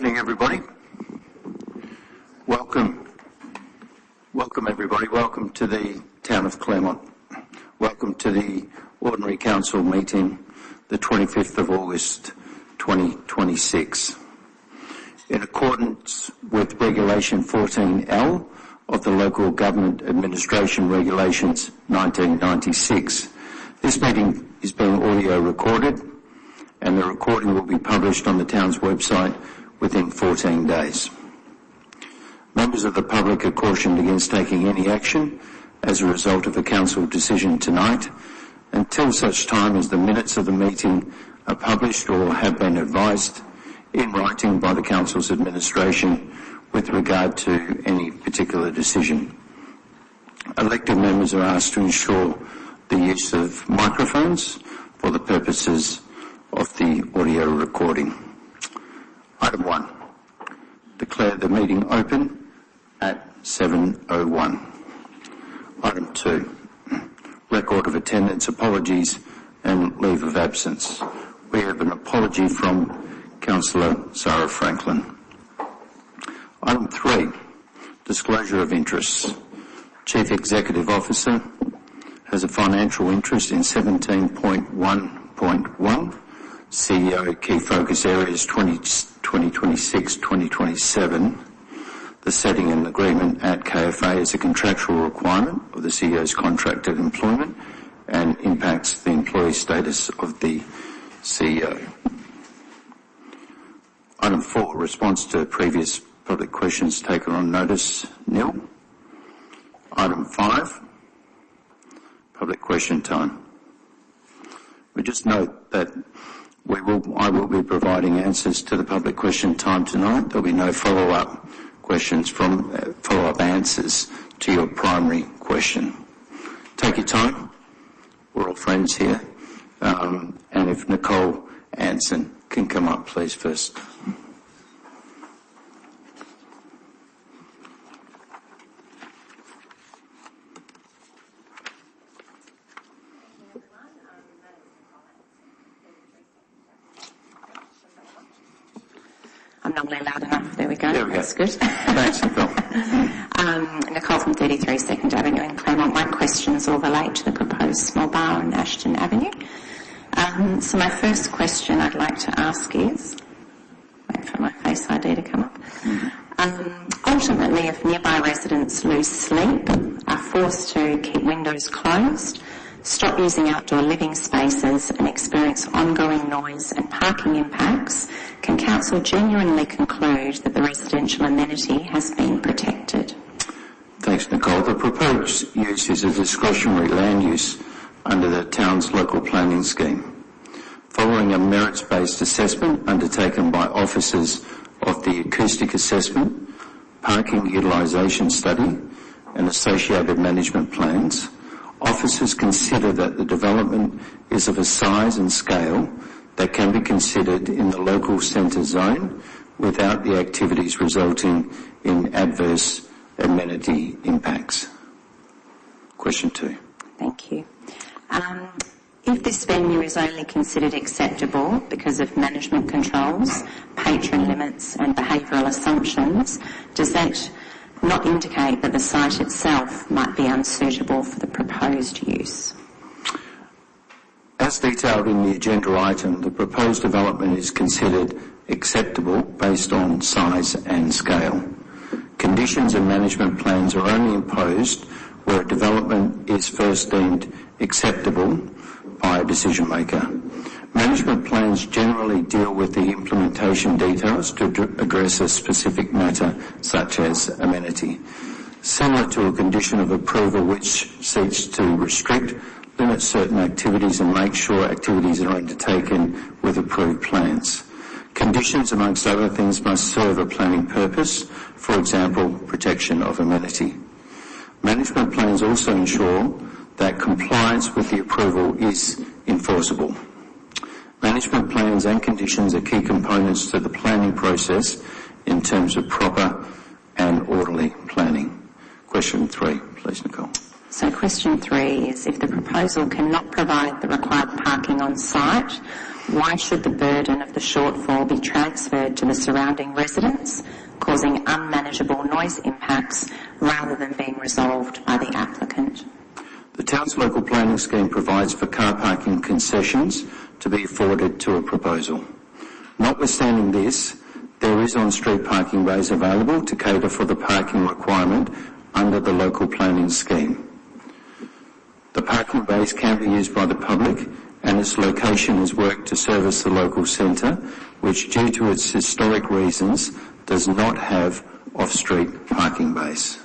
evening, everybody. Welcome everybody. Welcome to the town of Claremont. Welcome to the Ordinary Council meeting, the 25th of August 2026. In accordance with Regulation 14L of the Local Government Administration Regulations 1996, this meeting is being audio recorded, and the recording will be published on the town's website within 14 days. Members of the public are cautioned against taking any action as a result of the council decision tonight until such time as the minutes of the meeting are published or have been advised in writing by the council's administration with regard to any particular decision. Elected members are asked to ensure the use of microphones for the purposes of the audio recording. Item 1. Declare the meeting open at 7:01. Item 2. Record of attendance, apologies and leave of absence. We have an apology from Councillor Sarah Franklin. Item 3. Disclosure of interests. Chief Executive Officer has a financial interest in 17.1.1. CEO Key Focus Areas 2026-2027. The setting and agreement at KFA is a contractual requirement of the CEO's contracted employment and impacts the employee status of the CEO. Item 4, response to previous public questions taken on notice, nil. Item 5, public question time. We just note that I will be providing answers to the public question time tonight. There'll be no follow-up questions from follow-up answers to your primary question. Take your time. We're all friends here. And if Nicole Anson can come up, please, first. I'm not really loud enough. There we go. There we That's go. Good. Thanks, Nicole. Nicole from 33 2nd Avenue in Claremont. My questions all relate to the proposed small bar on Ashton Avenue. So my first question I'd like to ask is, wait for my Face ID to come up. Ultimately, if nearby residents lose sleep, are forced to keep windows closed, stop using outdoor living spaces and experience ongoing noise and parking impacts, can Council genuinely conclude that the residential amenity has been protected? Thanks, Nicole. The proposed use is a discretionary land use under the town's local planning scheme. Following a merits-based assessment undertaken by officers of the acoustic assessment, parking utilisation study and associated management plans, officers consider that the development is of a size and scale that can be considered in the local centre zone without the activities resulting in adverse amenity impacts. Question 2. Thank you. If this venue is only considered acceptable because of management controls, patron limits and behavioural assumptions, does that not indicate that the site itself might be unsuitable for the proposed use? As detailed in the agenda item, the proposed development is considered acceptable based on size and scale. Conditions and management plans are only imposed where a development is first deemed acceptable by a decision maker. Management plans generally deal with the implementation details to address a specific matter such as amenity. Similar to a condition of approval which seeks to restrict, limit certain activities and make sure activities are undertaken with approved plans. Conditions, amongst other things, must serve a planning purpose, for example, protection of amenity. Management plans also ensure that compliance with the approval is enforceable. Management plans and conditions are key components to the planning process in terms of proper and orderly planning. Question 3, please, Nicole. So question 3 is, if the proposal cannot provide the required parking on site, why should the burden of the shortfall be transferred to the surrounding residents, causing unmanageable noise impacts rather than being resolved by the applicant? The town's local planning scheme provides for car parking concessions to be afforded to a proposal. Notwithstanding this, there is on-street parking bays available to cater for the parking requirement under the local planning scheme. The parking bays can be used by the public, and its location is worked to service the local centre, which, due to its historic reasons, does not have off-street parking bays.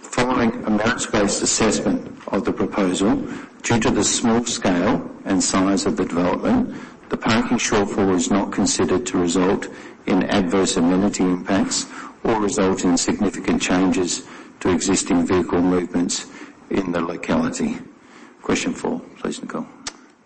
Following a merits-based assessment of the proposal, due to the small scale and size of the development, the parking shortfall is not considered to result in adverse amenity impacts or result in significant changes to existing vehicle movements in the locality. Question 4, please, Nicole.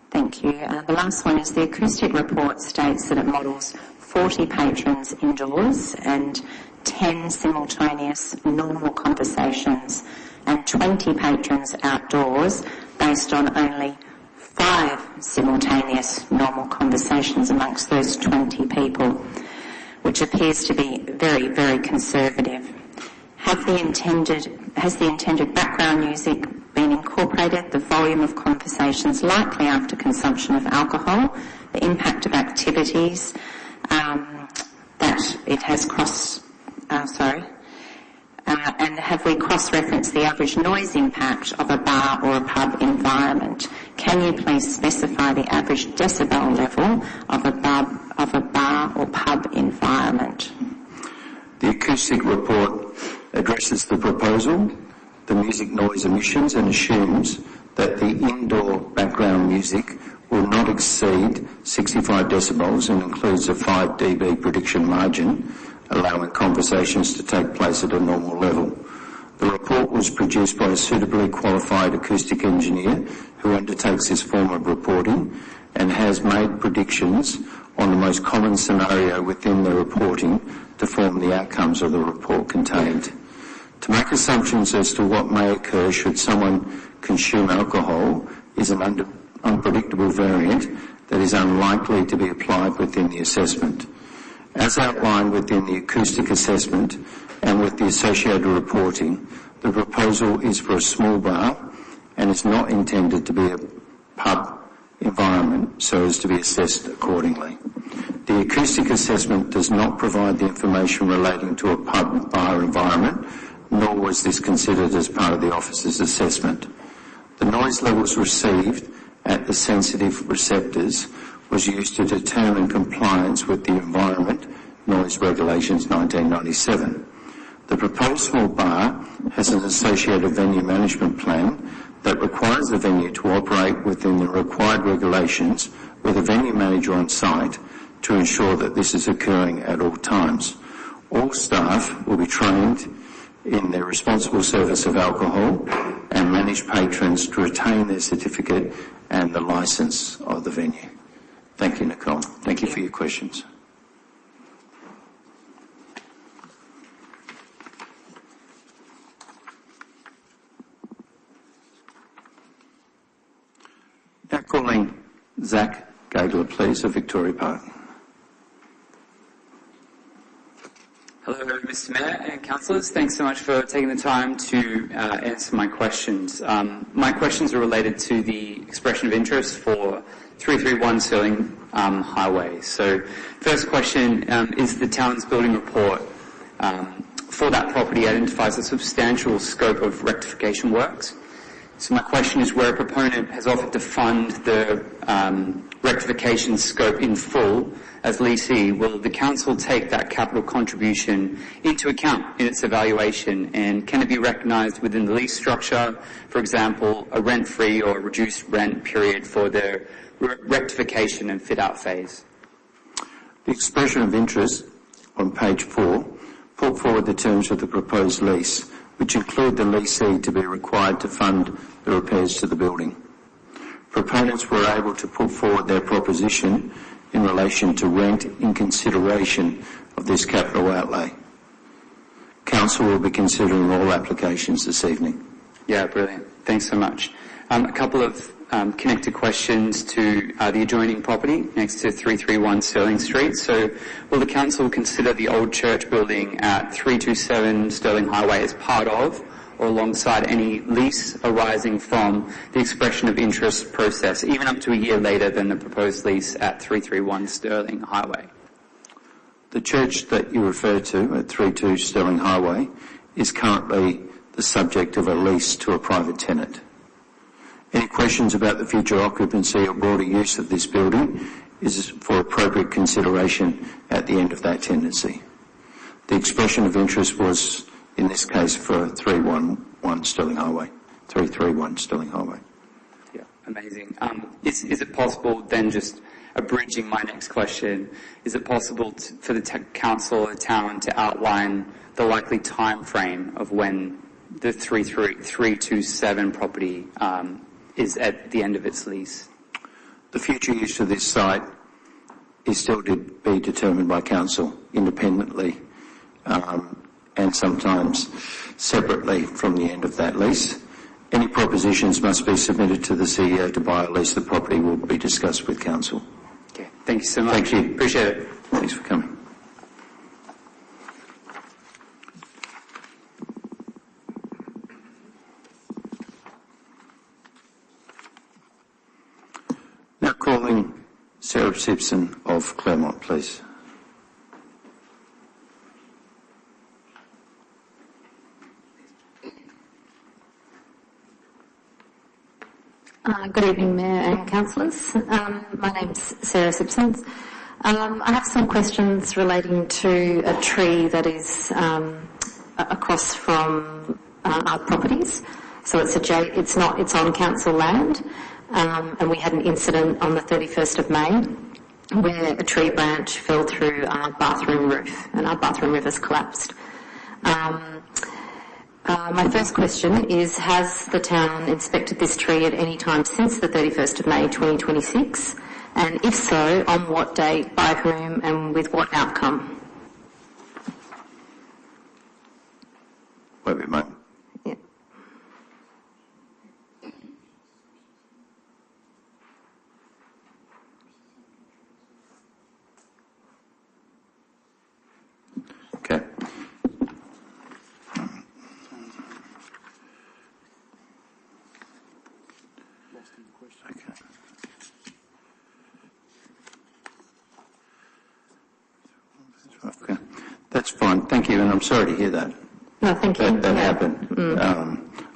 Thank you. The last one is the acoustic report states that it models 40 patrons indoors and 10 simultaneous normal conversations and 20 patrons outdoors based on only 5 simultaneous normal conversations amongst those 20 people, which appears to be very, very conservative. Has the intended background music been incorporated, the volume of conversations likely after consumption of alcohol, the impact of activities that it has and have we cross-referenced the average noise impact of a bar or a pub environment? Can you please specify the average decibel level of a bar or pub environment? The acoustic report addresses the proposal, the music noise emissions, and assumes that the indoor background music will not exceed 65 decibels and includes a 5 dB prediction margin, allowing conversations to take place at a normal level. The report was produced by a suitably qualified acoustic engineer who undertakes this form of reporting and has made predictions on the most common scenario within the reporting to form the outcomes of the report contained. To make assumptions as to what may occur should someone consume alcohol is an unpredictable variant that is unlikely to be applied within the assessment. As outlined within the acoustic assessment and with the associated reporting, the proposal is for a small bar and is not intended to be a pub environment so as to be assessed accordingly. The acoustic assessment does not provide the information relating to a pub bar environment, nor was this considered as part of the officer's assessment. The noise levels received at the sensitive receptors was used to determine compliance with the Environment Noise Regulations 1997. The proposed small bar has an associated venue management plan that requires the venue to operate within the required regulations with a venue manager on site to ensure that this is occurring at all times. All staff will be trained in their responsible service of alcohol and manage patrons to retain their certificate and the licence of the venue. Thank you, Nicole. Thank you for your questions. Now calling Zach Gagler, please, of Victoria Park. Hello, Mr. Mayor and councillors. Thanks so much for taking the time to answer my questions. My questions are related to the expression of interest for 331 Stirling Highway. So, first question is the town's building report for that property identifies a substantial scope of rectification works. So my question is, where a proponent has offered to fund the rectification scope in full as leasee, will the council take that capital contribution into account in its evaluation, and can it be recognised within the lease structure, for example, a rent-free or reduced rent period for the rectification and fit-out phase? The expression of interest on page 4 put forward the terms of the proposed lease, which include the lessee to be required to fund the repairs to the building. Proponents were able to put forward their proposition in relation to rent in consideration of this capital outlay. Council will be considering all applications this evening. Yeah, brilliant. Thanks so much. A couple of connected questions to the adjoining property next to 331 Stirling Street. So will the council consider the old church building at 327 Stirling Highway as part of or alongside any lease arising from the expression of interest process, even up to a year later than the proposed lease at 331 Stirling Highway? The church that you refer to at 32 Stirling Highway is currently the subject of a lease to a private tenant. Any questions about the future occupancy or broader use of this building is for appropriate consideration at the end of that tenancy. The expression of interest was, in this case, for 311 Stirling Highway, 331 Stirling Highway. Yeah, amazing. Is it possible then, just abridging my next question, is it possible for the council or the town to outline the likely time frame of when the 327 property is at the end of its lease? The future use of this site is still to be determined by council independently and sometimes separately from the end of that lease. Any propositions must be submitted to the CEO to buy or lease the property will be discussed with council. Okay, thank you so much. Thank you. Appreciate it. Thanks for coming. Now calling Sarah Simpson of Claremont, please. Good evening, Mayor and Councillors. My name's Sarah Simpson. I have some questions relating to a tree that is across from our properties. So it's on council land, and we had an incident on the 31st of May where a tree branch fell through our bathroom roof and our bathroom roof has collapsed. My first question is, has the town inspected this tree at any time since the 31st of May 2026? And if so, on what date, by whom, and with what outcome? Wait a moment. Yeah. Okay. Okay. That's fine. Thank you, and I'm sorry to hear that. No, thank you. That happened.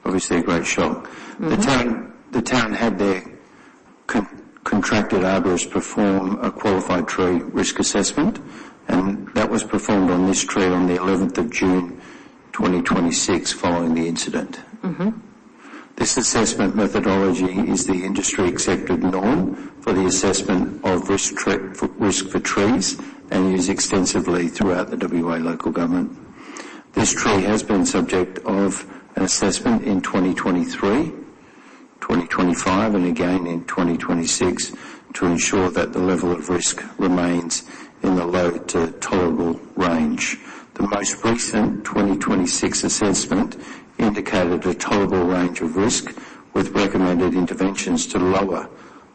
Obviously a great shock. The town had their contracted arborist perform a qualified tree risk assessment, and that was performed on this tree on the 11th of June 2026 following the incident. This assessment methodology is the industry accepted norm for the assessment of risk for trees and used extensively throughout the WA local government. This tree has been subject of an assessment in 2023, 2025 and again in 2026 to ensure that the level of risk remains in the low to tolerable range. The most recent 2026 assessment indicated a tolerable range of risk with recommended interventions to lower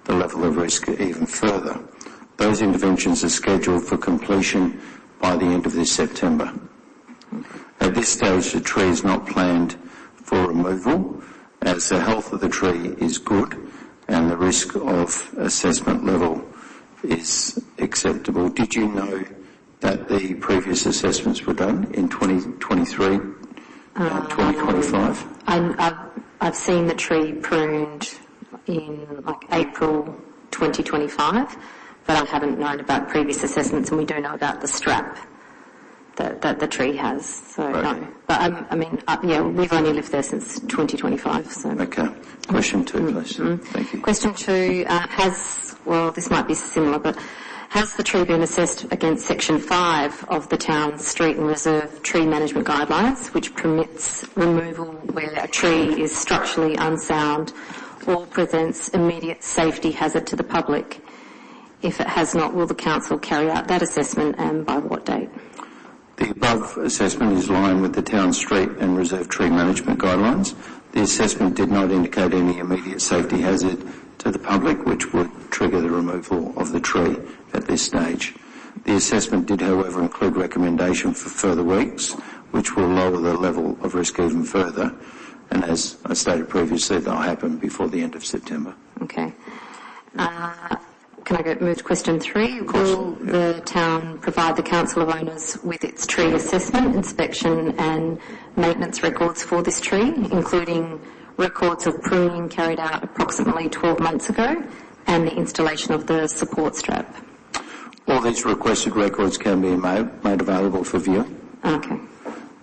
the level of risk even further. Those interventions are scheduled for completion by the end of this September. At this stage, the tree is not planned for removal as the health of the tree is good and the risk of assessment level is acceptable. Did you know that the previous assessments were done in 2023 and 2025? I've seen the tree pruned in April 2025, but I haven't known about previous assessments, and we do know about the strap that the tree has. So right. No, but we've only lived there since 2025. So okay. Question 2, please. Thank you. Question 2 this might be similar, but has the tree been assessed against Section 5 of the town's Street and Reserve Tree Management Guidelines, which permits removal where a tree is structurally unsound or presents immediate safety hazard to the public? If it has not, will the council carry out that assessment, and by what date? The above assessment is in line with the town street and reserve tree management guidelines. The assessment did not indicate any immediate safety hazard to the public, which would trigger the removal of the tree at this stage. The assessment did, however, include recommendation for further weeks, which will lower the level of risk even further. And as I stated previously, that'll happen before the end of September. Okay. Can I move to question 3? Will the town provide the Council of Owners with its tree assessment, inspection and maintenance records for this tree, including records of pruning carried out approximately 12 months ago and the installation of the support strap? All these requested records can be made available for viewing. Okay.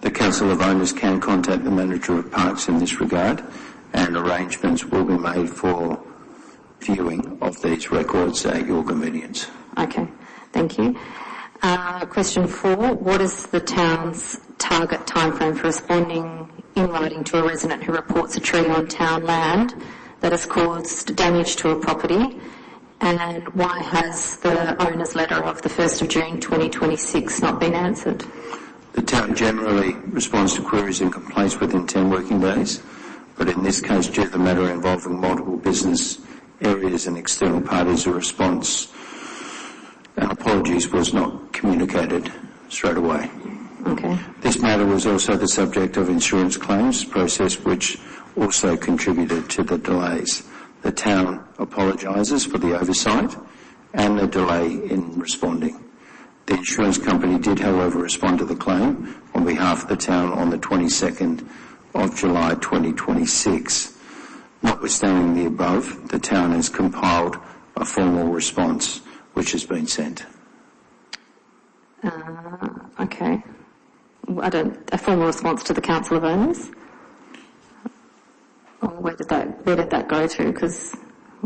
The Council of Owners can contact the Manager of Parks in this regard, and arrangements will be made for viewing of these records at your convenience. Okay, thank you. Question 4, what is the town's target timeframe for responding in writing to a resident who reports a tree on town land that has caused damage to a property, and why has the owner's letter of the 1st of June 2026 not been answered? The town generally responds to queries and complaints within 10 working days, but in this case, due to the matter involving multiple business areas and external parties, a response and apologies was not communicated straight away. Okay. This matter was also the subject of insurance claims process, which also contributed to the delays. The town apologises for the oversight and the delay in responding. The insurance company did, however, respond to the claim on behalf of the town on the 22nd of July 2026. Notwithstanding the above, the town has compiled a formal response which has been sent. Okay. A formal response to the Council of Owners? Or where did that go to? Because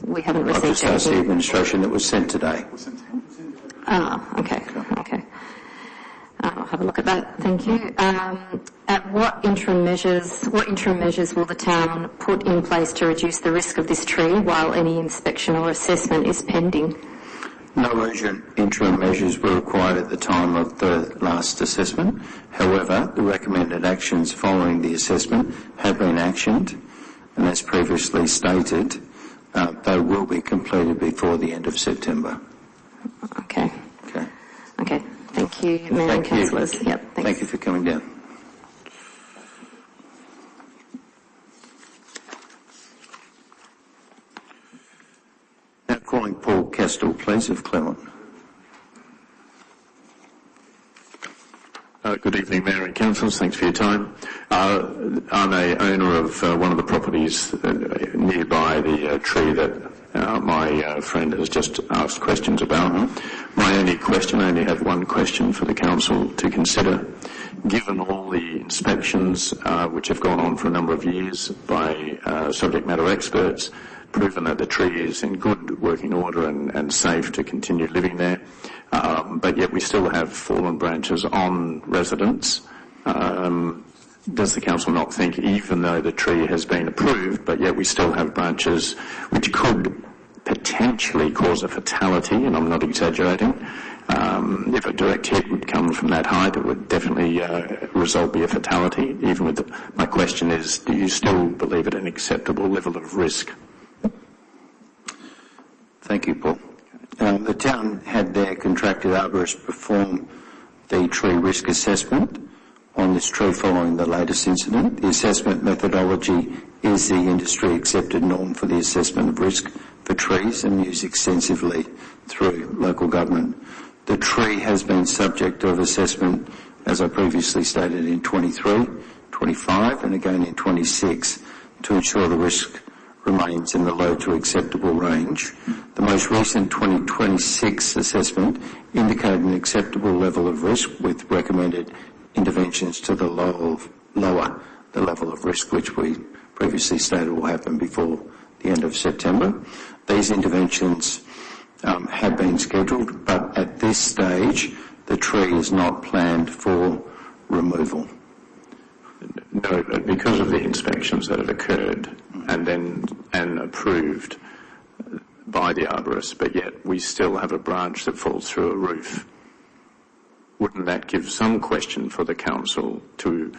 we haven't received I've just asked the anything. administration that was sent today. Okay. I'll have a look at that. Thank you. At what interim measures will the town put in place to reduce the risk of this tree while any inspection or assessment is pending? No urgent interim measures were required at the time of the last assessment. However, the recommended actions following the assessment have been actioned, and as previously stated, they will be completed before the end of September. Okay. Okay. Thank you, Mayor and Councillors. Yep. Thanks. Thank you for coming down. Now calling Paul Castell, please, of Claremont. Good evening, Mayor and Councillors. Thanks for your time. I'm a owner of one of the properties nearby the tree that my friend has just asked questions about. I only have one question for the Council to consider. Given all the inspections which have gone on for a number of years by subject matter experts, proven that the tree is in good working order and safe to continue living there, but yet we still have fallen branches on residents. Does the Council not think, even though the tree has been approved, but yet we still have branches which could potentially cause a fatality, and I'm not exaggerating, if a direct hit would come from that height, it would definitely result be a fatality, even with my question is, do you still believe it an acceptable level of risk? Thank you, Paul. The town had their contracted arborist perform the tree risk assessment on this tree following the latest incident. The assessment methodology is the industry accepted norm for the assessment of risk for trees and used extensively through local government. The tree has been subject of assessment, as I previously stated, in 23, 25 and again in 26 to ensure the risk remains in the low to acceptable range. The most recent 2026 assessment indicated an acceptable level of risk with recommended interventions to the lower the level of risk which we previously stated will happen before the end of September. These interventions have been scheduled, but at this stage the tree is not planned for removal. No, but because of the inspections that have occurred and approved by the arborist, but yet we still have a branch that falls through a roof, wouldn't that give some question for the Council to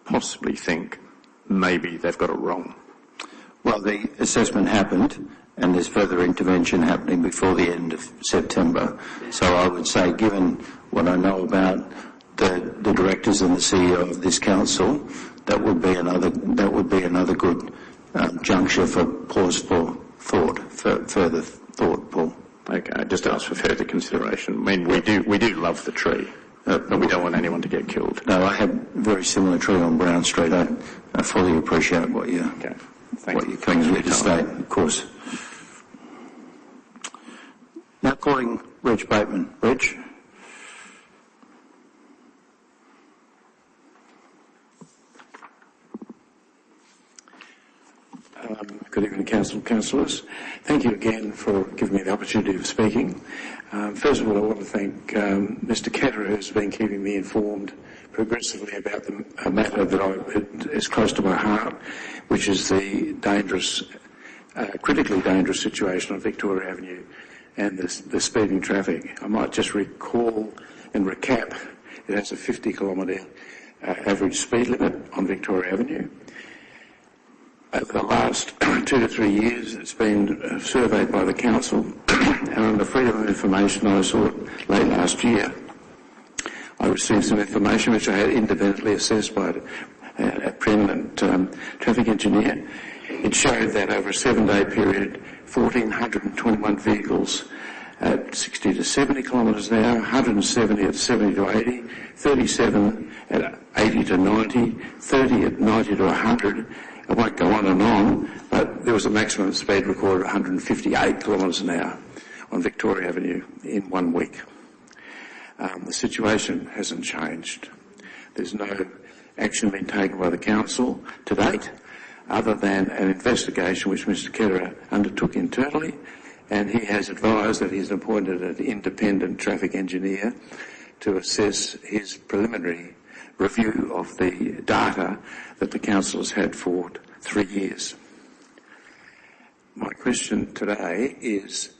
possibly think maybe they've got it wrong? Well, the assessment happened, and there's further intervention happening before the end of September. So I would say, given what I know about the directors and the CEO of this council, that would be another good juncture for pause for thought, for further thought, Paul. Okay, I just ask for further consideration. I mean, we do love the tree, but we don't want anyone to get killed. No, I have a very similar tree on Brown Street. I fully appreciate what you're coming here to state, of course. Now calling Reg Bateman. Reg? Good evening, councillors. Thank you again for giving me the opportunity of speaking. First of all, I want to thank Mr. Ketterer, who's been keeping me informed progressively about a matter that is close to my heart, which is the critically dangerous situation on Victoria Avenue and the speeding traffic. I might just recall and recap, it has a 50-kilometre average speed limit on Victoria Avenue. Over the last 2 to 3 years, it's been surveyed by the council, and under freedom of information I saw it late last year. I received some information which I had independently assessed by a preeminent traffic engineer. It showed that over a 7-day period, 1,421 vehicles at 60 to 70 kilometres an hour, 170 at 70 to 80, 37 at 80 to 90, 30 at 90 to 100. I won't go on, but there was a maximum speed recorded of 158 kilometres an hour on Victoria Avenue in 1 week. The situation hasn't changed. There's no action been taken by the council to date, other than an investigation which Mr. Ketterer undertook internally, and he has advised that he's appointed an independent traffic engineer to assess his preliminary review of the data that the council has had for 3 years. My question today is,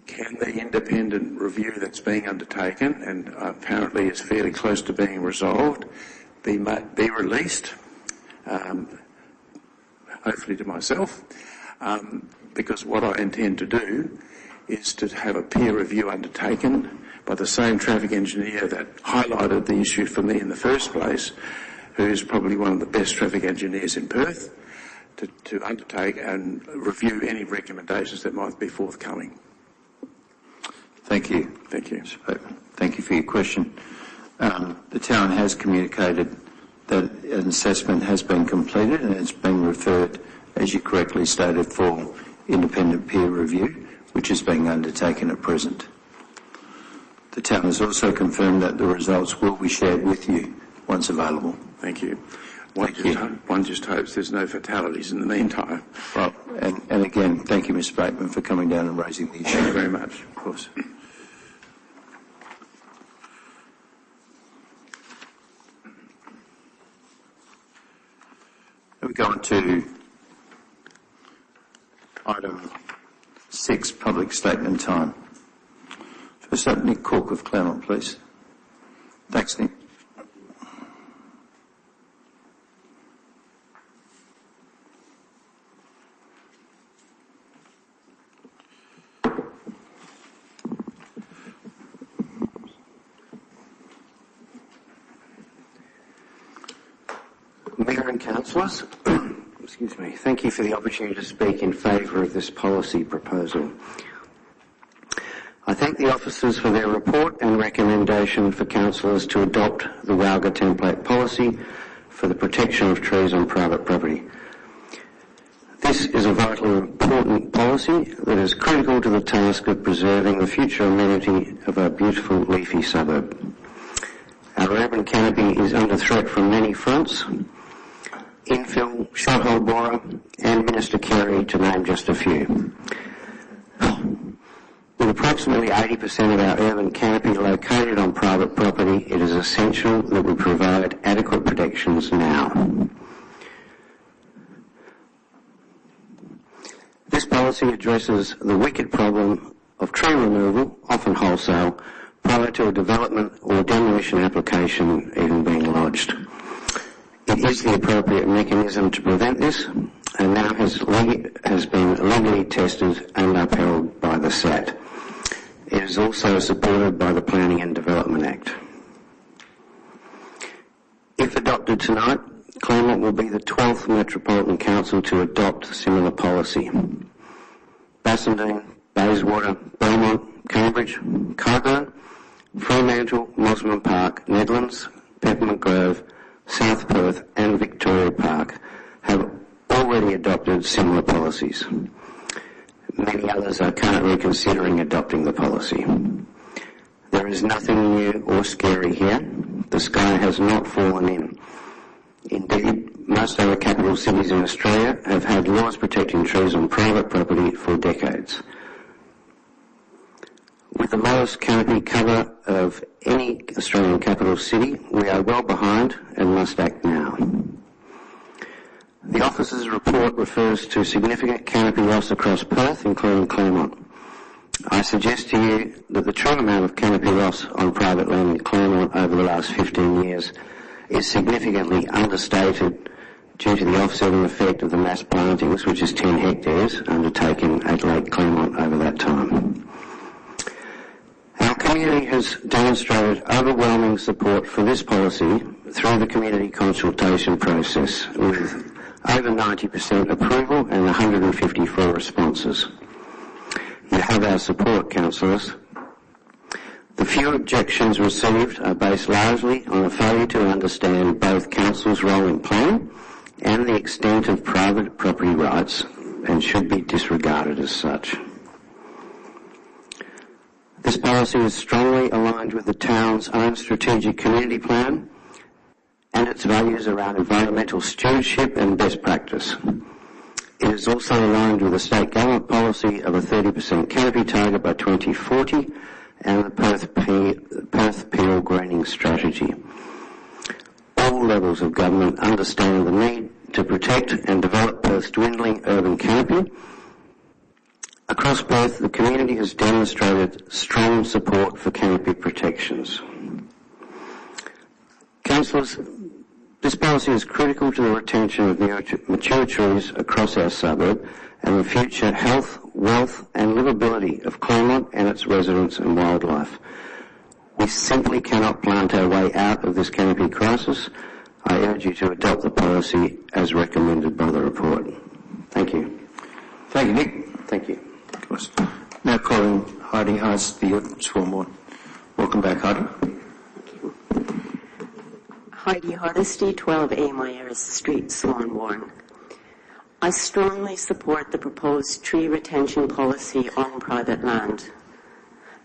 can the independent review that's being undertaken, and apparently is fairly close to being resolved, be released, hopefully to myself, because what I intend to do is to have a peer review undertaken by the same traffic engineer that highlighted the issue for me in the first place, who is probably one of the best traffic engineers in Perth, to undertake and review any recommendations that might be forthcoming. Thank you. Thank you. Thank you for your question. The town has communicated that an assessment has been completed and it's been referred, as you correctly stated, for independent peer review, which is being undertaken at present. The town has also confirmed that the results will be shared with you once available. Thank you. One just hopes there's no fatalities in the meantime. Well, and again, thank you, Mr. Bateman, for coming down and raising the issue. Thank you very much. Of course. We go on to item 6, public statement time. First up, Nick Cook of Claremont, please. Thanks, Nick. Mayor and councillors, excuse me, thank you for the opportunity to speak in favour of this policy proposal. I thank the officers for their report and recommendation for councillors to adopt the WALGA template policy for the protection of trees on private property. This is a vitally important policy that is critical to the task of preserving the future amenity of our beautiful leafy suburb. Our urban canopy is under threat from many fronts: infill, shothole borer and Minister Carey, to name just a few. With approximately 80% of our urban canopy located on private property, it is essential that we provide adequate protections now. This policy addresses the wicked problem of tree removal, often wholesale, prior to a development or demolition application even being lodged. It is the appropriate mechanism to prevent this, and now has been legally tested and upheld by the SAT. It is also supported by the Planning and Development Act. If adopted tonight, Claremont will be the 12th Metropolitan Council to adopt similar policy. Bassendean, Bayswater, Belmont, Cambridge, Cockburn, Fremantle, Mosman Park, Nedlands, Peppermint Grove, South Perth and Victoria Park have already adopted similar policies. Many others are currently considering adopting the policy. There is nothing new or scary here. The sky has not fallen in. Indeed, most other capital cities in Australia have had laws protecting trees on private property for decades. With the lowest canopy cover of any Australian capital city, we are well behind and must act now. The officer's report refers to significant canopy loss across Perth, including Claremont. I suggest to you that the true amount of canopy loss on private land in Claremont over the last 15 years is significantly understated due to the offsetting effect of the mass plantings, which is 10 hectares, undertaken at Lake Claremont over that time. Our community has demonstrated overwhelming support for this policy through the community consultation process, with over 90% approval and 154 responses. You have our support, councillors. The few objections received are based largely on a failure to understand both council's role in planning and the extent of private property rights, and should be disregarded as such. This policy is strongly aligned with the town's own strategic community plan and its values around environmental stewardship and best practice. It is also aligned with the state government policy of a 30% canopy target by 2040 and the Perth Peel greening strategy. All levels of government understand the need to protect and develop Perth's dwindling urban canopy. Across Perth, the community has demonstrated strong support for canopy protections. Councillors, this policy is critical to the retention of mature trees across our suburb and the future health, wealth and livability of Claremont and its residents and wildlife. We simply cannot plant our way out of this canopy crisis. I urge you to adopt the policy as recommended by the report. Thank you. Thank you, Nick. Thank you. Now calling Heidi Haas, the Swanbourne. Welcome back, Heidi. Heidi Hardesty, 12A Myers Street, Swanbourne. I strongly support the proposed tree retention policy on private land.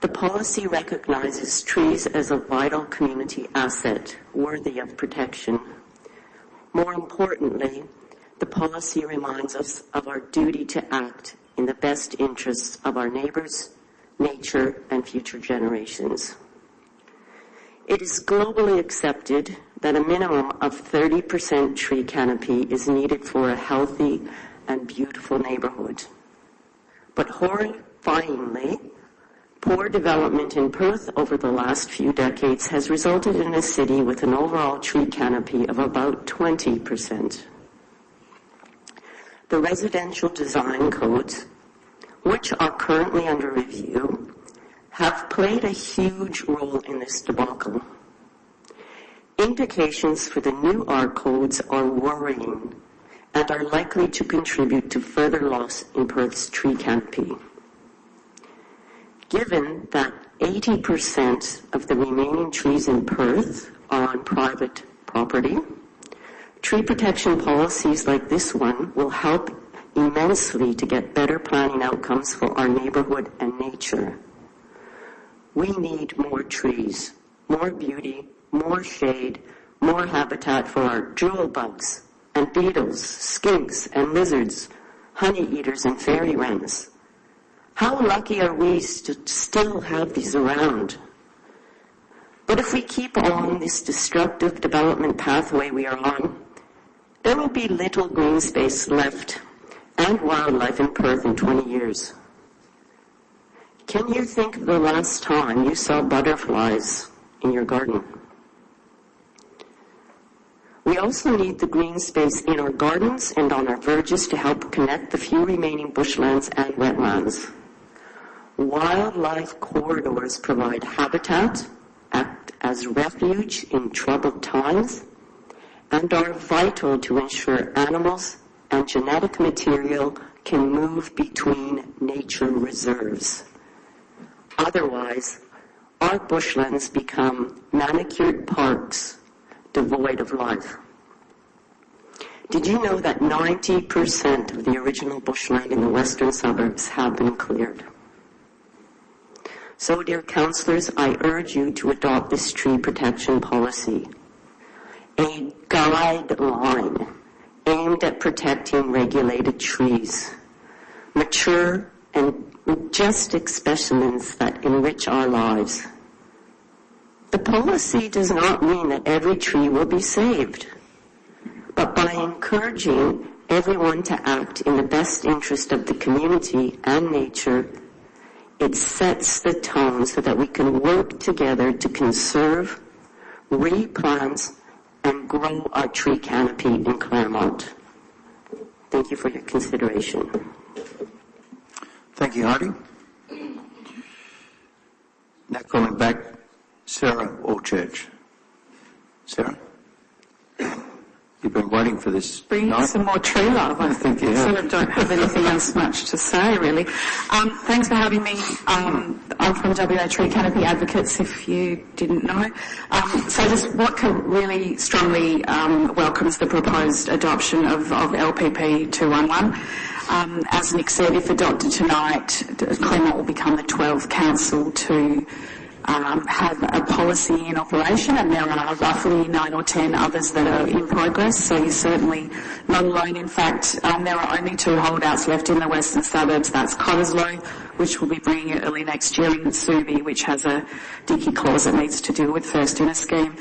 The policy recognizes trees as a vital community asset worthy of protection. More importantly, the policy reminds us of our duty to act in the best interests of our neighbours, nature and future generations. It is globally accepted that a minimum of 30% tree canopy is needed for a healthy and beautiful neighbourhood. But horrifyingly, poor development in Perth over the last few decades has resulted in a city with an overall tree canopy of about 20%. The residential design codes, which are currently under review, have played a huge role in this debacle. Indications for the new R codes are worrying and are likely to contribute to further loss in Perth's tree canopy. Given that 80% of the remaining trees in Perth are on private property, tree protection policies like this one will help immensely to get better planning outcomes for our neighbourhood and nature. We need more trees, more beauty, more shade, more habitat for our jewel bugs and beetles, skinks and lizards, honey eaters and fairy wrens. How lucky are we to still have these around? But if we keep on this destructive development pathway we are on, there will be little green space left and wildlife in Perth in 20 years. Can you think of the last time you saw butterflies in your garden? We We also need the green space in our gardens and on our verges to help connect the few remaining bushlands and wetlands. Wildlife corridors provide habitat, act as refuge in troubled times, and are vital to ensure animals and genetic material can move between nature reserves. Otherwise, our bushlands become manicured parks devoid of life. Did you know that 90% of the original bushland in the western suburbs have been cleared? So, dear councillors, I urge you to adopt this tree protection policy, a guideline aimed at protecting regulated trees, mature and majestic specimens that enrich our lives. The policy does not mean that every tree will be saved, but by encouraging everyone to act in the best interest of the community and nature, it sets the tone so that we can work together to conserve, replant, and grow our tree canopy in Claremont. Thank you for your consideration. Thank you, Heidi. Now calling back Sarah Allchurch. Sarah? You've been waiting for this Bring night? some more tree love. I think you sort of don't have anything else much to say, really. Thanks for having me. I'm from WA Tree Canopy Advocates, if you didn't know. So just WATCA really strongly welcomes the proposed adoption of LPP 211. As Nick said, if adopted tonight, Claremont will become the 12th council to have a policy in operation, and there are roughly 9 or 10 others that are in progress, so you're certainly not alone. In fact, there are only 2 holdouts left in the western suburbs. That's Cottesloe, which will be bringing it early next year, and Subi, which has a dicky clause that needs to deal with first in a scheme.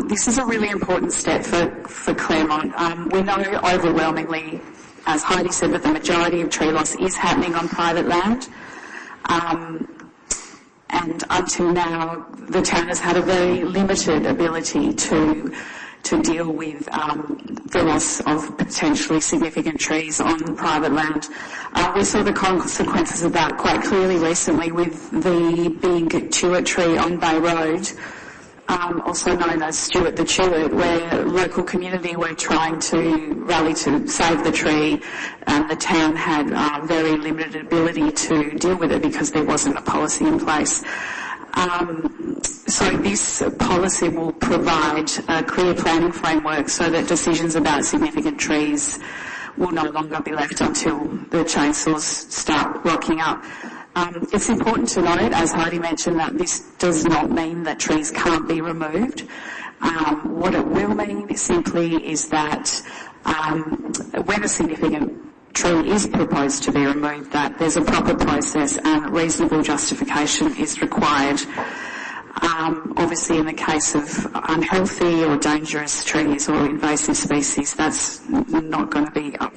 This is a really important step for Claremont. We know overwhelmingly, as Heidi said, that the majority of tree loss is happening on private land. And until now, the town has had a very limited ability to deal with the loss of potentially significant trees on private land. We saw the consequences of that quite clearly recently with the big Tuart tree on Bay Road, also known as Stuart the Tuart, where local community were trying to rally to save the tree, and the town had very limited ability to deal with it because there wasn't a policy in place. So this policy will provide a clear planning framework so that decisions about significant trees will no longer be left until the chainsaws start rocking up. It's important to note, as Heidi mentioned, that this does not mean that trees can't be removed. What it will mean simply is that when a significant tree is proposed to be removed, that there's a proper process and reasonable justification is required. Obviously, in the case of unhealthy or dangerous trees or invasive species, that's not going to be up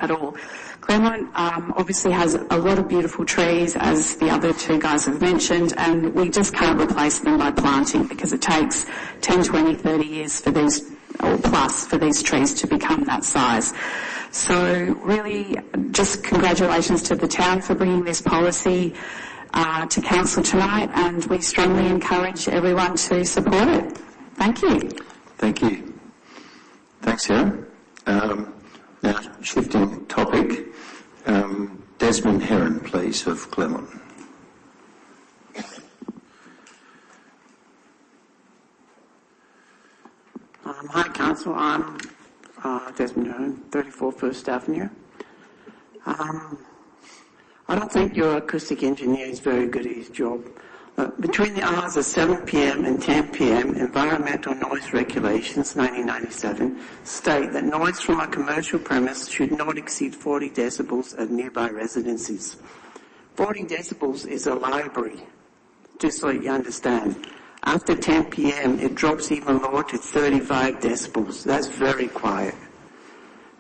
at all. Claremont obviously has a lot of beautiful trees, as the other 2 guys have mentioned, and we just can't replace them by planting because it takes 10, 20, 30 years for these, or plus, for these trees to become that size. So really, just congratulations to the town for bringing this policy to council tonight, and we strongly encourage everyone to support it. Thank you. Thank you. Thanks, Sarah. Now, shifting topic, Desmond Heron, please, of Claremont. Hi, Council. I'm Desmond Heron, 34 First Avenue. I don't think your acoustic engineer is very good at his job. Between the hours of 7 p.m. and 10 p.m., Environmental Noise Regulations 1997 state that noise from a commercial premise should not exceed 40 decibels at nearby residences. 40 decibels is a library, just so you understand. After 10 p.m., it drops even lower to 35 decibels. That's very quiet.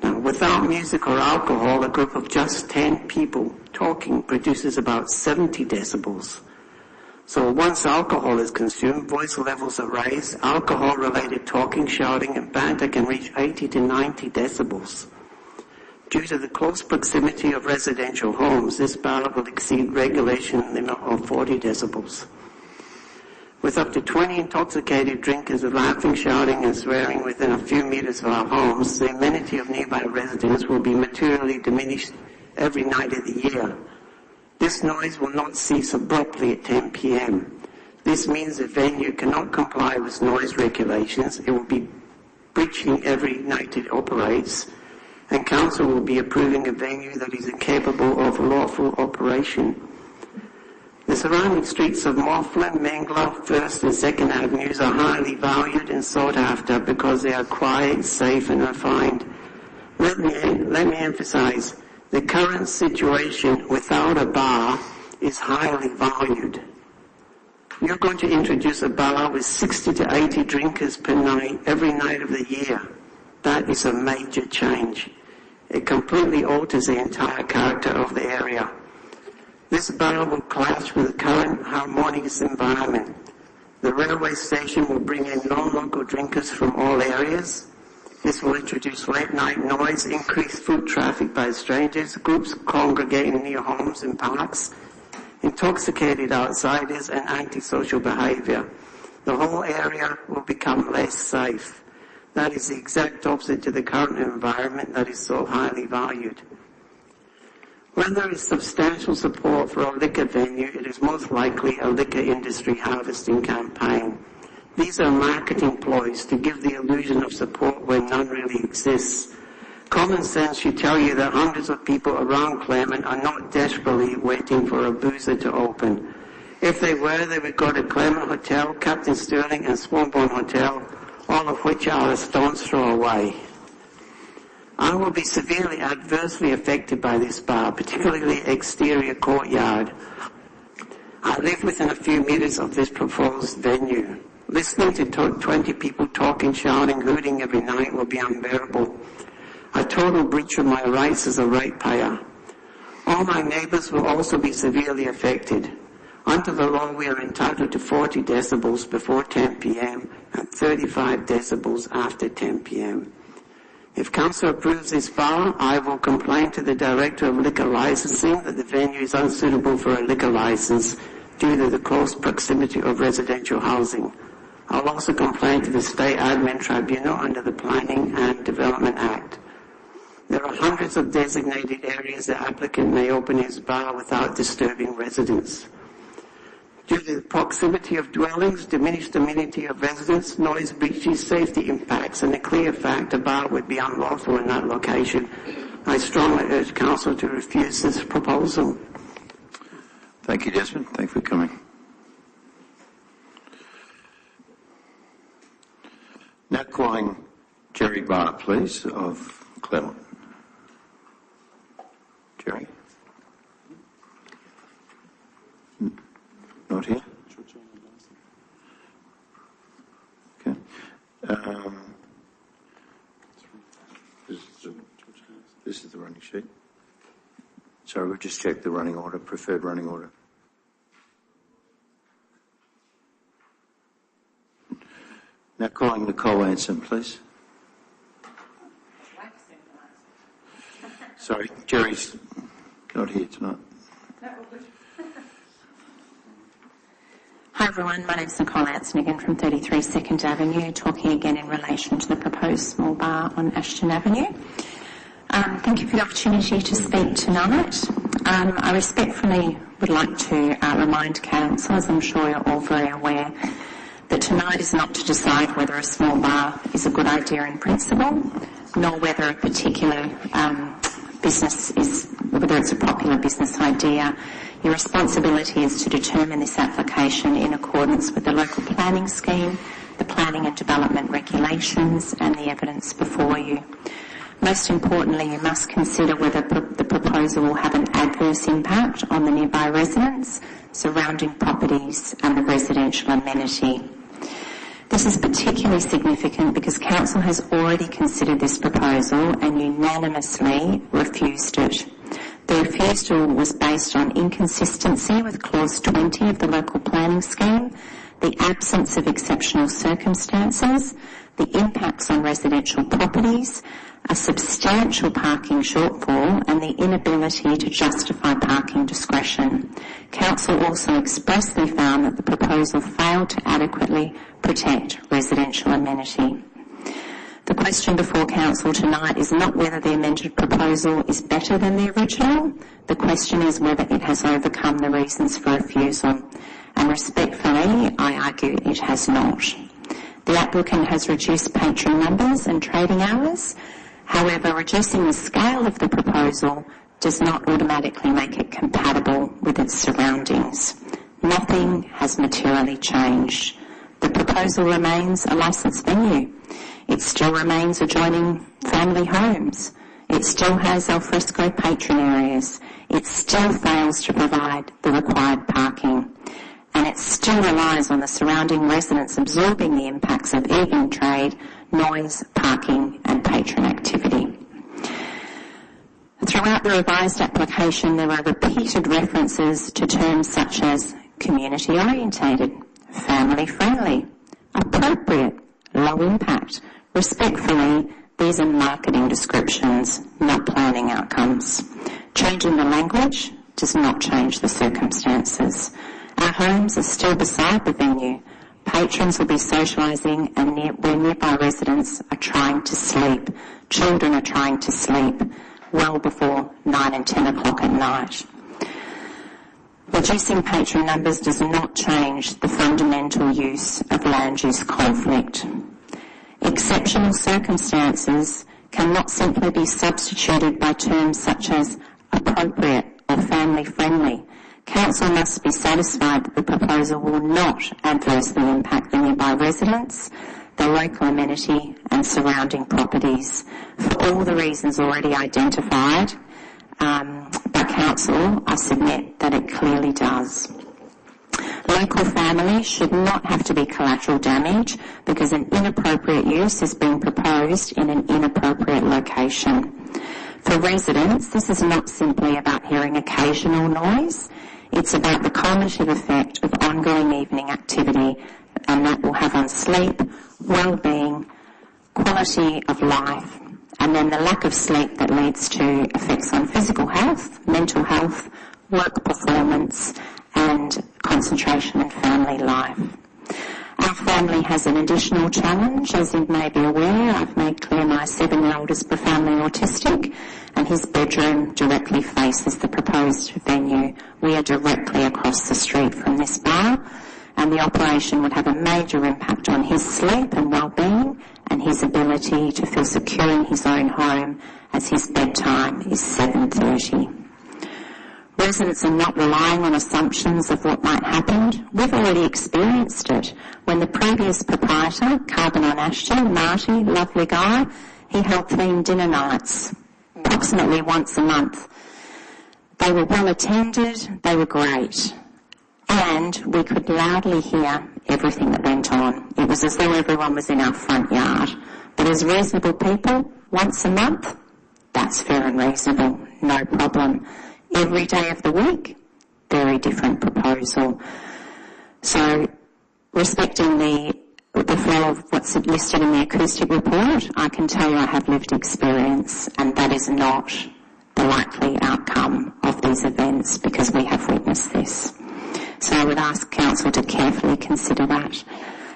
Now, without music or alcohol, a group of just 10 people talking produces about 70 decibels. So once alcohol is consumed, voice levels are raised, alcohol-related talking, shouting and banter can reach 80 to 90 decibels. Due to the close proximity of residential homes, this bar will exceed regulation limit of 40 decibels. With up to 20 intoxicated drinkers laughing, shouting and swearing within a few meters of our homes, the amenity of nearby residents will be materially diminished every night of the year. This noise will not cease abruptly at 10 p.m. This means the venue cannot comply with noise regulations. It will be breaching every night it operates, and council will be approving a venue that is incapable of lawful operation. The surrounding streets of Morphland, Mangler, 1st and 2nd Avenues are highly valued and sought after because they are quiet, safe and refined. Let me emphasize, the current situation without a bar is highly valued. You're going to introduce a bar with 60 to 80 drinkers per night, every night of the year. That is a major change. It completely alters the entire character of the area. This bar will clash with the current harmonious environment. The railway station will bring in non-local drinkers from all areas. This will introduce late-night noise, increase foot traffic by strangers, groups congregating near homes and parks, intoxicated outsiders, and antisocial behaviour. The whole area will become less safe. That is the exact opposite to the current environment that is so highly valued. When there is substantial support for a liquor venue, it is most likely a liquor industry harvesting campaign. These are marketing ploys to give the illusion of support where none really exists. Common sense should tell you that hundreds of people around Claremont are not desperately waiting for a boozer to open. If they were, they would go to Claremont Hotel, Captain Stirling and Swanbourne Hotel, all of which are a stone's throw away. I will be severely adversely affected by this bar, particularly the exterior courtyard. I live within a few metres of this proposed venue. Listening to 20 people talking, shouting, hooting every night will be unbearable. A total breach of my rights as a ratepayer. All my neighbours will also be severely affected. Under the law, we are entitled to 40 decibels before 10 p.m. and 35 decibels after 10 p.m. If council approves this bar, I will complain to the Director of Liquor Licensing that the venue is unsuitable for a liquor licence due to the close proximity of residential housing. I'll also complain to the State Admin Tribunal under the Planning and Development Act. There are hundreds of designated areas the applicant may open his bar without disturbing residents. Due to the proximity of dwellings, diminished amenity of residents, noise breaches, safety impacts, and the clear fact a bar would be unlawful in that location, I strongly urge Council to refuse this proposal. Thank you, Desmond. Thank you for coming. Now calling Jerry Barr, please, of Claremont. Jerry? Not here? Okay. This is the running sheet. Sorry, we'll just check the running order, preferred running order. Now calling Nicole Anson, please. Sorry, Jerry's not here tonight. Hi everyone, my name is Nicole Anson again from 33 2nd Avenue, talking again in relation to the proposed small bar on Ashton Avenue. Thank you for the opportunity to speak tonight. I respectfully would like to remind Council, as I'm sure you're all very aware, that tonight is not to decide whether a small bar is a good idea in principle, nor whether a particular whether it's a popular business idea. Your responsibility is to determine this application in accordance with the local planning scheme, the planning and development regulations, and the evidence before you. Most importantly, you must consider whether the proposal will have an adverse impact on the nearby residents, surrounding properties, and the residential amenity. This is particularly significant because Council has already considered this proposal and unanimously refused it. The refusal was based on inconsistency with Clause 20 of the Local Planning Scheme, the absence of exceptional circumstances, the impacts on residential properties, a substantial parking shortfall and the inability to justify parking discretion. Council also expressly found that the proposal failed to adequately protect residential amenity. The question before Council tonight is not whether the amended proposal is better than the original. The question is whether it has overcome the reasons for refusal. And respectfully, I argue it has not. The applicant has reduced patron numbers and trading hours. However, reducing the scale of the proposal does not automatically make it compatible with its surroundings. Nothing has materially changed. The proposal remains a licensed venue. It still remains adjoining family homes. It still has alfresco patron areas. It still fails to provide the required parking. And it still relies on the surrounding residents absorbing the impacts of evening trade, noise, parking and patron activity. Throughout the revised application, there are repeated references to terms such as community orientated, family friendly, appropriate, low impact. Respectfully, these are marketing descriptions, not planning outcomes. Changing the language does not change the circumstances. Our homes are still beside the venue. Patrons will be socialising and where nearby residents are trying to sleep. Children are trying to sleep well before 9 and 10 o'clock at night. Reducing patron numbers does not change the fundamental use of land use conflict. Exceptional circumstances cannot simply be substituted by terms such as appropriate or family friendly. Council must be satisfied that the proposal will not adversely impact the nearby residents, the local amenity and surrounding properties. For all the reasons already identified by Council, I submit that it clearly does. Local family should not have to be collateral damage because an inappropriate use is being proposed in an inappropriate location. For residents, this is not simply about hearing occasional noise. It's about the cumulative effect of ongoing evening activity, and that will have on sleep, well-being, quality of life, and then the lack of sleep that leads to effects on physical health, mental health, work performance, and concentration and family life. Our family has an additional challenge. As you may be aware, I've made clear my 7-year-old is profoundly autistic and his bedroom directly faces the proposed venue. We are directly across the street from this bar, and the operation would have a major impact on his sleep and well-being and his ability to feel secure in his own home as his bedtime is 7:30. Residents are not relying on assumptions of what might happen. We've already experienced it. When the previous proprietor, Carbon on Ashton, Marty, lovely guy, he held themed dinner nights approximately once a month. They were well attended, they were great, and we could loudly hear everything that went on. It was as though everyone was in our front yard. But as reasonable people, once a month, that's fair and reasonable, no problem. Every day of the week, very different proposal. So, respecting the flow of what's listed in the acoustic report, I can tell you I have lived experience, and that is not the likely outcome of these events because we have witnessed this. So I would ask Council to carefully consider that.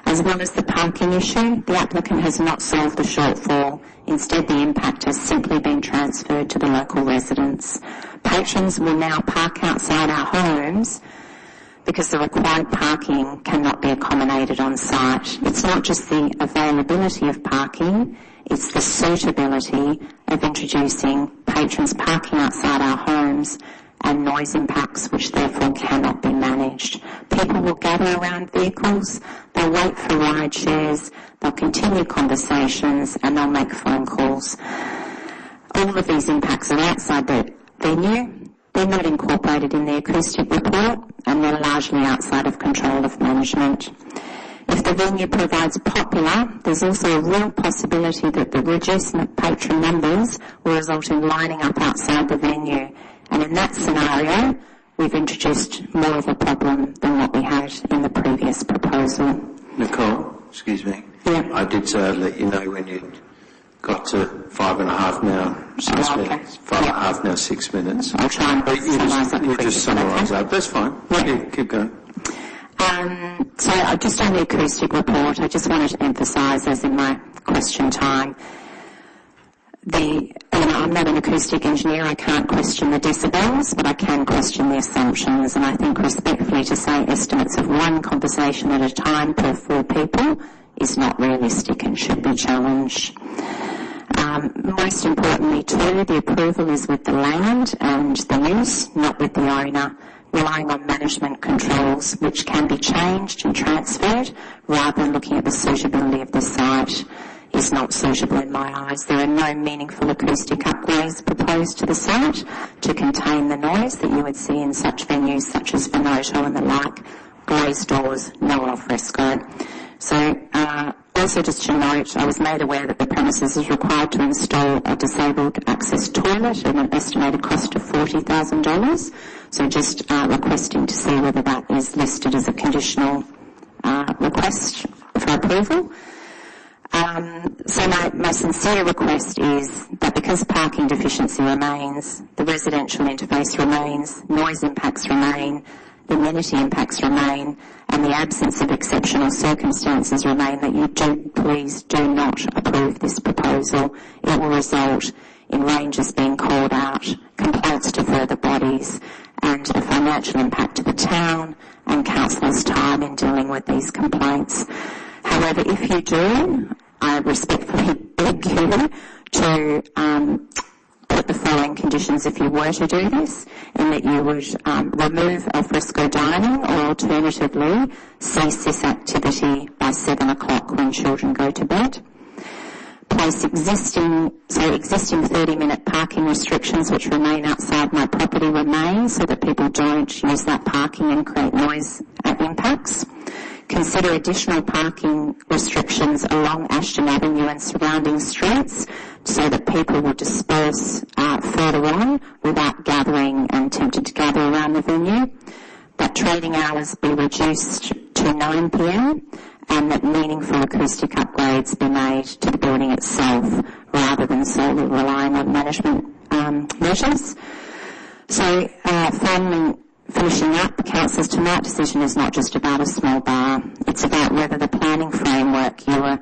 As well as the parking issue, the applicant has not solved the shortfall. Instead, the impact has simply been transferred to the local residents. Patrons will now park outside our homes because the required parking cannot be accommodated on site. It's not just the availability of parking, it's the suitability of introducing patrons parking outside our homes and noise impacts which therefore cannot be managed. People will gather around vehicles, they'll wait for ride shares, they'll continue conversations and they'll make phone calls. All of these impacts are outside the venue. They're not incorporated in the acoustic report and they're largely outside of control of management. If the venue provides popular, there's also a real possibility that the reduced patron numbers will result in lining up outside the venue. And in that scenario, we've introduced more of a problem than what we had in the previous proposal. Nicole, excuse me. Yeah. I did say I'd let you know when you got to 5.5 now, 6 minutes. 5.5 now, 6 minutes. I'll try and But you just summarise that. That's fine. Yeah. Keep going. So just on the acoustic report, I just wanted to emphasise, as in my question time, I'm not an acoustic engineer, I can't question the decibels, but I can question the assumptions, and I think respectfully to say estimates of one conversation at a time per 4 people is not realistic and should be challenged. Most importantly too, the approval is with the land and the use, not with the owner, relying on management controls which can be changed and transferred rather than looking at the suitability of the site is not suitable in my eyes. There are no meaningful acoustic upgrades proposed to the site to contain the noise that you would see in such venues such as Veneto and the like. Glazed doors, no al fresco. So also just to note, I was made aware that the premises is required to install a disabled access toilet at an estimated cost of $40,000. So just requesting to see whether that is listed as a conditional request for approval. So my sincere request is that because parking deficiency remains, the residential interface remains, noise impacts remain, the amenity impacts remain, and the absence of exceptional circumstances remain, that you please do not approve this proposal. It will result in rangers being called out, complaints to further bodies, and a financial impact to the town and councillors' time in dealing with these complaints. However, if you do, I respectfully beg you to put the following conditions if you were to do this, in that you would remove al fresco dining or alternatively cease this activity by 7 o'clock when children go to bed. Place existing 30-minute parking restrictions which remain outside my property remain so that people don't use that parking and create noise impacts. Consider additional parking restrictions along Ashton Avenue and surrounding streets so that people will disperse further on without gathering and tempted to gather around the venue. That trading hours be reduced to 9 p.m. and that meaningful acoustic upgrades be made to the building itself rather than solely relying on management measures. So finishing up, the Council's tonight decision is not just about a small bar. It's about whether the planning framework you were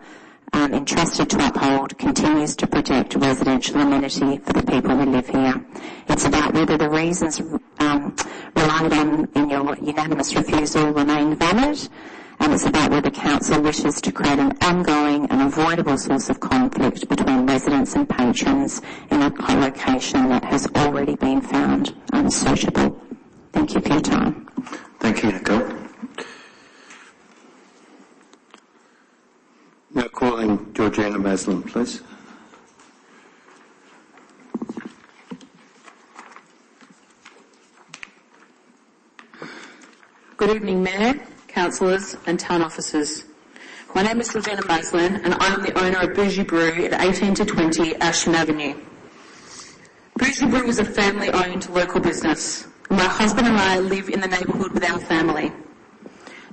entrusted to uphold continues to protect residential amenity for the people who live here. It's about whether the reasons relied on in your unanimous refusal remain valid, and it's about whether Council wishes to create an ongoing and avoidable source of conflict between residents and patrons in a location that has already been found unsuitable. Thank you for your time. Thank you, Nicole. Now calling Georgina Maslin, please. Good evening, Mayor, councillors and town officers. My name is Georgina Maslin and I am the owner of Bougie Brew at 18 to 20 Ashton Avenue. Bougie Brew is a family-owned local business. My husband and I live in the neighbourhood with our family.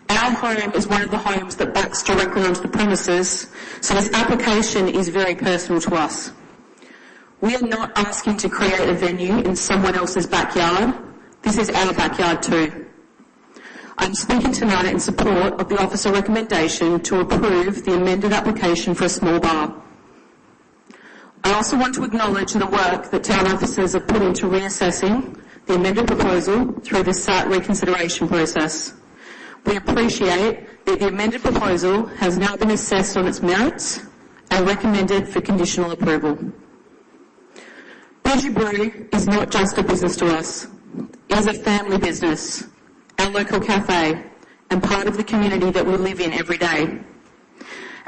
Our home is one of the homes that backs directly onto the premises, so this application is very personal to us. We are not asking to create a venue in someone else's backyard. This is our backyard too. I'm speaking tonight in support of the officer recommendation to approve the amended application for a small bar. I also want to acknowledge the work that town officers have put into reassessing the amended proposal through the site reconsideration process. We appreciate that the amended proposal has now been assessed on its merits and recommended for conditional approval. Bougie Brew is not just a business to us. It is a family business, our local cafe, and part of the community that we live in every day.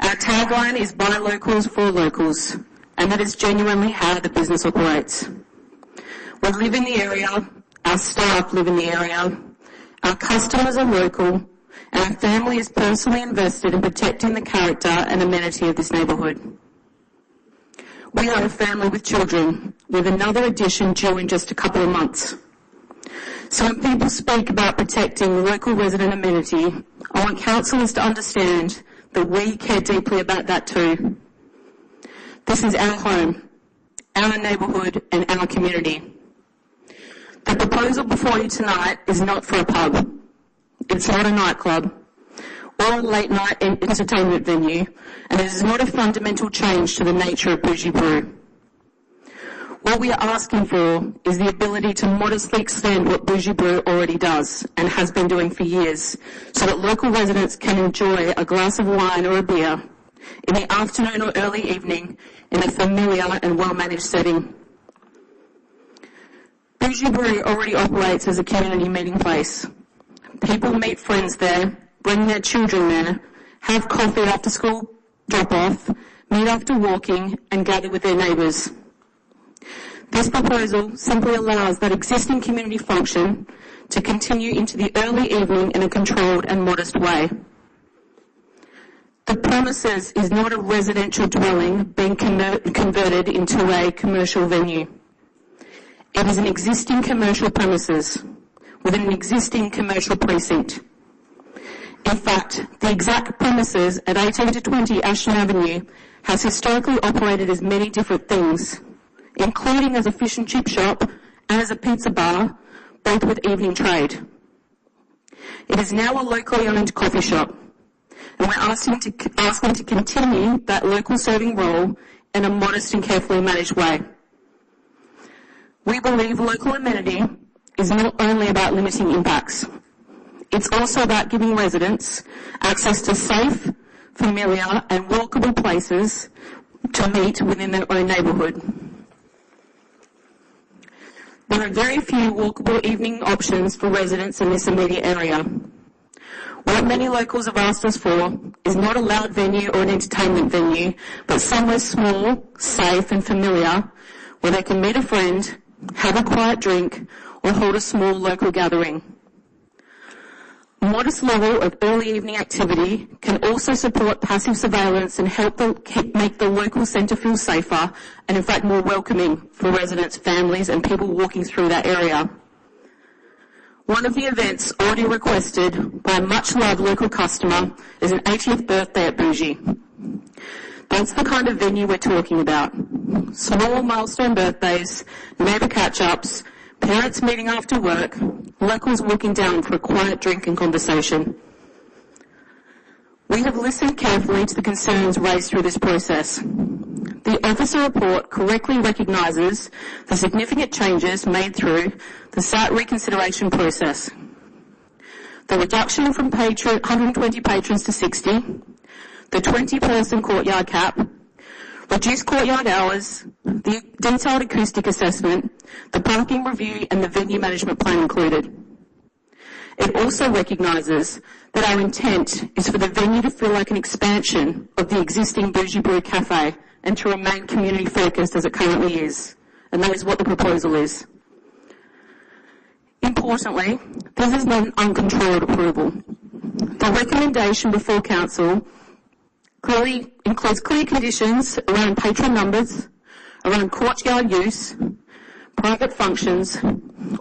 Our tagline is by locals for locals, and that is genuinely how the business operates. We live in the area, our staff live in the area, our customers are local, and our family is personally invested in protecting the character and amenity of this neighbourhood. We are a family with children. with another edition due in just a couple of months. So when people speak about protecting local resident amenity, I want councillors to understand that we care deeply about that too. This is our home, our neighbourhood and our community. The proposal before you tonight is not for a pub. It's not a nightclub or a late night entertainment venue, and it is not a fundamental change to the nature of Bougie Brew. What we are asking for is the ability to modestly extend what Bougie Brew already does and has been doing for years, so that local residents can enjoy a glass of wine or a beer in the afternoon or early evening in a familiar and well-managed setting. Bougie Brew already operates as a community meeting place. People meet friends there, bring their children there, have coffee after school drop-off, meet after walking and gather with their neighbours. This proposal simply allows that existing community function to continue into the early evening in a controlled and modest way. The premises is not a residential dwelling being converted into a commercial venue. It is an existing commercial premises within an existing commercial precinct. In fact, the exact premises at 18 to 20 Ashton Avenue has historically operated as many different things, including as a fish and chip shop and as a pizza bar, both with evening trade. It is now a locally owned coffee shop, and we're asking to continue that local serving role in a modest and carefully managed way. We believe local amenity is not only about limiting impacts. It's also about giving residents access to safe, familiar and walkable places to meet within their own neighbourhood. There are very few walkable evening options for residents in this immediate area. What many locals have asked us for is not a loud venue or an entertainment venue, but somewhere small, safe and familiar where they can meet a friend, have a quiet drink or hold a small local gathering. A modest level of early evening activity can also support passive surveillance and help make the local centre feel safer and in fact more welcoming for residents, families and people walking through that area. One of the events already requested by a much loved local customer is an 80th birthday at Bougie. That's the kind of venue we're talking about. Small milestone birthdays, neighbour catch-ups, parents meeting after work, locals walking down for a quiet drink and conversation. We have listened carefully to the concerns raised through this process. The officer report correctly recognises the significant changes made through the site reconsideration process. The reduction from 120 patrons to 60, the 20-person courtyard cap, reduced courtyard hours, the detailed acoustic assessment, the parking review and the venue management plan included. It also recognises that our intent is for the venue to feel like an expansion of the existing Bougie Brew Cafe and to remain community focused as it currently is. And that is what the proposal is. Importantly, this is not an uncontrolled approval. The recommendation before Council clearly includes clear conditions around patron numbers, around courtyard use, private functions,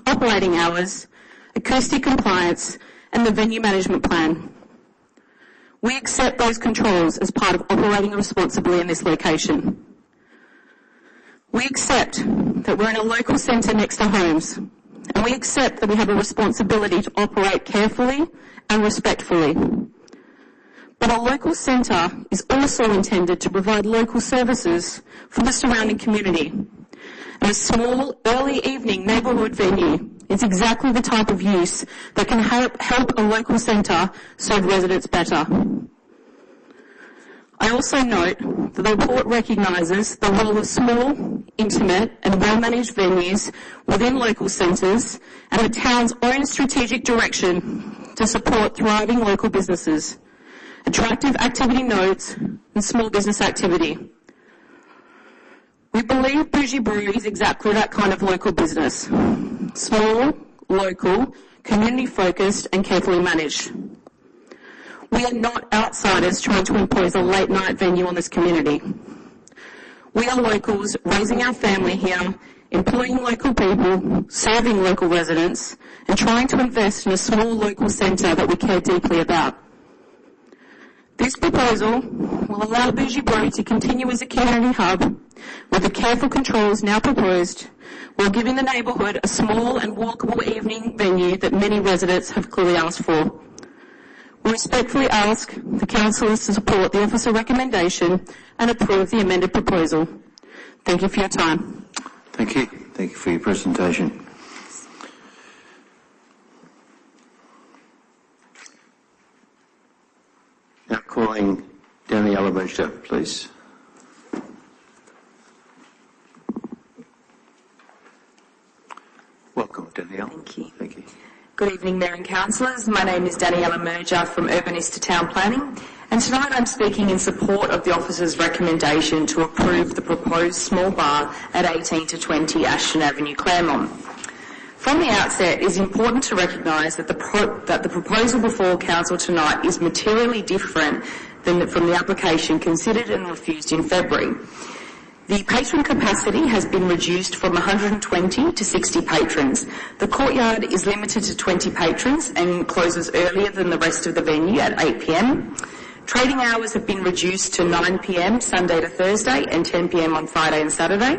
operating hours, acoustic compliance, and the venue management plan. We accept those controls as part of operating responsibly in this location. We accept that we're in a local centre next to homes, and we accept that we have a responsibility to operate carefully and respectfully. But a local centre is also intended to provide local services for the surrounding community. And a small, early evening neighbourhood venue is exactly the type of use that can help a local centre serve residents better. I also note that the report recognises the role of small, intimate and well-managed venues within local centres and the town's own strategic direction to support thriving local businesses, attractive activity nodes and small business activity. We believe Bougie Brew is exactly that kind of local business. Small, local, community-focused and carefully managed. We are not outsiders trying to impose a late-night venue on this community. We are locals raising our family here, employing local people, serving local residents, and trying to invest in a small local centre that we care deeply about. This proposal will allow Bougie Brew to continue as a community hub with the careful controls now proposed, while giving the neighbourhood a small and walkable evening venue that many residents have clearly asked for. We respectfully ask the councillors to support the officer recommendation and approve the amended proposal. Thank you for your time. Thank you. Thank you for your presentation. Now calling Daniela Murja, please. Welcome, Daniela. Thank you. Thank you. Good evening, Mayor and Councillors. My name is Daniela Murja from Urbanista Town Planning, and tonight I'm speaking in support of the officer's recommendation to approve the proposed small bar at 18 to 20 Ashton Avenue, Claremont. From the outset, it is important to recognise that the proposal before Council tonight is materially different from the application considered and refused in February. The patron capacity has been reduced from 120 to 60 patrons. The courtyard is limited to 20 patrons and closes earlier than the rest of the venue at 8 p.m. Trading hours have been reduced to 9 p.m. Sunday to Thursday and 10 p.m. on Friday and Saturday.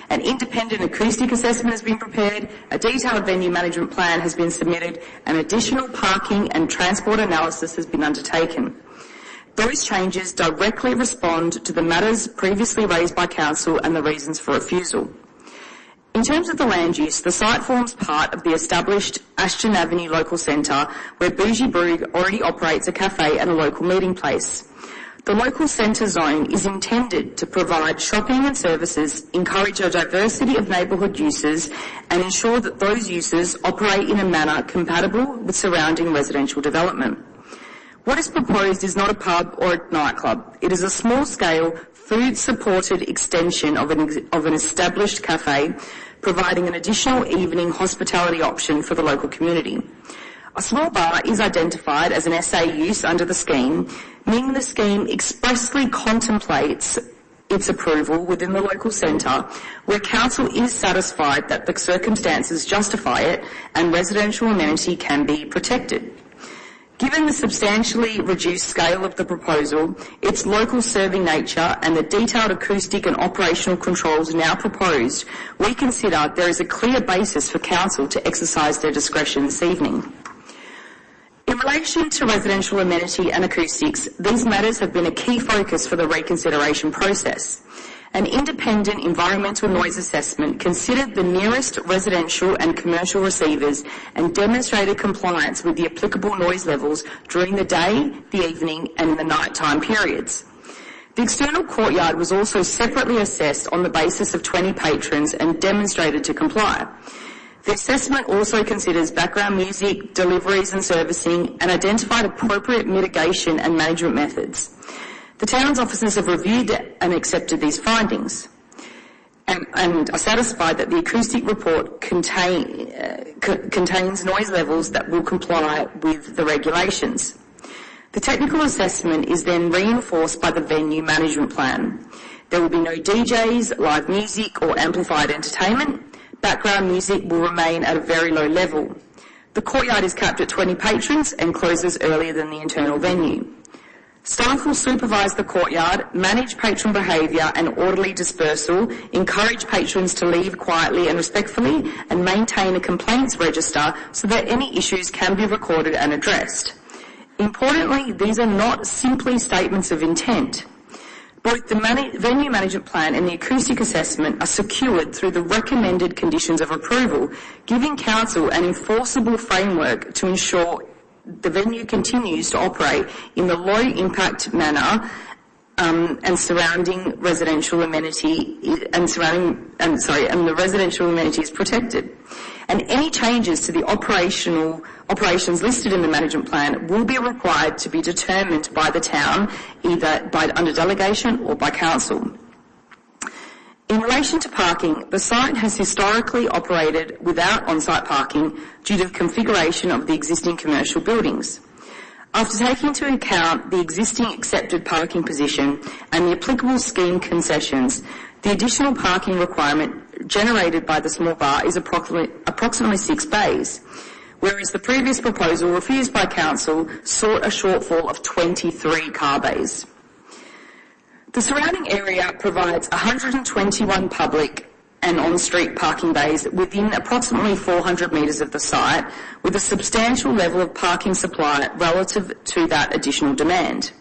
An independent acoustic assessment has been prepared, a detailed venue management plan has been submitted, and additional parking and transport analysis has been undertaken. Those changes directly respond to the matters previously raised by Council and the reasons for refusal. In terms of the land use, the site forms part of the established Ashton Avenue local centre, where Bougie Brew already operates a cafe and a local meeting place. The local centre zone is intended to provide shopping and services, encourage a diversity of neighbourhood uses, and ensure that those uses operate in a manner compatible with surrounding residential development. What is proposed is not a pub or a nightclub. It is a small-scale, food-supported extension of an established cafe, providing an additional evening hospitality option for the local community. A small bar is identified as an SA use under the scheme, meaning the scheme expressly contemplates its approval within the local centre, where Council is satisfied that the circumstances justify it and residential amenity can be protected. Given the substantially reduced scale of the proposal, its local serving nature and the detailed acoustic and operational controls now proposed, we consider there is a clear basis for Council to exercise their discretion this evening. In relation to residential amenity and acoustics, these matters have been a key focus for the reconsideration process. An independent environmental noise assessment considered the nearest residential and commercial receivers and demonstrated compliance with the applicable noise levels during the day, the evening and the nighttime periods. The external courtyard was also separately assessed on the basis of 20 patrons and demonstrated to comply. The assessment also considers background music, deliveries and servicing, and identified appropriate mitigation and management methods. The town's officers have reviewed and accepted these findings and are satisfied that the acoustic report contains noise levels that will comply with the regulations. The technical assessment is then reinforced by the venue management plan. There will be no DJs, live music or amplified entertainment. Background music will remain at a very low level. The courtyard is capped at 20 patrons and closes earlier than the internal venue. Staff will supervise the courtyard, manage patron behaviour and orderly dispersal, encourage patrons to leave quietly and respectfully, and maintain a complaints register so that any issues can be recorded and addressed. Importantly, these are not simply statements of intent. Both the venue management plan and the acoustic assessment are secured through the recommended conditions of approval, giving Council an enforceable framework to ensure the venue continues to operate in the low impact manner and surrounding residential amenity and the residential amenity is protected. And any changes to the operations listed in the management plan will be required to be determined by the town, either under delegation or by Council. In relation to parking, the site has historically operated without on-site parking due to the configuration of the existing commercial buildings. After taking into account the existing accepted parking position and the applicable scheme concessions, the additional parking requirement generated by the small bar is approximately 6 bays, whereas the previous proposal, refused by council, sought a shortfall of 23 car bays. The surrounding area provides 121 public and on-street parking bays within approximately 400 metres of the site, with a substantial level of parking supply relative to that additional demand.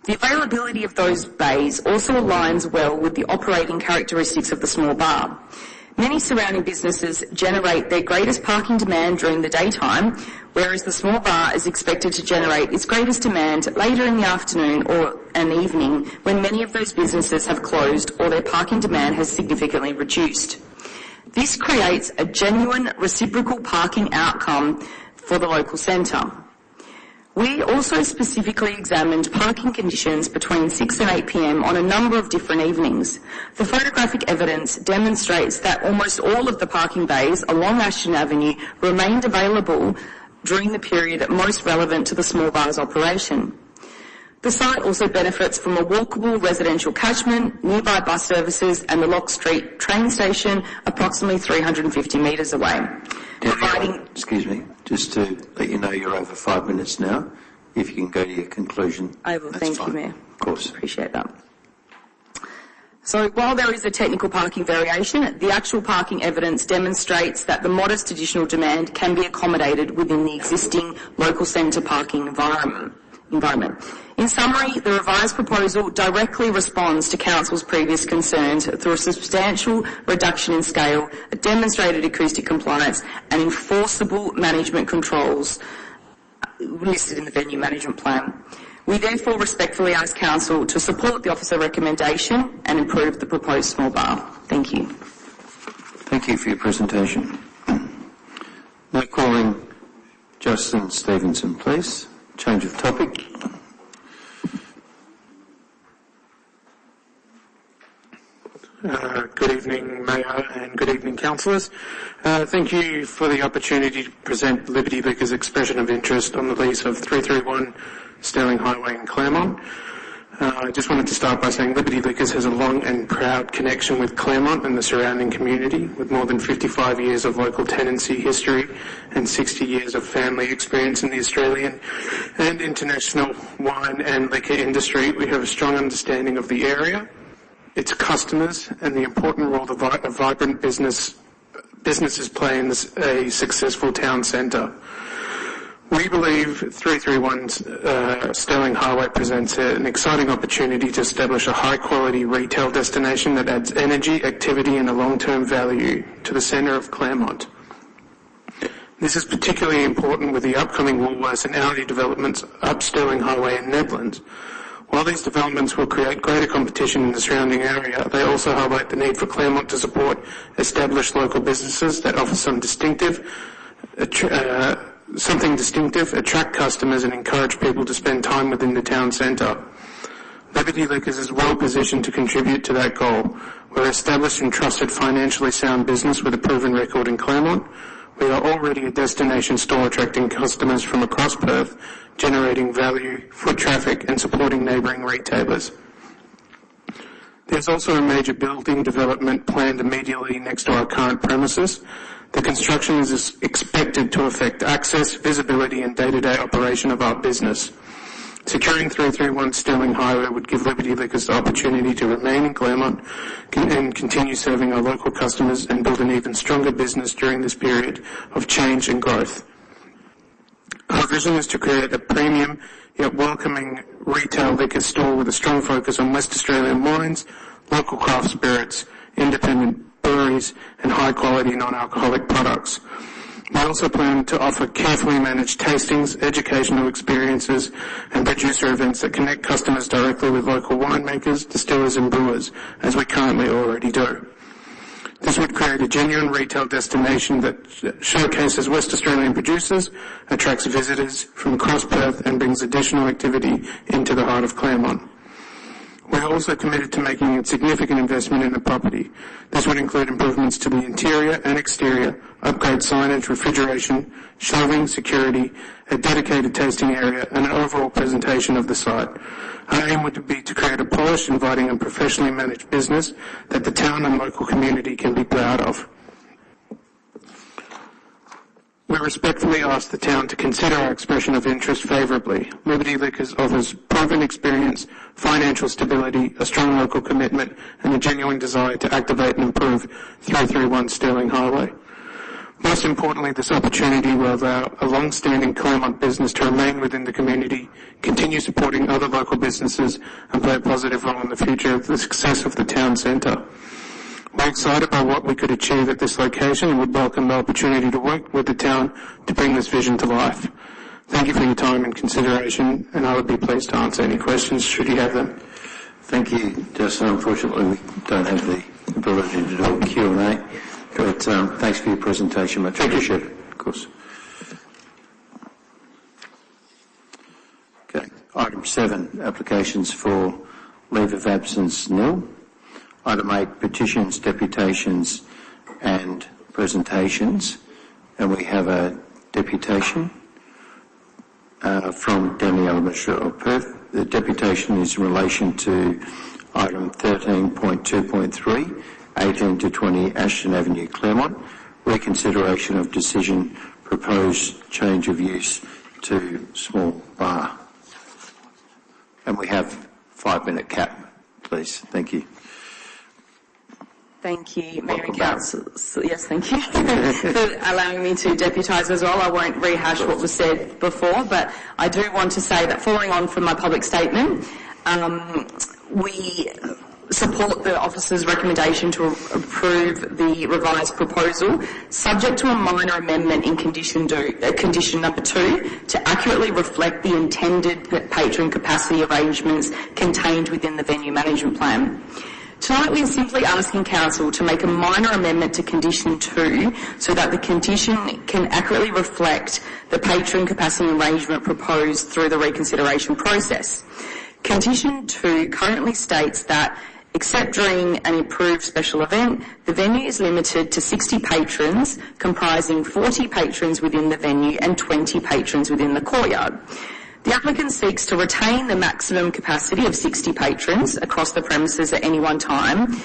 The availability of those bays also aligns well with the operating characteristics of the small bar. Many surrounding businesses generate their greatest parking demand during the daytime, whereas the small bar is expected to generate its greatest demand later in the afternoon or an evening when many of those businesses have closed or their parking demand has significantly reduced. This creates a genuine reciprocal parking outcome for the local centre. We also specifically examined parking conditions between 6 and 8 p.m. on a number of different evenings. The photographic evidence demonstrates that almost all of the parking bays along Ashton Avenue remained available during the period most relevant to the small bar's operation. The site also benefits from a walkable residential catchment, nearby bus services and the Lock Street train station approximately 350 metres away. Excuse me, just to let you know you're over 5 minutes now. If you can go to your conclusion. I will. Thank you, Mayor. Of course. Appreciate that. So while there is a technical parking variation, the actual parking evidence demonstrates that the modest additional demand can be accommodated within the existing local centre parking environment. In summary, the revised proposal directly responds to Council's previous concerns through a substantial reduction in scale, a demonstrated acoustic compliance and enforceable management controls listed in the venue management plan. We therefore respectfully ask Council to support the officer recommendation and improve the proposed small bar. Thank you. Thank you for your presentation. Now calling Justin Stevenson, please. Change of topic. Good evening, Mayor, and good evening, councillors. Thank you for the opportunity to present Liberty Liquor's expression of interest on the lease of 331 Sterling Highway in Claremont. I just wanted to start by saying Liberty Liquors has a long and proud connection with Claremont and the surrounding community, with more than 55 years of local tenancy history and 60 years of family experience in the Australian and international wine and liquor industry. We have a strong understanding of the area, its customers, and the important role that vibrant businesses play in a successful town centre. We believe 331 Sterling Highway presents an exciting opportunity to establish a high-quality retail destination that adds energy, activity and a long-term value to the centre of Claremont. This is particularly important with the upcoming Woolworths and Aldi developments up Sterling Highway in Nedlands. While these developments will create greater competition in the surrounding area, they also highlight the need for Claremont to support established local businesses that offer something distinctive, attract customers and encourage people to spend time within the town centre. Liberty Liquors is well positioned to contribute to that goal. We're established and trusted financially sound business with a proven record in Claremont. We are already a destination store attracting customers from across Perth, generating value, foot traffic and supporting neighbouring retailers. There's also a major building development planned immediately next to our current premises. The construction is expected to affect access, visibility and day-to-day operation of our business. Securing 331 Sterling Highway would give Liberty Liquors the opportunity to remain in Claremont and continue serving our local customers and build an even stronger business during this period of change and growth. Our vision is to create a premium yet welcoming retail liquor store with a strong focus on West Australian wines, local craft spirits, independent breweries and high-quality non-alcoholic products. We also plan to offer carefully managed tastings, educational experiences and producer events that connect customers directly with local winemakers, distillers and brewers, as we currently already do. This would create a genuine retail destination that showcases West Australian producers, attracts visitors from across Perth and brings additional activity into the heart of Claremont. We are also committed to making a significant investment in the property. This would include improvements to the interior and exterior, upgrade signage, refrigeration, shelving, security, a dedicated tasting area, and an overall presentation of the site. Our aim would be to create a polished, inviting and professionally managed business that the town and local community can be proud of. We respectfully ask the town to consider our expression of interest favourably. Liberty Liquors offers proven experience, financial stability, a strong local commitment and a genuine desire to activate and improve 331 Stirling Highway. Most importantly, this opportunity will allow a long-standing Claremont business to remain within the community, continue supporting other local businesses and play a positive role in the future of the success of the town centre. We're excited by what we could achieve at this location and would welcome the opportunity to work with the town to bring this vision to life. Thank you for your time and consideration, and I would be pleased to answer any questions should you have them. Thank you, Justin. Unfortunately, we don't have the ability to do a Q&A, but thanks for your presentation. Much appreciated, of course. Okay. Item 7, applications for leave of absence nil. Item 8, petitions, deputations and presentations. And we have a deputation from Daniela Mishra of Perth. The deputation is in relation to item 13.2.3, 18 to 20 Ashton Avenue, Claremont, reconsideration of decision, proposed change of use to small bar. And we have 5-minute cap, please. Thank you. Thank you, Mayor and Council. Yes, thank you for allowing me to deputise as well. I won't rehash what was said before, but I do want to say that following on from my public statement, we support the officer's recommendation to approve the revised proposal, subject to a minor amendment in condition number 2 to accurately reflect the intended patron capacity arrangements contained within the venue management plan. Tonight we are simply asking Council to make a minor amendment to Condition 2 so that the condition can accurately reflect the patron capacity arrangement proposed through the reconsideration process. Condition 2 currently states that, except during an approved special event, the venue is limited to 60 patrons, comprising 40 patrons within the venue and 20 patrons within the courtyard. The applicant seeks to retain the maximum capacity of 60 patrons across the premises at any one time,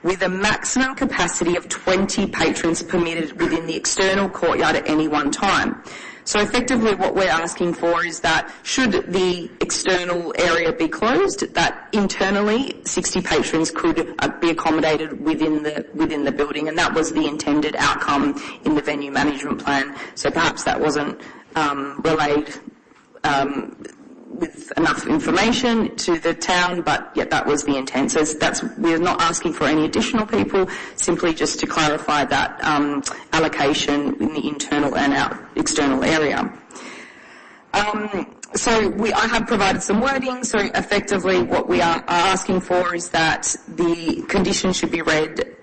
with a maximum capacity of 20 patrons permitted within the external courtyard at any one time. So effectively what we're asking for is that should the external area be closed, that internally 60 patrons could be accommodated within the building, and that was the intended outcome in the venue management plan. So perhaps that wasn't relayed with enough information to the town, but yet that was the intent. So we're not asking for any additional people, simply just to clarify that allocation in the internal and external area. I have provided some wording, so effectively what we are asking for is that the condition should be read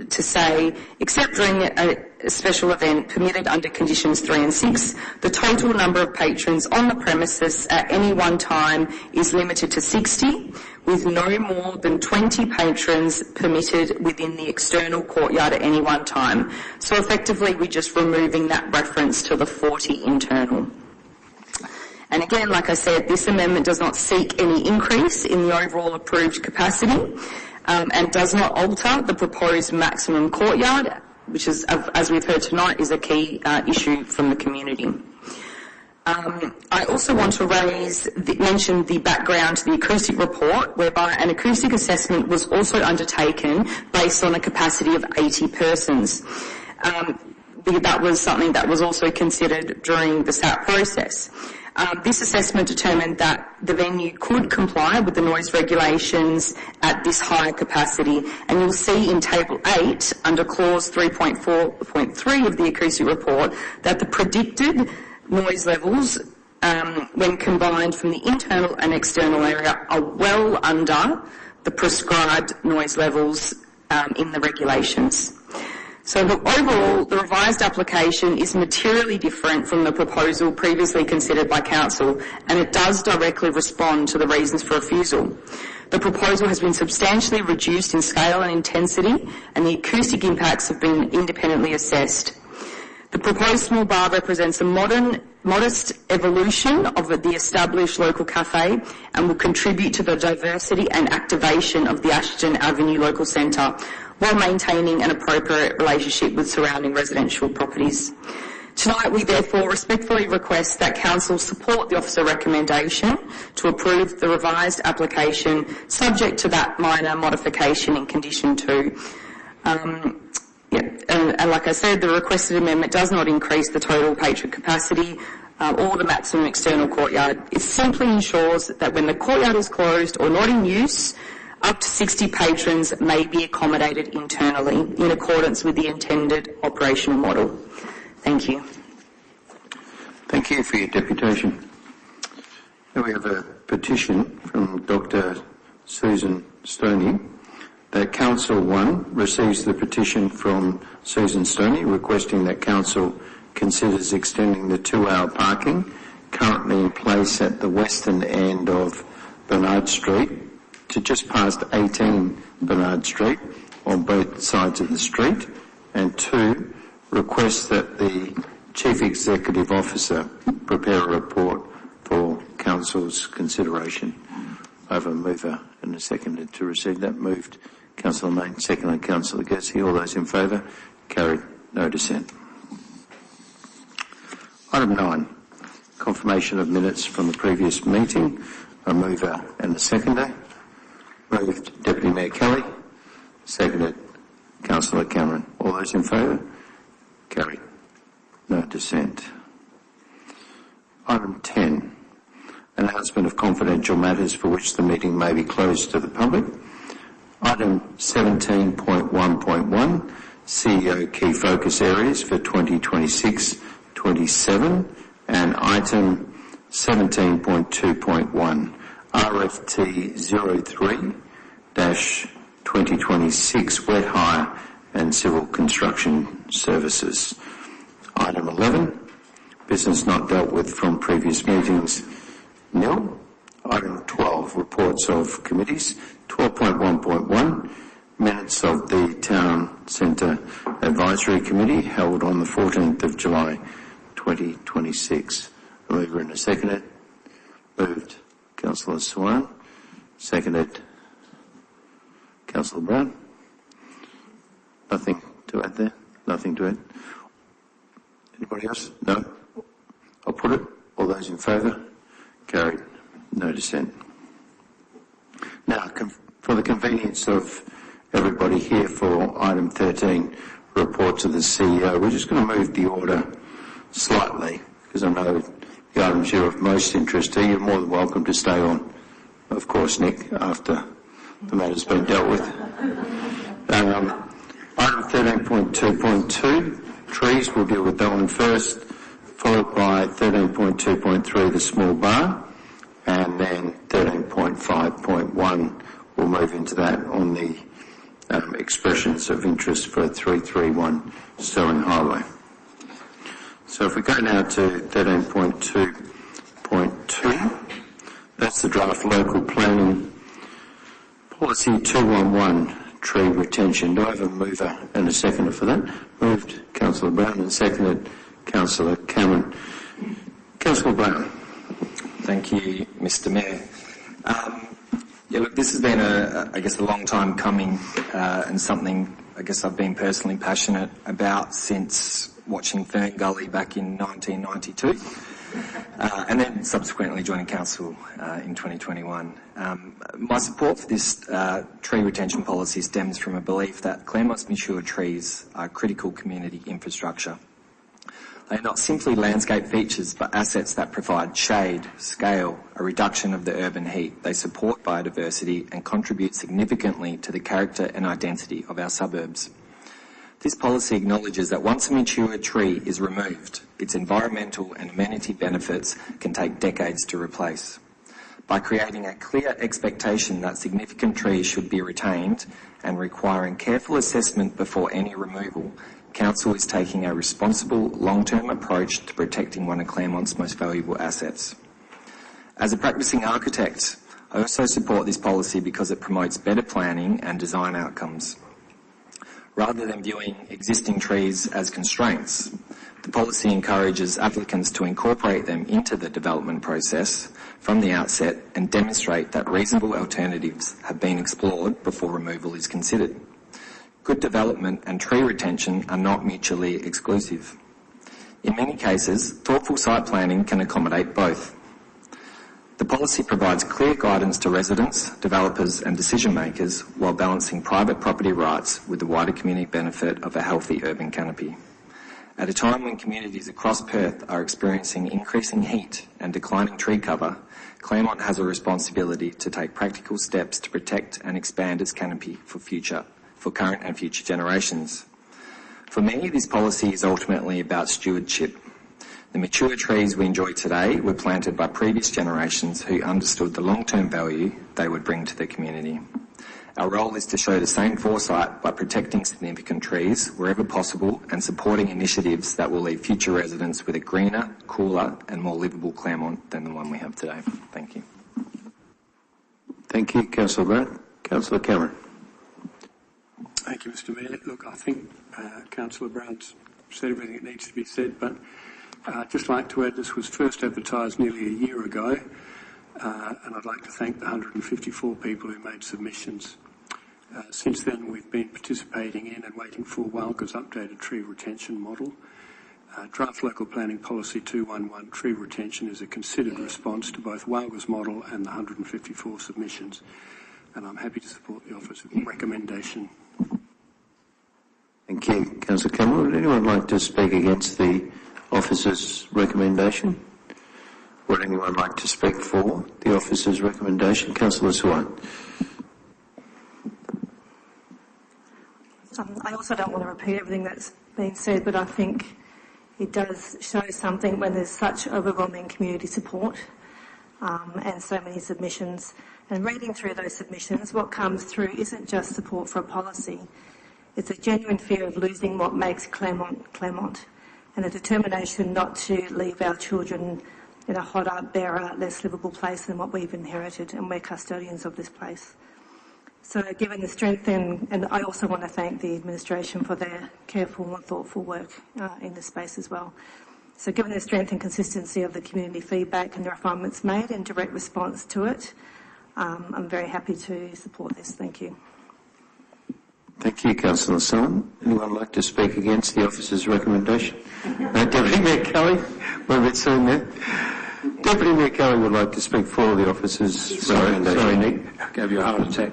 to say, except during a special event permitted under conditions 3 and 6, the total number of patrons on the premises at any one time is limited to 60, with no more than 20 patrons permitted within the external courtyard at any one time. So effectively we're just removing that reference to the 40 internal. And again, like I said, this amendment does not seek any increase in the overall approved capacity, and does not alter the proposed maximum courtyard, which is, as we've heard tonight, is a key issue from the community. I also want to mention the background to the acoustic report, whereby an acoustic assessment was also undertaken based on a capacity of 80 persons. That was something that was also considered during the SAP process. This assessment determined that the venue could comply with the noise regulations at this higher capacity, and you'll see in Table 8, under Clause 3.4.3 of the acoustic report, that the predicted noise levels, when combined from the internal and external area, are well under the prescribed noise levels in the regulations. So overall, the revised application is materially different from the proposal previously considered by Council, and it does directly respond to the reasons for refusal. The proposal has been substantially reduced in scale and intensity, and the acoustic impacts have been independently assessed. The proposed small bar represents a modest evolution of the established local cafe and will contribute to the diversity and activation of the Ashton Avenue local centre, while maintaining an appropriate relationship with surrounding residential properties. Tonight we therefore respectfully request that Council support the officer recommendation to approve the revised application subject to that minor modification in condition 2. And like I said, the requested amendment does not increase the total patron capacity or the maximum external courtyard. It simply ensures that when the courtyard is closed or not in use, up to 60 patrons may be accommodated internally in accordance with the intended operational model. Thank you. Thank you for your deputation. Now we have a petition from Dr. Susan Stoney that Council 1 receives the petition from Susan Stoney requesting that Council considers extending the 2-hour parking currently in place at the western end of Bernard Street to just past 18 Bernard Street on both sides of the street, and 2, requests that the Chief Executive Officer prepare a report for Council's consideration. I have a mover and a seconder to receive that. Moved Councillor Mayne, seconded Councillor Gessie. All those in favour? Carried. No dissent. Item 9, confirmation of minutes from the previous meeting. A mover and a seconder. Moved Deputy Mayor Kelly, seconded Councillor Cameron. All those in favour? Carried. No dissent. Item 10, announcement of confidential matters for which the meeting may be closed to the public. Item 17.1.1, CEO key focus areas for 2026-27, and item 17.2.1, RFT 03-2026, wet hire and civil construction services. Item 11, business not dealt with from previous meetings, nil. Item 12, reports of committees. 12.1.1, minutes of the Town Centre Advisory Committee held on the 14th of July 2026. A mover and a seconder. Moved Councillor Swan, seconded Councillor Brown. Nothing to add there? Nothing to add? Anybody else? No? I'll put it. All those in favour? Carried. No dissent. Now, for the convenience of everybody here for item 13, reports of the CEO, we're just going to move the order slightly because I know the items here of most interest to you. You're more than welcome to stay on, of course, Nick, after the matter's been dealt with. Item 13.2.2, trees, we'll deal with that one first, followed by 13.2.3, the small bar, and then 13.5.1, we'll move into that on the expressions of interest for 331 Sterling Highway. So if we go now to 13.2.2, that's the draft local planning policy 211, tree retention. Do I have a mover and a seconder for that? Moved Councillor Brown and seconded Councillor Cameron. Councillor Brown. Thank you, Mr. Mayor. Look, this has been I guess a long time coming, and something I guess I've been personally passionate about since watching Fern Gully back in 1992, and then subsequently joining council in 2021. My support for this tree retention policy stems from a belief that Claremont's mature trees are critical community infrastructure. They are not simply landscape features, but assets that provide shade, scale, a reduction of the urban heat. They support biodiversity and contribute significantly to the character and identity of our suburbs. This policy acknowledges that once a mature tree is removed, its environmental and amenity benefits can take decades to replace. by creating a clear expectation that significant trees should be retained and requiring careful assessment before any removal. Council is taking a responsible, long-term approach to protecting one of Claremont's most valuable assets. As a practicing architect, I also support this policy because it promotes better planning and design outcomes. Rather than viewing existing trees as constraints, the policy encourages applicants to incorporate them into the development process from the outset and demonstrate that reasonable alternatives have been explored before removal is considered. Good development and tree retention are not mutually exclusive. In many cases, thoughtful site planning can accommodate both. The policy provides clear guidance to residents, developers and decision makers while balancing private property rights with the wider community benefit of a healthy urban canopy. At a time when communities across Perth are experiencing increasing heat and declining tree cover, Claremont has a responsibility to take practical steps to protect and expand its canopy for current and future generations. For me, this policy is ultimately about stewardship. The mature trees we enjoy today were planted by previous generations who understood the long-term value they would bring to the community. Our role is to show the same foresight by protecting significant trees wherever possible and supporting initiatives that will leave future residents with a greener, cooler and more livable Claremont than the one we have today. Thank you. Thank you, Councillor Brown. Councillor Cameron. Thank you, Mr Mayor. Look, I think Councillor Brown's said everything that needs to be said, but I'd just like to add this was first advertised nearly a year ago, and I'd like to thank the 154 people who made submissions. Since then, we've been participating in and waiting for WALGA's updated tree retention model. Draft Local Planning Policy 211 tree retention is a considered response to both WALGA's model and the 154 submissions, and I'm happy to support the Office's recommendation. Thank you, Councillor Cameron. Would anyone like to speak against the Officer's recommendation? Would anyone like to speak for the Officer's recommendation? Councillor Swan. I also don't want to repeat everything that's been said, but I think it does show something when there's such overwhelming community support and so many submissions. And reading through those submissions, what comes through isn't just support for a policy. It's a genuine fear of losing what makes Claremont, Claremont, and a determination not to leave our children in a hotter, barer, less livable place than what we've inherited, and we're custodians of this place. So given the strength, and I also want to thank the administration for their careful and thoughtful work in this space as well. So given the strength and consistency of the community feedback and the refinements made in direct response to it, I'm very happy to support this. Thank you. Thank you, Councillor Sullivan. Anyone like to speak against the Officer's recommendation? Deputy Mayor Kelly, we're a bit soon there. Deputy Mayor Kelly would like to speak for the Officer's recommendation. Sorry, Nick, I gave you a heart attack.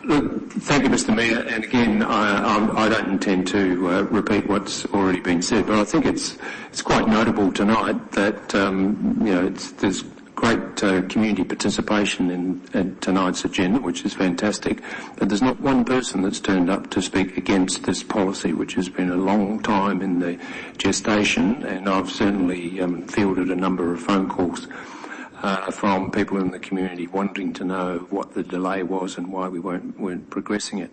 Look, thank you, Mr Mayor, and again, I don't intend to repeat what's already been said, but I think it's quite notable tonight that there's great community participation in tonight's agenda, which is fantastic. But there's not one person that's turned up to speak against this policy, which has been a long time in the gestation, and I've certainly fielded a number of phone calls from people in the community wanting to know what the delay was and why we weren't progressing it.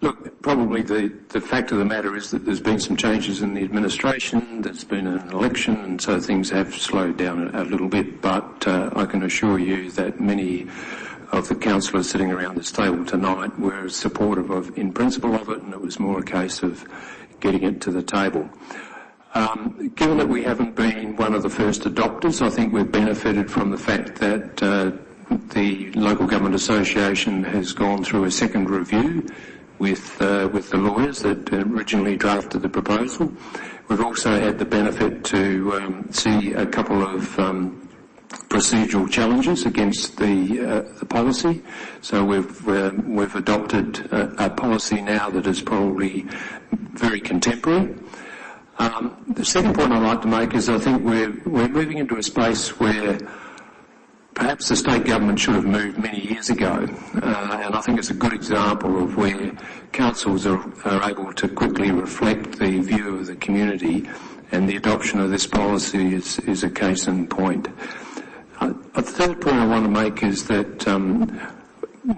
Look, probably the fact of the matter is that there's been some changes in the administration, there's been an election, and so things have slowed down a little bit, but I can assure you that many of the councillors sitting around this table tonight were supportive in principle of it, and it was more a case of getting it to the table. Given that we haven't been one of the first adopters, I think we've benefited from the fact that the Local Government Association has gone through a second review with the lawyers that originally drafted the proposal. We've also had the benefit to see a couple of procedural challenges against the policy. So we've adopted a policy now that is probably very contemporary. The second point I'd like to make is I think we're moving into a space where perhaps the state government should have moved many years ago, and I think it's a good example of where councils are able to quickly reflect the view of the community, and the adoption of this policy is a case in point. The third point I want to make is that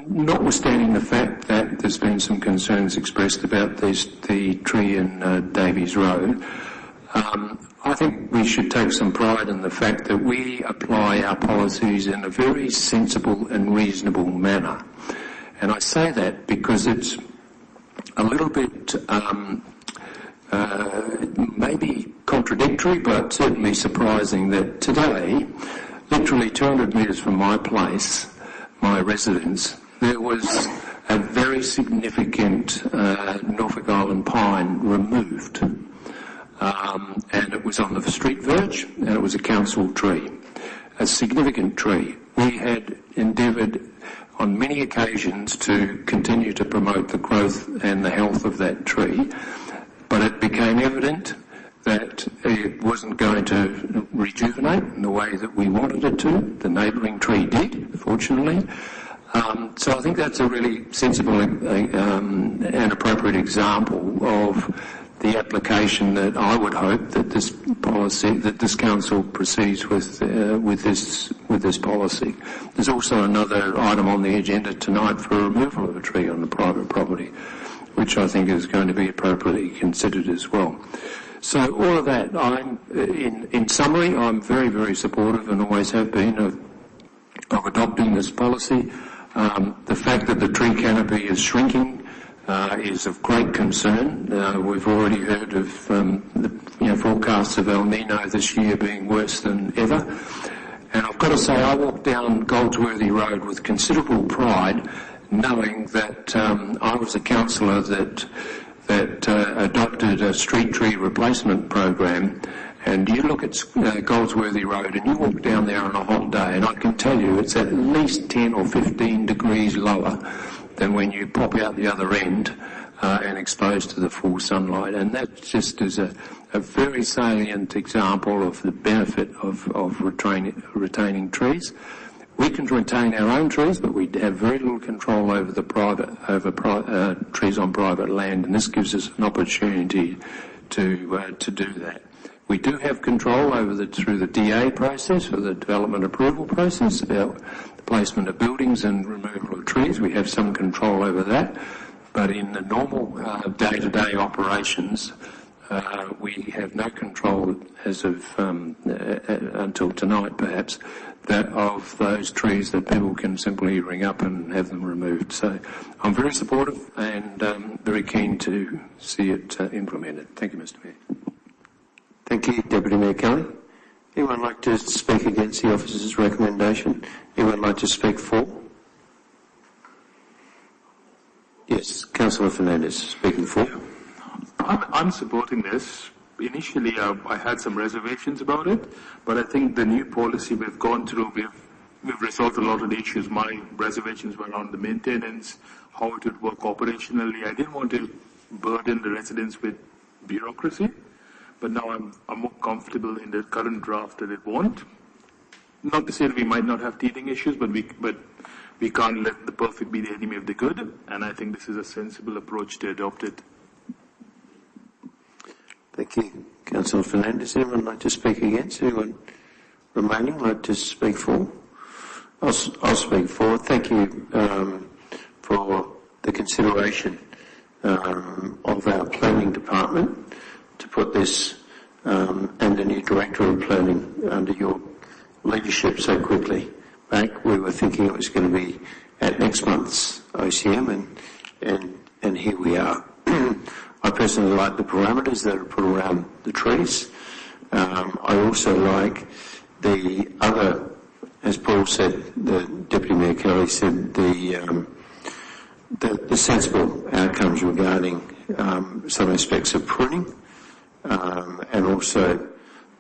notwithstanding the fact that there's been some concerns expressed about the tree in Davies Road, I think we should take some pride in the fact that we apply our policies in a very sensible and reasonable manner. And I say that because it's a little bit maybe contradictory, but certainly surprising that today, literally 200 metres from my place, my residence, there was a very significant Norfolk Island pine removed. And it was on the street verge, and it was a council tree, a significant tree. We had endeavoured on many occasions to continue to promote the growth and the health of that tree, but it became evident that it wasn't going to rejuvenate in the way that we wanted it to. The neighbouring tree did, fortunately. So I think that's a really sensible and appropriate example of the application that I would hope that this policy, that this council proceeds with this policy. There's also another item on the agenda tonight for removal of a tree on the private property, which I think is going to be appropriately considered as well. So all of that, in summary, I'm very, very supportive and always have been of adopting this policy. The fact that the tree canopy is shrinking is of great concern. We've already heard of the forecasts of El Nino this year being worse than ever. And I've got to say, I walked down Goldsworthy Road with considerable pride, knowing that I was a councillor that adopted a street tree replacement program. And you look at Goldsworthy Road and you walk down there on a hot day, and I can tell you it's at least 10 or 15 degrees lower than when you pop out the other end and exposed to the full sunlight. And that just is a very salient example of the benefit of retaining trees. We can retain our own trees, but we have very little control over trees on private land, and this gives us an opportunity to do that. We do have control through the DA process, or the development approval process, about the placement of buildings and removal of trees. We have some control over that, but in the normal day-to-day operations, we have no control as of until tonight, perhaps, of those trees that people can simply ring up and have them removed. So I'm very supportive and very keen to see it implemented. Thank you, Mr. Mayor. Thank you, Deputy Mayor Kelly. Anyone like to speak against the officer's recommendation? Anyone like to speak for? Yes, Councillor Fernandez, speaking for. I'm supporting this. Initially, I had some reservations about it, but I think the new policy we've gone through, we've resolved a lot of the issues. My reservations were on the maintenance, how it would work operationally. I didn't want to burden the residents with bureaucracy, but now I'm more comfortable in the current draft that it won't. Not to say that we might not have teething issues, but we can't let the perfect be the enemy of the good, and I think this is a sensible approach to adopt it. Thank you, Councillor Fernandez. Anyone like to speak against? Anyone remaining like to speak for? I'll speak for. Thank you for the consideration of our planning department to put this and the new Director of Planning under your leadership so quickly back. We were thinking it was going to be at next month's OCM, and here we are. I personally like the parameters that are put around the trees. I also like the other, as Paul said, the Deputy Mayor Kelly said, the sensible outcomes regarding some aspects of pruning, and also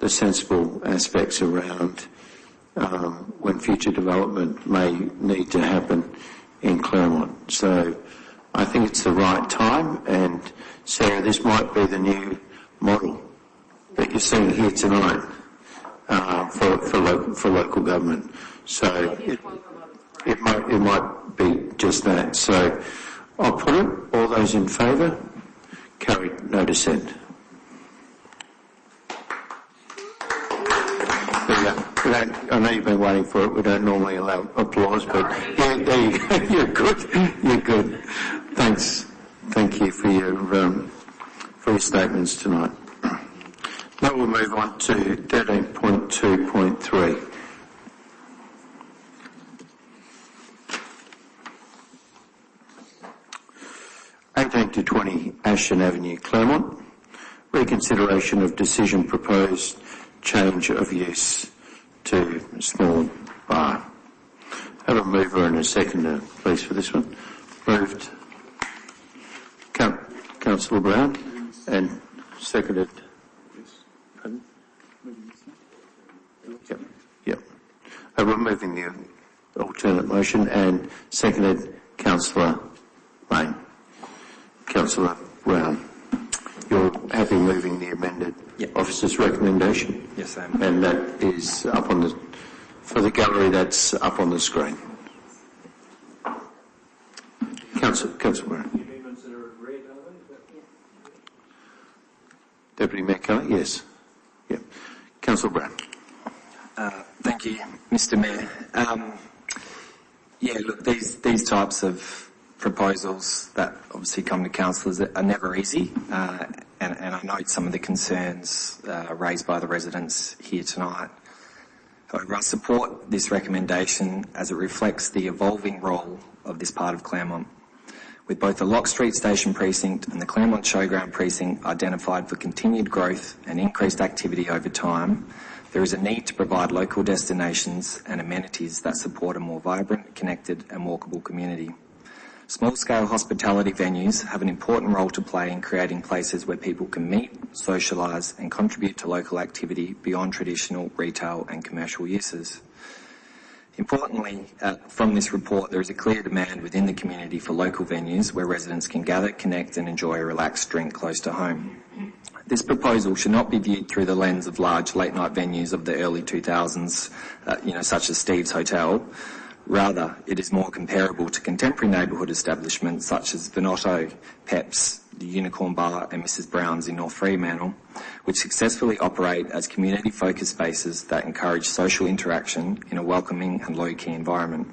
the sensible aspects around when future development may need to happen in Claremont. So I think it's the right time, and Sarah, this might be the new model that you're seeing here tonight for local government. So it might be just that. So I'll put it. All those in favour? Carried. No dissent. There you go. I know you've been waiting for it. We don't normally allow applause, but yeah, there you go. You're good. You're good. Thanks. Thank you for your statements tonight. Now we'll move on to 13.2.3. to 20 Ashton Avenue, Claremont. Reconsideration of decision proposed change of use to small bar. Have a mover and a seconder, please, for this one. Moved. Councillor Brown, and seconded. Yep. Removing the alternate motion, and seconded Councillor Lane. Councillor Brown, you're happy moving the amended officer's recommendation? Yes, I am. And that is up on for the gallery, that's up on the screen. Councillor Brown. Deputy Mayor Kelly, yes. Yep. Councillor Brown. Thank you, Mr. Mayor. Look, these types of proposals that obviously come to councillors are never easy, and I note some of the concerns raised by the residents here tonight. However, I support this recommendation as it reflects the evolving role of this part of Claremont. With both the Lock Street Station Precinct and the Claremont Showground Precinct identified for continued growth and increased activity over time, there is a need to provide local destinations and amenities that support a more vibrant, connected and walkable community. Small-scale hospitality venues have an important role to play in creating places where people can meet, socialise and contribute to local activity beyond traditional retail and commercial uses. Importantly, from this report, there is a clear demand within the community for local venues where residents can gather, connect and enjoy a relaxed drink close to home. This proposal should not be viewed through the lens of large late-night venues of the early 2000s, such as Steve's Hotel. Rather, it is more comparable to contemporary neighbourhood establishments such as Venotto, Peps, the Unicorn Bar and Mrs Brown's in North Fremantle, which successfully operate as community-focused spaces that encourage social interaction in a welcoming and low-key environment.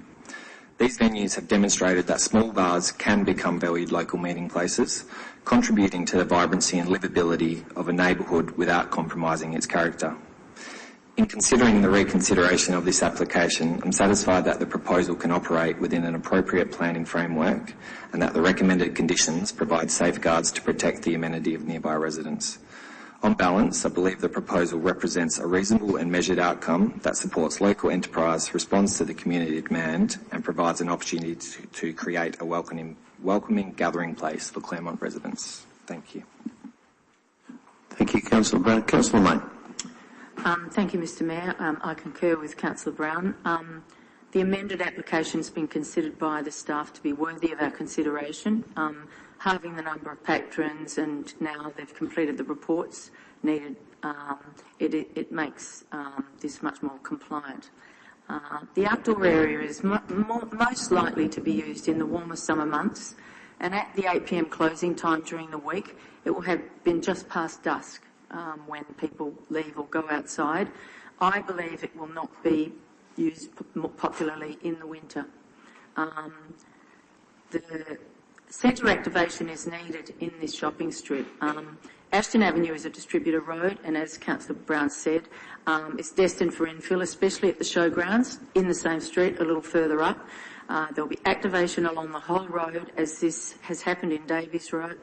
These venues have demonstrated that small bars can become valued local meeting places, contributing to the vibrancy and livability of a neighbourhood without compromising its character. In considering the reconsideration of this application, I'm satisfied that the proposal can operate within an appropriate planning framework and that the recommended conditions provide safeguards to protect the amenity of nearby residents. On balance, I believe the proposal represents a reasonable and measured outcome that supports local enterprise, responds to the community demand and provides an opportunity to create a welcoming gathering place for Claremont residents. Thank you. Thank you, Councillor Brown. Councillor Lane. Thank you, Mr Mayor. I concur with Councillor Brown. The amended application has been considered by the staff to be worthy of our consideration. Halving the number of patrons and now they've completed the reports needed, it makes this much more compliant. The outdoor area is most likely to be used in the warmer summer months, and at the 8 p.m. closing time during the week, it will have been just past dusk. When people leave or go outside. I believe it will not be used popularly in the winter. The centre activation is needed in this shopping strip. Ashton Avenue is a distributor road, and as Councillor Brown said, it's destined for infill, especially at the showgrounds in the same street a little further up. There'll be activation along the whole road, as this has happened in Davies Road,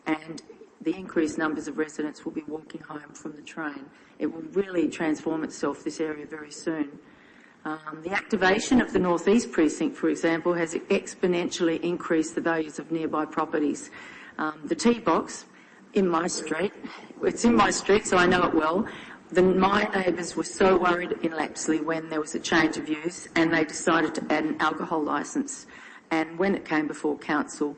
and the increased numbers of residents will be walking home from the train. It will really transform itself, this area, very soon. The activation of the North East Precinct, for example, has exponentially increased the values of nearby properties. The T-Box in my street, it's in my street, so I know it well. My neighbours were so worried in Lapsley when there was a change of use and they decided to add an alcohol licence. And when it came before council,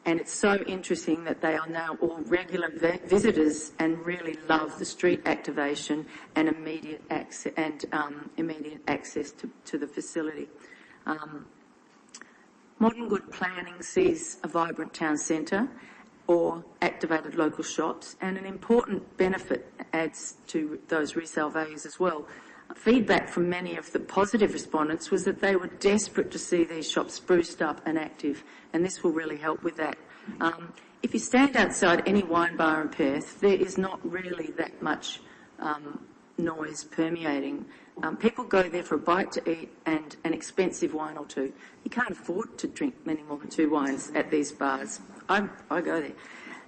and it's so interesting that they are now all regular visitors and really love the street activation and immediate access to the facility. Modern good planning sees a vibrant town centre or activated local shops, and an important benefit adds to those resale values as well. feedback from many of the positive respondents was that they were desperate to see these shops spruced up and active, and this will really help with that. If you stand outside any wine bar in Perth, there is not really that much noise permeating. People go there for a bite to eat and an expensive wine or two. You can't afford to drink many more than 2 wines at these bars. I go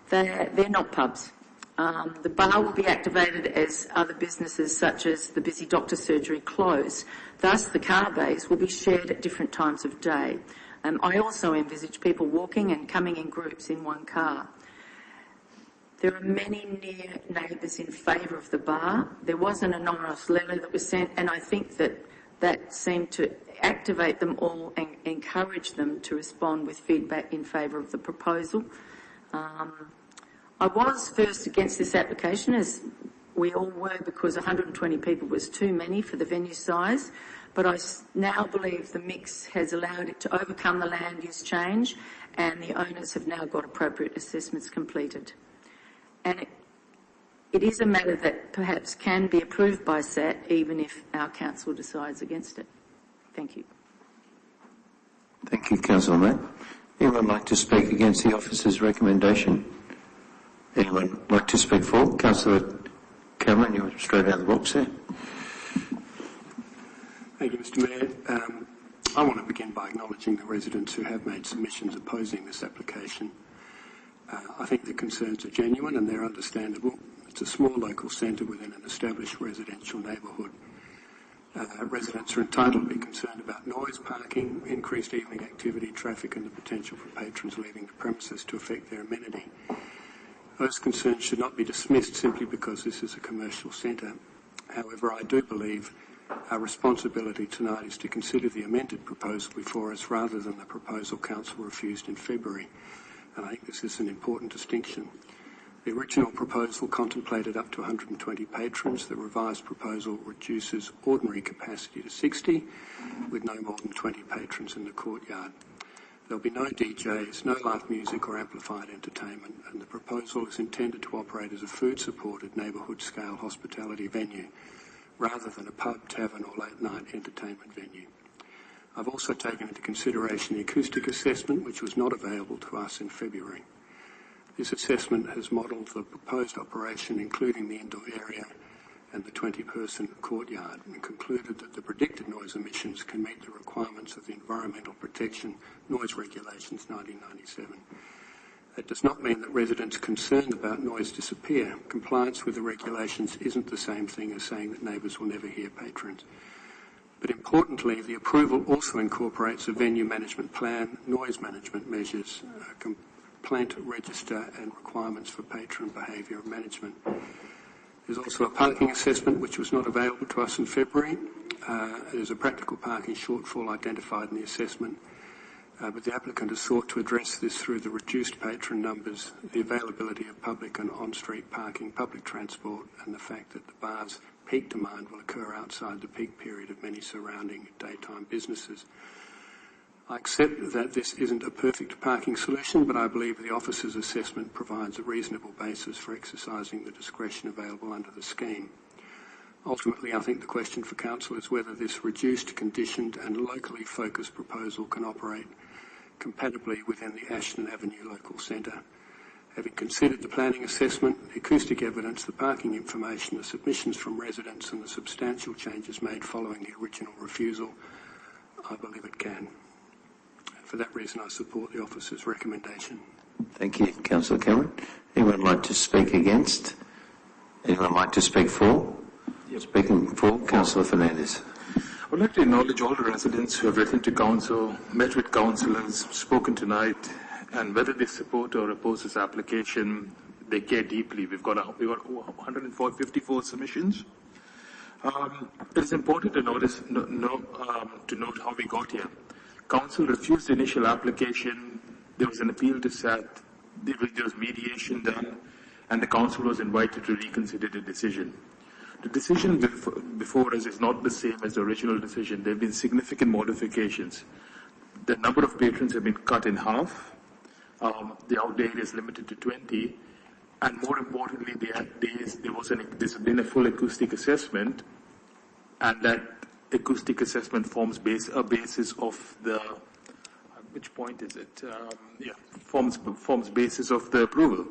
there. They're not pubs. The bar will be activated as other businesses such as the busy doctor surgery close. Thus, the car bays will be shared at different times of day. I also envisage people walking and coming in groups in one car. There are many near neighbours in favour of the bar. There was an anonymous letter that was sent, and I think that seemed to activate them all and encourage them to respond with feedback in favour of the proposal. I was first against this application, as we all were, because 120 people was too many for the venue size, but I now believe the mix has allowed it to overcome the land use change, and the owners have now got appropriate assessments completed. And it is a matter that perhaps can be approved by SAT, even if our council decides against it. Thank you. Thank you, Councillor May. Anyone like to speak against the officer's recommendation? Anyone like to speak for? Councillor Cameron, you're straight out of the box there. Thank you, Mr Mayor. I want to begin by acknowledging the residents who have made submissions opposing this application. I think the concerns are genuine and they're understandable. It's a small local centre within an established residential neighbourhood. Residents are entitled to be concerned about noise, parking, increased evening activity, traffic and the potential for patrons leaving the premises to affect their amenity. Those concerns should not be dismissed simply because this is a commercial centre. However, I do believe our responsibility tonight is to consider the amended proposal before us rather than the proposal Council refused in February. And I think this is an important distinction. The original proposal contemplated up to 120 patrons. The revised proposal reduces ordinary capacity to 60, with no more than 20 patrons in the courtyard. There'll be no DJs, no live music or amplified entertainment, and the proposal is intended to operate as a food-supported neighbourhood-scale hospitality venue, rather than a pub, tavern or late-night entertainment venue. I've also taken into consideration the acoustic assessment, which was not available to us in February. This assessment has modelled the proposed operation, including the indoor area and the 20-person courtyard, and concluded that the predicted noise emissions can meet the requirements of the Environmental Protection Noise Regulations 1997. That does not mean that residents concerned about noise disappear. Compliance with the regulations isn't the same thing as saying that neighbours will never hear patrons. But importantly, the approval also incorporates a venue management plan, noise management measures, a complaint register and requirements for patron behaviour management. There's also a parking assessment which was not available to us in February. There's a practical parking shortfall identified in the assessment, but the applicant has sought to address this through the reduced patron numbers, the availability of public and on-street parking, public transport, and the fact that the bar's peak demand will occur outside the peak period of many surrounding daytime businesses. I accept that this isn't a perfect parking solution, but I believe the officer's assessment provides a reasonable basis for exercising the discretion available under the scheme. Ultimately, I think the question for Council is whether this reduced, conditioned and locally focused proposal can operate compatibly within the Ashton Avenue local centre. Having considered the planning assessment, the acoustic evidence, the parking information, the submissions from residents and the substantial changes made following the original refusal, I believe it can. For that reason, I support the officer's recommendation. Thank you, Councillor Cameron. Anyone like to speak against? Anyone like to speak for? Yep. Speaking for, Councillor Fernandez. I would like to acknowledge all the residents who have written to Council, met with councillors, spoken tonight, and whether they support or oppose this application, they care deeply. We've got 154 submissions. It is important to note how we got here. Council refused the initial application. There was an appeal to SAT. There was mediation done, and the council was invited to reconsider the decision. The decision before us is not the same as the original decision. There have been significant modifications. The number of patrons have been cut in half. The outdoor area is limited to 20. And more importantly, there's been a full acoustic assessment. and that acoustic assessment forms a basis of the, which point is it? Forms basis of the approval.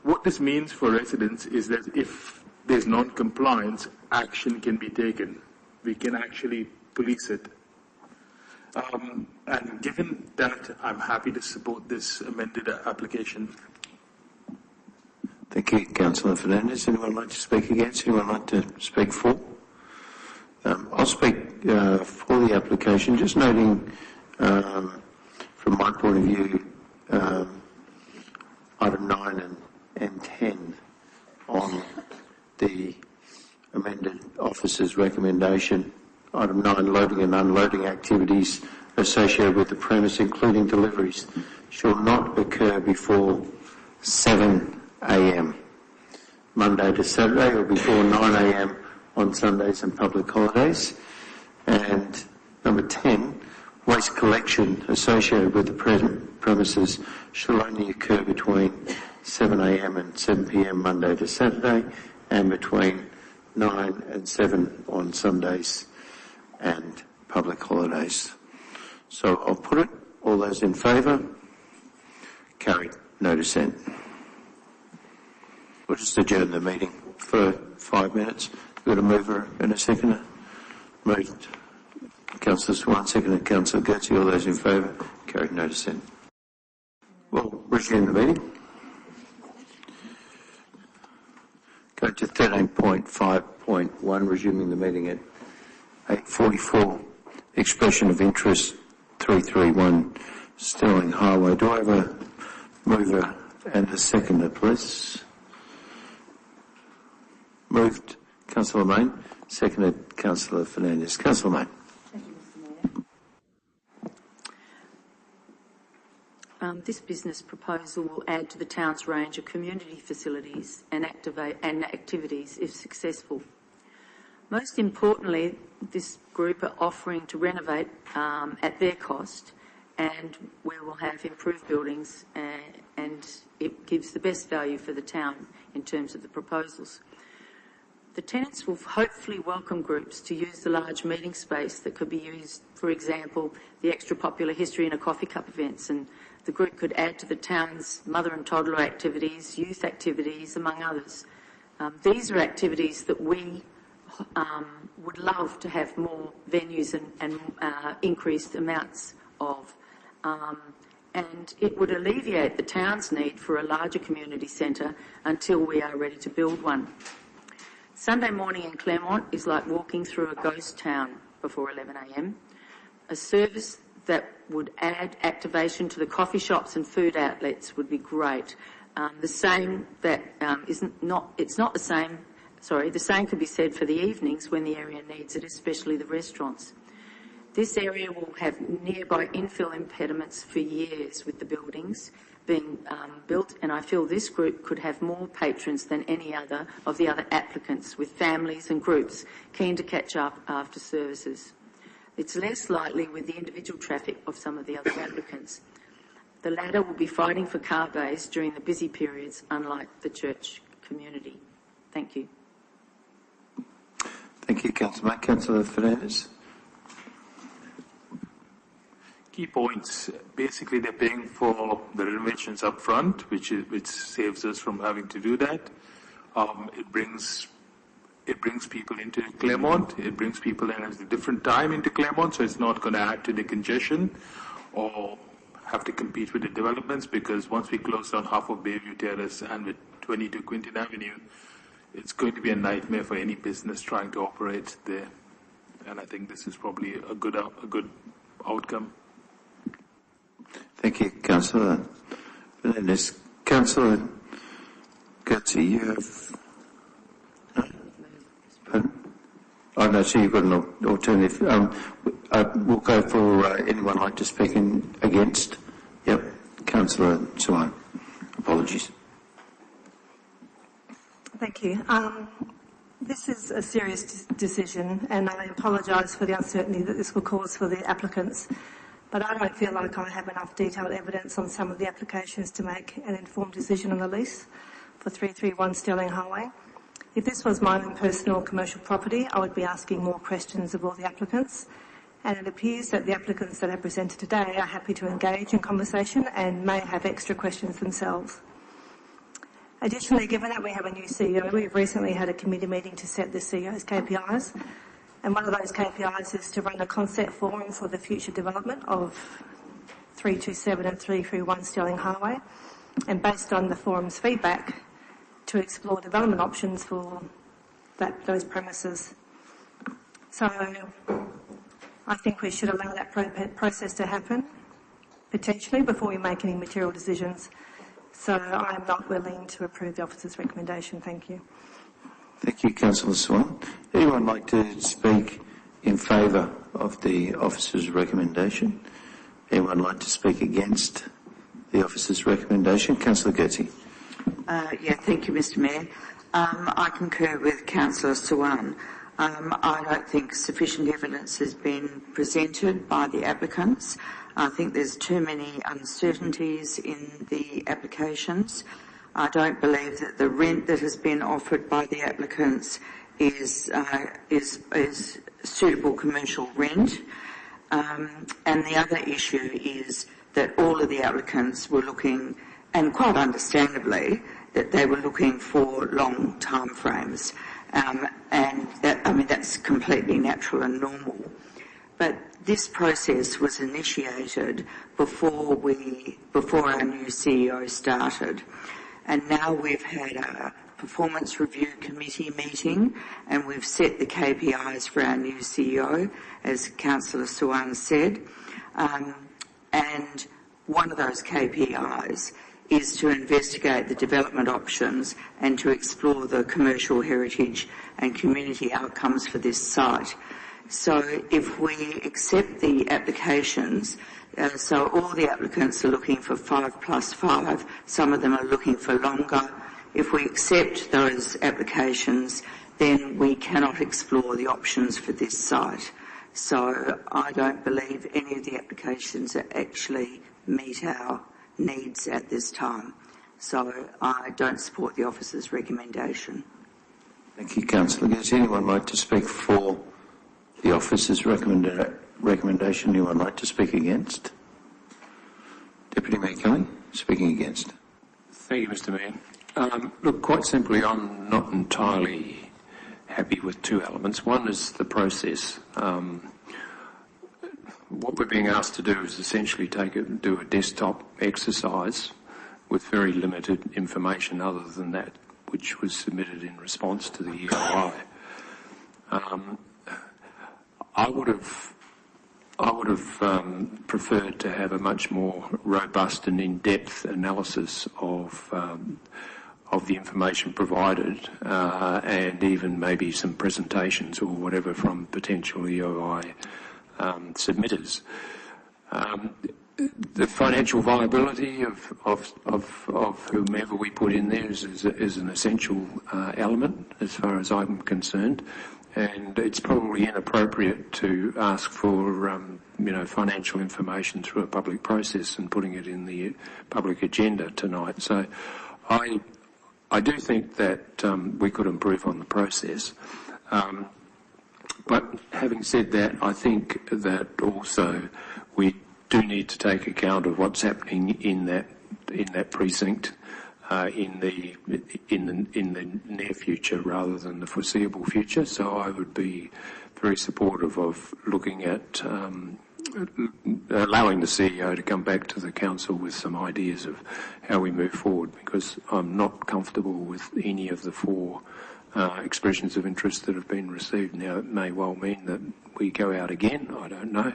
What this means for residents is that if there's non-compliance, action can be taken. We can actually police it. And given that, I'm happy to support this amended application. Thank you, Councillor Fernandez. Anyone like to speak against? Anyone like to speak for? I'll speak for the application, just noting from my point of view, item 9 and 10 on the amended officer's recommendation. Item 9, loading and unloading activities associated with the premise, including deliveries, shall not occur before 7 a.m. Monday to Saturday, or before 9 a.m. on Sundays and public holidays. And number 10, waste collection associated with the premises shall only occur between 7 a.m. and 7 p.m. Monday to Saturday, and between 9 and 7 on Sundays and public holidays. So I'll put it. All those in favour? Carried. No dissent. We'll just adjourn the meeting for 5 minutes. We've got a mover and a seconder. Moved. Councillor Swan, seconded Councillor Gertzi. All those in favour? Carried. No dissent. We'll resume the meeting. Go to 13.5.1, resuming the meeting at 8:44. Expression of interest, 331 Sterling Highway. Do I have a mover and a seconder, please? Moved, Councillor Mayne. Seconded, Councillor Fernandez. Councillor Mayne. Thank you, Mr. Mayor. This business proposal will add to the town's range of community facilities and activities if successful. Most importantly, this group are offering to renovate at their cost, and where we'll have improved buildings, and it gives the best value for the town in terms of the proposals. The tenants will hopefully welcome groups to use the large meeting space that could be used, for example, the extra popular history and a coffee cup events, and the group could add to the town's mother and toddler activities, youth activities, among others. These are activities that we would love to have more venues and increased amounts of. And it would alleviate the town's need for a larger community centre until we are ready to build one. Sunday morning in Claremont is like walking through a ghost town before 11 a.m. A service that would add activation to the coffee shops and food outlets would be great. The same could be said for the evenings when the area needs it, especially the restaurants. This area will have nearby infill impediments for years with the buildings being built, and I feel this group could have more patrons than any other of the other applicants, with families and groups keen to catch up after services. It's less likely with the individual traffic of some of the other applicants. The latter will be fighting for car bays during the busy periods, unlike the church community. Thank you. Thank you, Councillor. Councillor Fernandez. Key points. Basically, they're paying for the renovations up front, which saves us from having to do that. It brings people into Claremont. It brings people in at a different time into Claremont, so it's not going to add to the congestion or have to compete with the developments, because once we close down half of Bayview Terrace and with 22 Quintin Avenue, it's going to be a nightmare for any business trying to operate there. And I think this is probably a good outcome. Thank you, Councillor Fernandez. Councillor Gertzi, you have... Oh, no, so you've got an alternative. We'll go for anyone like to speak against. Yep, Councillor Swan. Apologies. Thank you. This is a serious decision, and I apologise for the uncertainty that this will cause for the applicants, but I don't feel like I have enough detailed evidence on some of the applications to make an informed decision on the lease for 331 Sterling Highway. If this was my own personal commercial property, I would be asking more questions of all the applicants, and it appears that the applicants that are presented today are happy to engage in conversation and may have extra questions themselves. Additionally, given that we have a new CEO, we've recently had a committee meeting to set the CEO's KPIs, and one of those KPIs is to run a concept forum for the future development of 327 and 331 Stirling Highway, and based on the forum's feedback, to explore development options for those premises. So I think we should allow that process to happen, potentially, before we make any material decisions. So I am not willing to approve the officer's recommendation. Thank you. Thank you, Councillor Swan. Anyone like to speak in favour of the officer's recommendation? Anyone like to speak against the officer's recommendation? Councillor Goetze. Thank you, Mr. Mayor. I concur with Councillor Swan. I don't think sufficient evidence has been presented by the applicants. I think there's too many uncertainties in the applications. I don't believe that the rent that has been offered by the applicants is suitable commercial rent. And the other issue is that all of the applicants were looking, and quite understandably, that they were looking for long time frames. And that's completely natural and normal. But this process was initiated before our new CEO started. And now we've had a performance review committee meeting, and we've set the KPIs for our new CEO, as Councillor Swan said. And one of those KPIs is to investigate the development options and to explore the commercial heritage and community outcomes for this site. So if we accept the applications, so all the applicants are looking for 5+5, some of them are looking for longer. If we accept those applications, then we cannot explore the options for this site. So I don't believe any of the applications actually meet our needs at this time. So I don't support the officer's recommendation. Thank you, Councillor. Does anyone like to speak for the officer's recommendation? Anyone like to speak against? Deputy Mayor Kelly, speaking against. Thank you, Mr. Mayor. Look, quite simply, I'm not entirely happy with two elements. One is the process. What we're being asked to do is essentially do a desktop exercise with very limited information other than that which was submitted in response to the EOI. I would have preferred to have a much more robust and in-depth analysis of the information provided, and even maybe some presentations or whatever from potential EOI submitters. The financial viability of whomever we put in there is an essential element as far as I'm concerned, and it's probably inappropriate to ask for financial information through a public process and putting it in the public agenda tonight. So I do think that we could improve on the process. But having said that, I think that also we do need to take account of what's happening in that precinct in the near future rather than the foreseeable future. So I would be very supportive of looking at allowing the CEO to come back to the council with some ideas of how we move forward, because I'm not comfortable with any of the four expressions of interest that have been received. Now, it may well mean that we go out again, I don't know,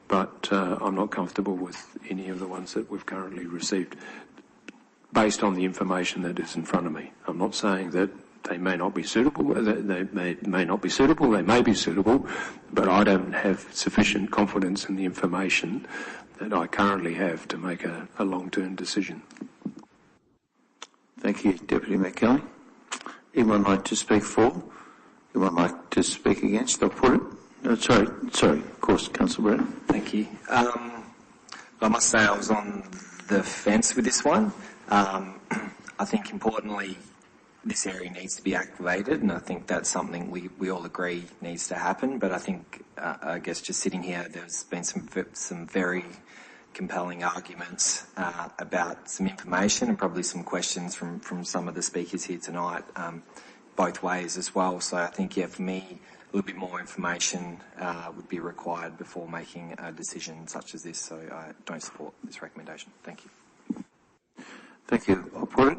but I'm not comfortable with any of the ones that we've currently received based on the information that is in front of me. I'm not saying that they may not be suitable, they may not be suitable, they may be suitable, but I don't have sufficient confidence in the information that I currently have to make a long-term decision. Thank you, Deputy Mayor Kelly. Anyone like to speak for? Anyone like to speak against? I'll put it. Sorry, of course, Councillor Brennan. Thank you. I must say I was on the fence with this one. I think importantly, this area needs to be activated, and I think that's something we all agree needs to happen. But I think, I guess, just sitting here, there's been some very compelling arguments about some information and probably some questions from some of the speakers here tonight, both ways as well. So I think, yeah, for me, a little bit more information would be required before making a decision such as this. So I don't support this recommendation. Thank you. Thank you. I'll put it.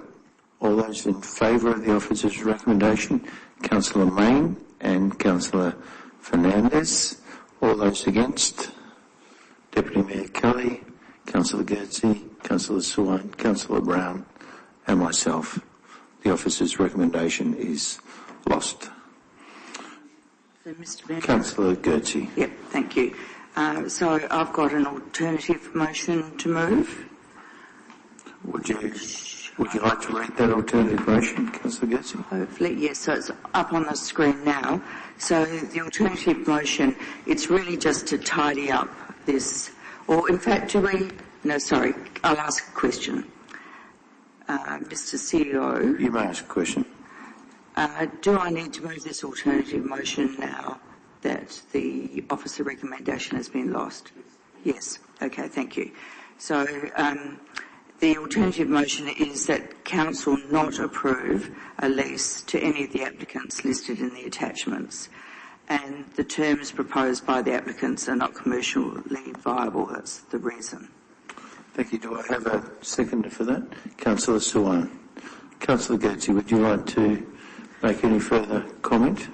All those in favour of the officer's recommendation, Councillor Mayne and Councillor Fernandez. All those against, Deputy Mayor Kelly, Councillor Goetze, Councillor Swan, Councillor Brown and myself. The officer's recommendation is lost. So, Mr. Mayor. Councillor Goetze. Yep, thank you. So I've got an alternative motion to move. Would you like to read that alternative motion, Councillor Goetze? Hopefully, yes. So it's up on the screen now. So the alternative motion, it's really just to tidy up this, or in fact, no, sorry, I'll ask a question. Mr. CEO. You may ask a question. Do I need to move this alternative motion now that the officer recommendation has been lost? Yes. Okay, thank you. So the alternative motion is that Council not approve a lease to any of the applicants listed in the attachments, and the terms proposed by the applicants are not commercially viable. That's the reason. Thank you. Do I have a seconder for that? Councillor Swan. Councillor Goetze, would you like to make any further comment?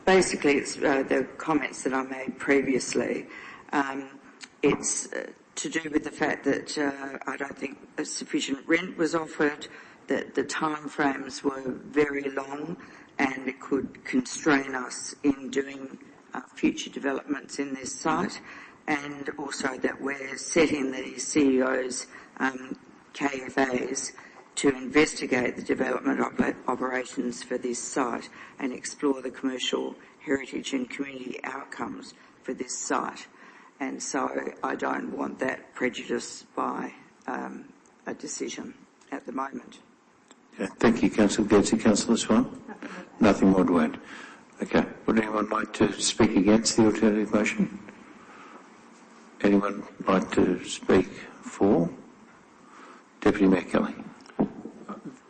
Basically, it's the comments that I made previously. It's to do with the fact that I don't think sufficient rent was offered, that the timeframes were very long, and it could constrain us in doing future developments in this site, and also that we're setting the CEO's KFAs to investigate the development operations for this site and explore the commercial, heritage and community outcomes for this site. And so I don't want that prejudiced by a decision at the moment. Okay. Thank you, Councillor Goetze. Councillor Swan? Nothing more to add. Okay. Would anyone like to speak against the alternative motion? Anyone like to speak for? Deputy Mayor Kelly.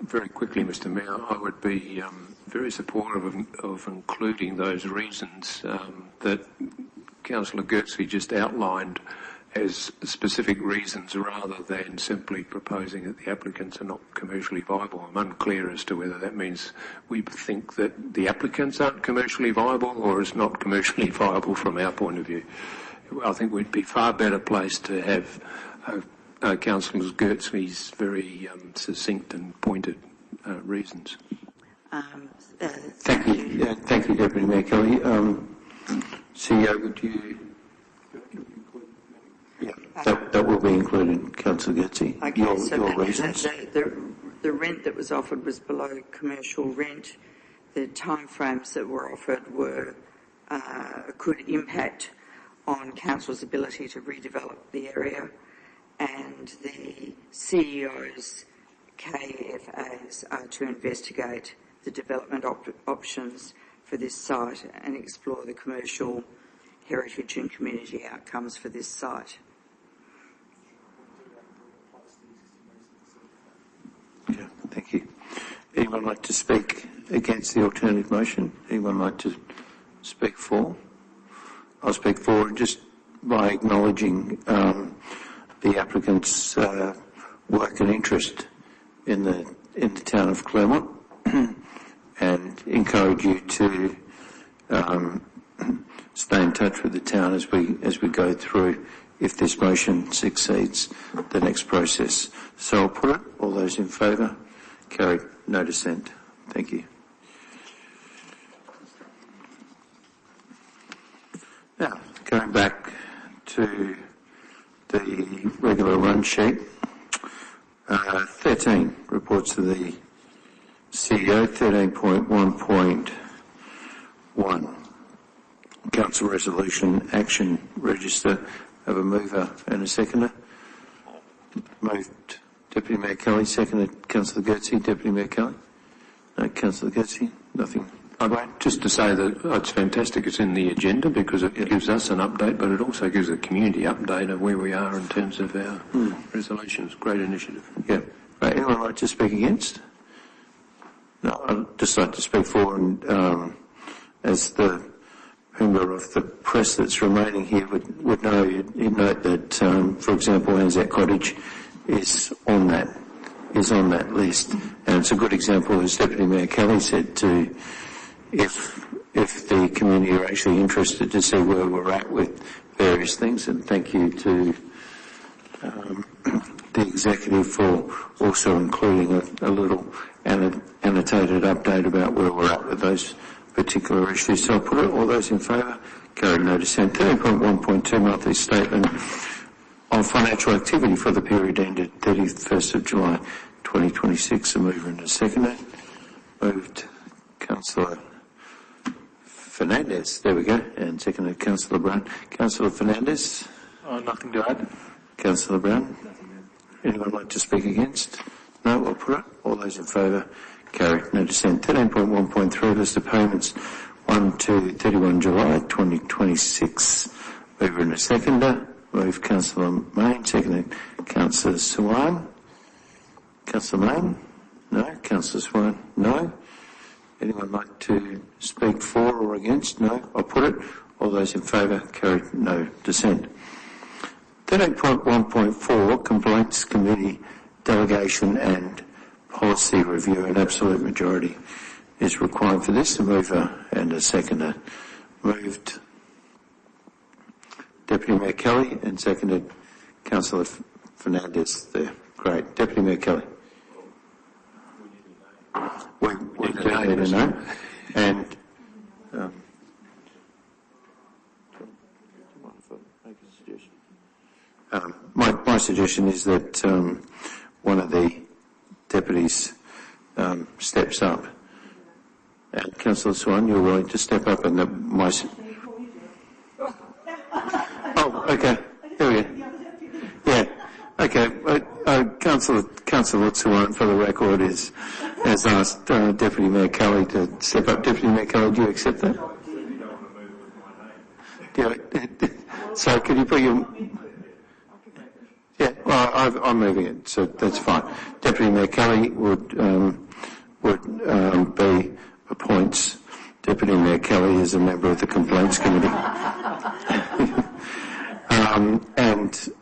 Very quickly, Mr. Mayor, I would be very supportive of including those reasons that Councillor Goetze just outlined as specific reasons rather than simply proposing that the applicants are not commercially viable. I'm unclear as to whether that means we think that the applicants aren't commercially viable or is not commercially viable from our point of view. I think we'd be far better placed to have Councillor Goetze's very succinct and pointed reasons. Thank you. Thank you, Deputy Mayor Kelly. CEO, would you? Yeah, that will be included, Councillor Goetze. Okay, your reasons. The rent that was offered was below commercial rent. The timeframes that were offered were could impact on Council's ability to redevelop the area, and the CEO's KFAs are to investigate the development options for this site and explore the commercial, heritage and community outcomes for this site. Okay, thank you. Anyone like to speak against the alternative motion? Anyone like to speak for? I'll speak for just by acknowledging the applicant's work and interest in the town of Claremont, and encourage you to stay in touch with the town as we go through, if this motion succeeds, the next process. So I'll put it. All those in favour? Carried. No dissent. Thank you. Now, going back to the regular run sheet, 13 reports to the CEO, 13.1.1, Council Resolution Action Register. Have a mover and a seconder. Moved Deputy Mayor Kelly, seconded Councillor Goetze. Deputy Mayor Kelly. Councillor Getty, nothing. Just to say that it's fantastic it's in the agenda because it gives us an update, but it also gives the community update of where we are in terms of our resolutions. Great initiative. Yeah. Right, anyone like to speak against? No, I'd just like to speak for, and as the member of the press that's remaining here would know, you'd note that, for example, Anzac Cottage is on that list, and it's a good example, as Deputy Mayor Kelly said, to if the community are actually interested to see where we're at with various things. And thank you to the executive for also including a little annotated update about where we're at with those particular issues. So I'll put it, all those in favour, carried, no dissent. 13.1.2 monthly statement of financial activity for the period ended 31st of July 2026. A mover and a seconder. Moved Councillor Fernandez. There we go. And seconded Councillor Brown. Councillor Fernandez. Nothing to add. Councillor Brown. Anyone like to speak against? No, I'll put it. All those in favour, carried, no dissent. 13.1.3 list of payments 1 to 31 July 2026. Mover and a seconder. Move Councillor Mayne, seconded Councillor Swan. Councillor Mayne? No. Councillor Swan? No. Anyone like to speak for or against? No. I'll put it. All those in favour, carried, no dissent. 13.1.4 Complaints Committee Delegation and Policy Review. An absolute majority is required for this. A mover and a seconder. Moved Deputy Mayor Kelly and seconded Councillor Fernandez there. Great. Deputy Mayor Kelly. We do need to know. And my suggestion is that one of the deputies steps up. And Councillor Swan, you're willing to step up, and Oh, okay. Here we go. Yeah. Okay. Councillor Swan, for the record, has asked Deputy Mayor Kelly to step up. Deputy Mayor Kelly, do you accept that? So could you put your... Yeah, well, I'm moving it, so that's fine. Deputy Mayor Kelly appoints Deputy Mayor Kelly as a member of the Complaints Committee.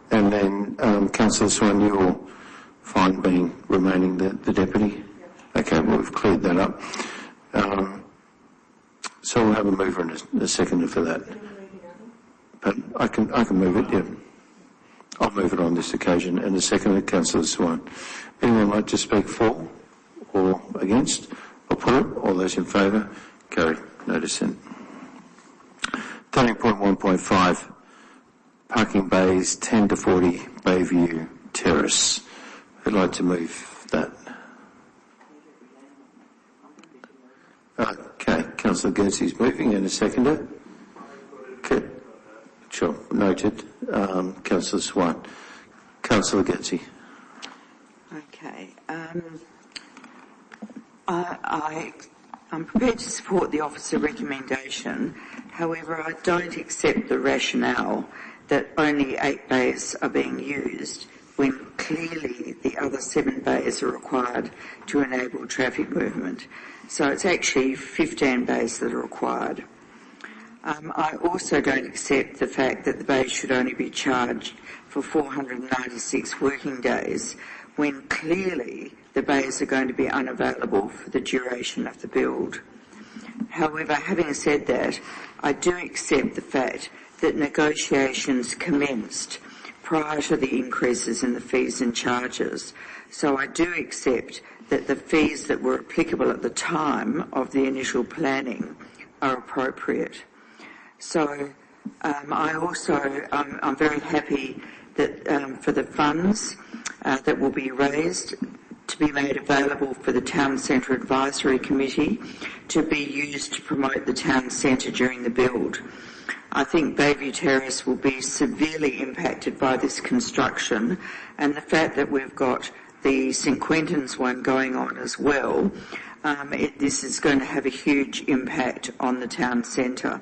And then Councillor Swan, you're fine remaining the deputy. Okay, well, we've cleared that up. So we'll have a mover and a seconder for that. But I can move it, yeah. I'll move it on this occasion. And a seconder, Councillor Swan. Anyone like to speak for or against? I'll put it. All those in favour? Carried. No dissent. 13.1.5 Parking Bays 10 to 40 Bayview Terrace. I'd like to move that. Okay, Councillor Gertie's moving and a seconder. Okay. Sure, noted. Councillor Swan. Councillor Gertie. Okay. I'm prepared to support the officer recommendation. However, I don't accept the rationale that only 8 bays are being used when clearly the other 7 bays are required to enable traffic movement. So it's actually 15 bays that are required. I also don't accept the fact that the bays should only be charged for 496 working days when clearly the bays are going to be unavailable for the duration of the build. However, having said that, I do accept the fact that negotiations commenced prior to the increases in the fees and charges. So I do accept that the fees that were applicable at the time of the initial planning are appropriate. So I'm very happy that for the funds that will be raised to be made available for the Town Centre Advisory Committee to be used to promote the town centre during the build. I think Bayview Terrace will be severely impacted by this construction, and the fact that we've got the St Quentin's one going on as well, this is going to have a huge impact on the town centre.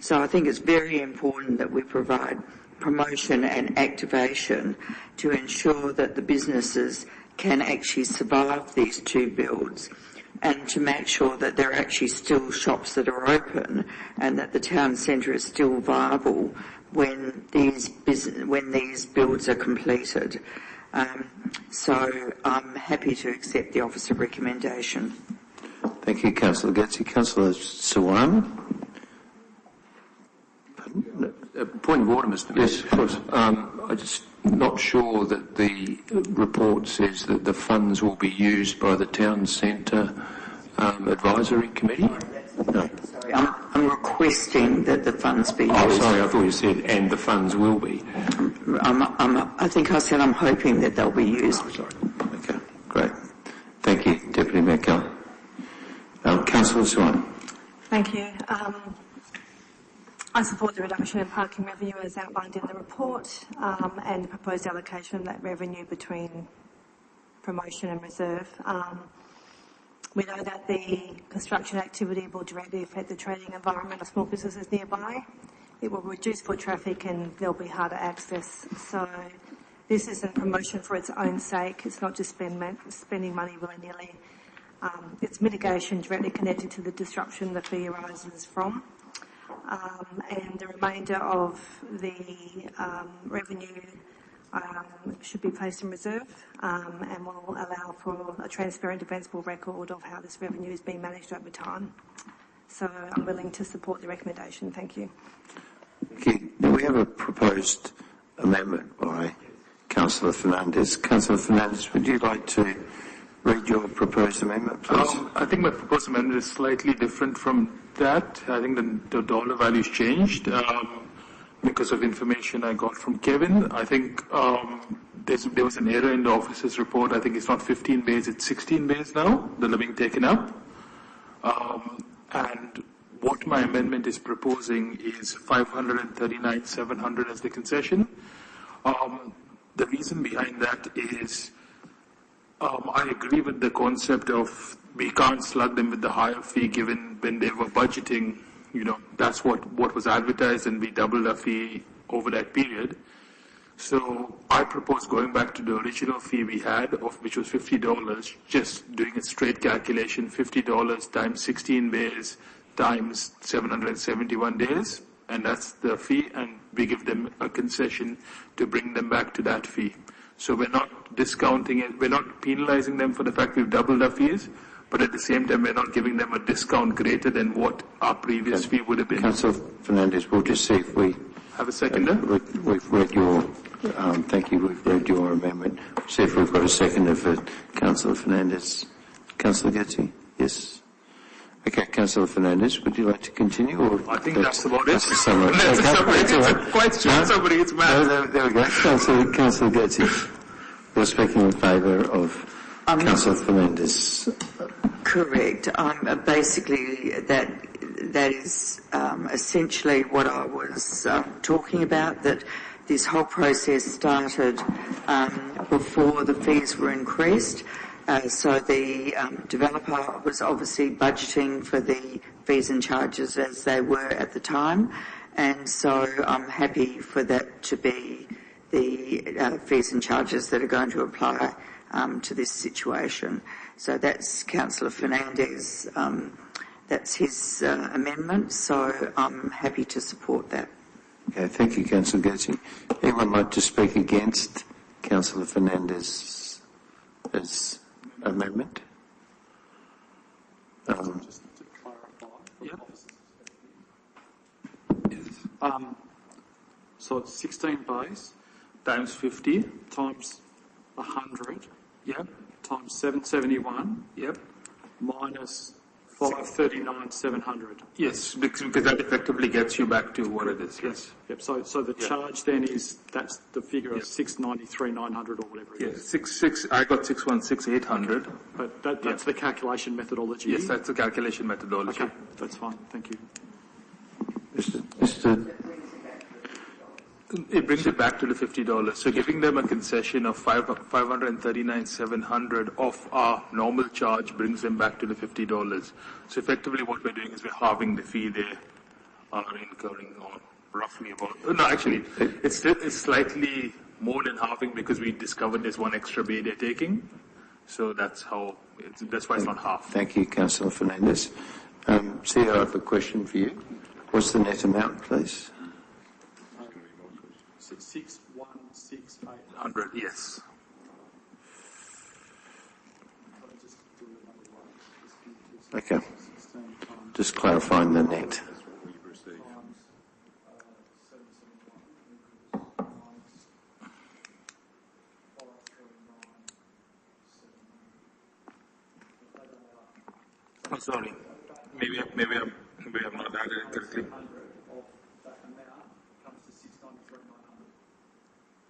So I think it's very important that we provide promotion and activation to ensure that the businesses can actually survive these two builds, and to make sure that there are actually still shops that are open and that the town centre is still viable when these builds are completed. So I'm happy to accept the officer recommendation. Thank you, Councillor Getty. Councillor Suwani. Point of order, Mr. Mayor. Yes, of course. I'm just not sure that the report says that the funds will be used by the town centre advisory committee. No. Sorry, I'm requesting that the funds be used. Oh, sorry, I thought you said and the funds will be. I think I said I'm hoping that they'll be used. Oh, sorry. Okay, great. Thank you, Deputy Mayor Keller. Councillor Swan. Thank you. I support the reduction in parking revenue as outlined in the report, and the proposed allocation of that revenue between promotion and reserve. We know that the construction activity will directly affect the trading environment of small businesses nearby. It will reduce foot traffic and they'll be harder access. So this isn't promotion for its own sake. It's not just spending money willy-nilly. It's mitigation directly connected to the disruption the fee arises from. And the remainder of the revenue should be placed in reserve, and will allow for a transparent, defensible record of how this revenue is being managed over time. So I'm willing to support the recommendation. Thank you. Okay. Do we have a proposed amendment by Councillor Fernandez? Councillor Fernandez, would you like to read your proposed amendment, please? I think my proposed amendment is slightly different from that. I think the dollar value's changed because of information I got from Kevin. I think there was an error in the officer's report. I think it's not 15 bays, it's 16 bays now that are being taken up. And what my amendment is proposing is 539,700 as the concession. The reason behind that is I agree with the concept of we can't slug them with the higher fee given when they were budgeting, that's what was advertised, and we doubled our fee over that period. So I propose going back to the original fee we had, which was $50, just doing a straight calculation, $50 times 16 bays times 771 days, and that's the fee, and we give them a concession to bring them back to that fee. So we're not discounting it, we're not penalizing them for the fact we've doubled our fees, but at the same time we're not giving them a discount greater than what our previous fee would have been. Councillor Fernandez, we'll just see if we have a seconder. We've read your, thank you, we've read your amendment. See if we've got a seconder for Councillor Fernandez. Councillor Getty, yes? Okay, Councillor Fernandez, would you like to continue? Or I think that's about it. That's a summary. That's a summary. It's a quite short summary. It's mad. No, there we go. Councillor Getty, you're speaking in favour of Councillor Fernandez. Correct. Basically, that is essentially what I was talking about, that this whole process started before the fees were increased. So the developer was obviously budgeting for the fees and charges as they were at the time, and so I'm happy for that to be the fees and charges that are going to apply to this situation. So that's Councillor Fernandez, that's his amendment, so I'm happy to support that. Okay, thank you, Councillor Getty. Anyone like to speak against Councillor Fernandez's amendment? Just to clarify. Yep. So it's 16 bays times 50 times 100. Yep. Times 771. Yep. Minus 539,700. Yes, because that effectively gets you back to what it is. Yes. Yep. So the charge then that's the figure of 693,900 or whatever it is. I got 616,800. But that's the calculation methodology. Yes, that's the calculation methodology. Okay, that's fine. Thank you. It brings it back to the $50. So giving them a concession of $539,700 off our normal charge brings them back to the $50. So effectively what we're doing is we're halving the fee they are incurring on roughly about, no, actually, it's slightly more than halving because we discovered there's one extra bay they're taking. So that's why it's not half. Thank you, Councillor Fernandez. CEO, I have a question for you. What's the net amount, please? 616,800, yes. Okay. Just clarifying the net. I'm sorry. Maybe I'm not added it correctly.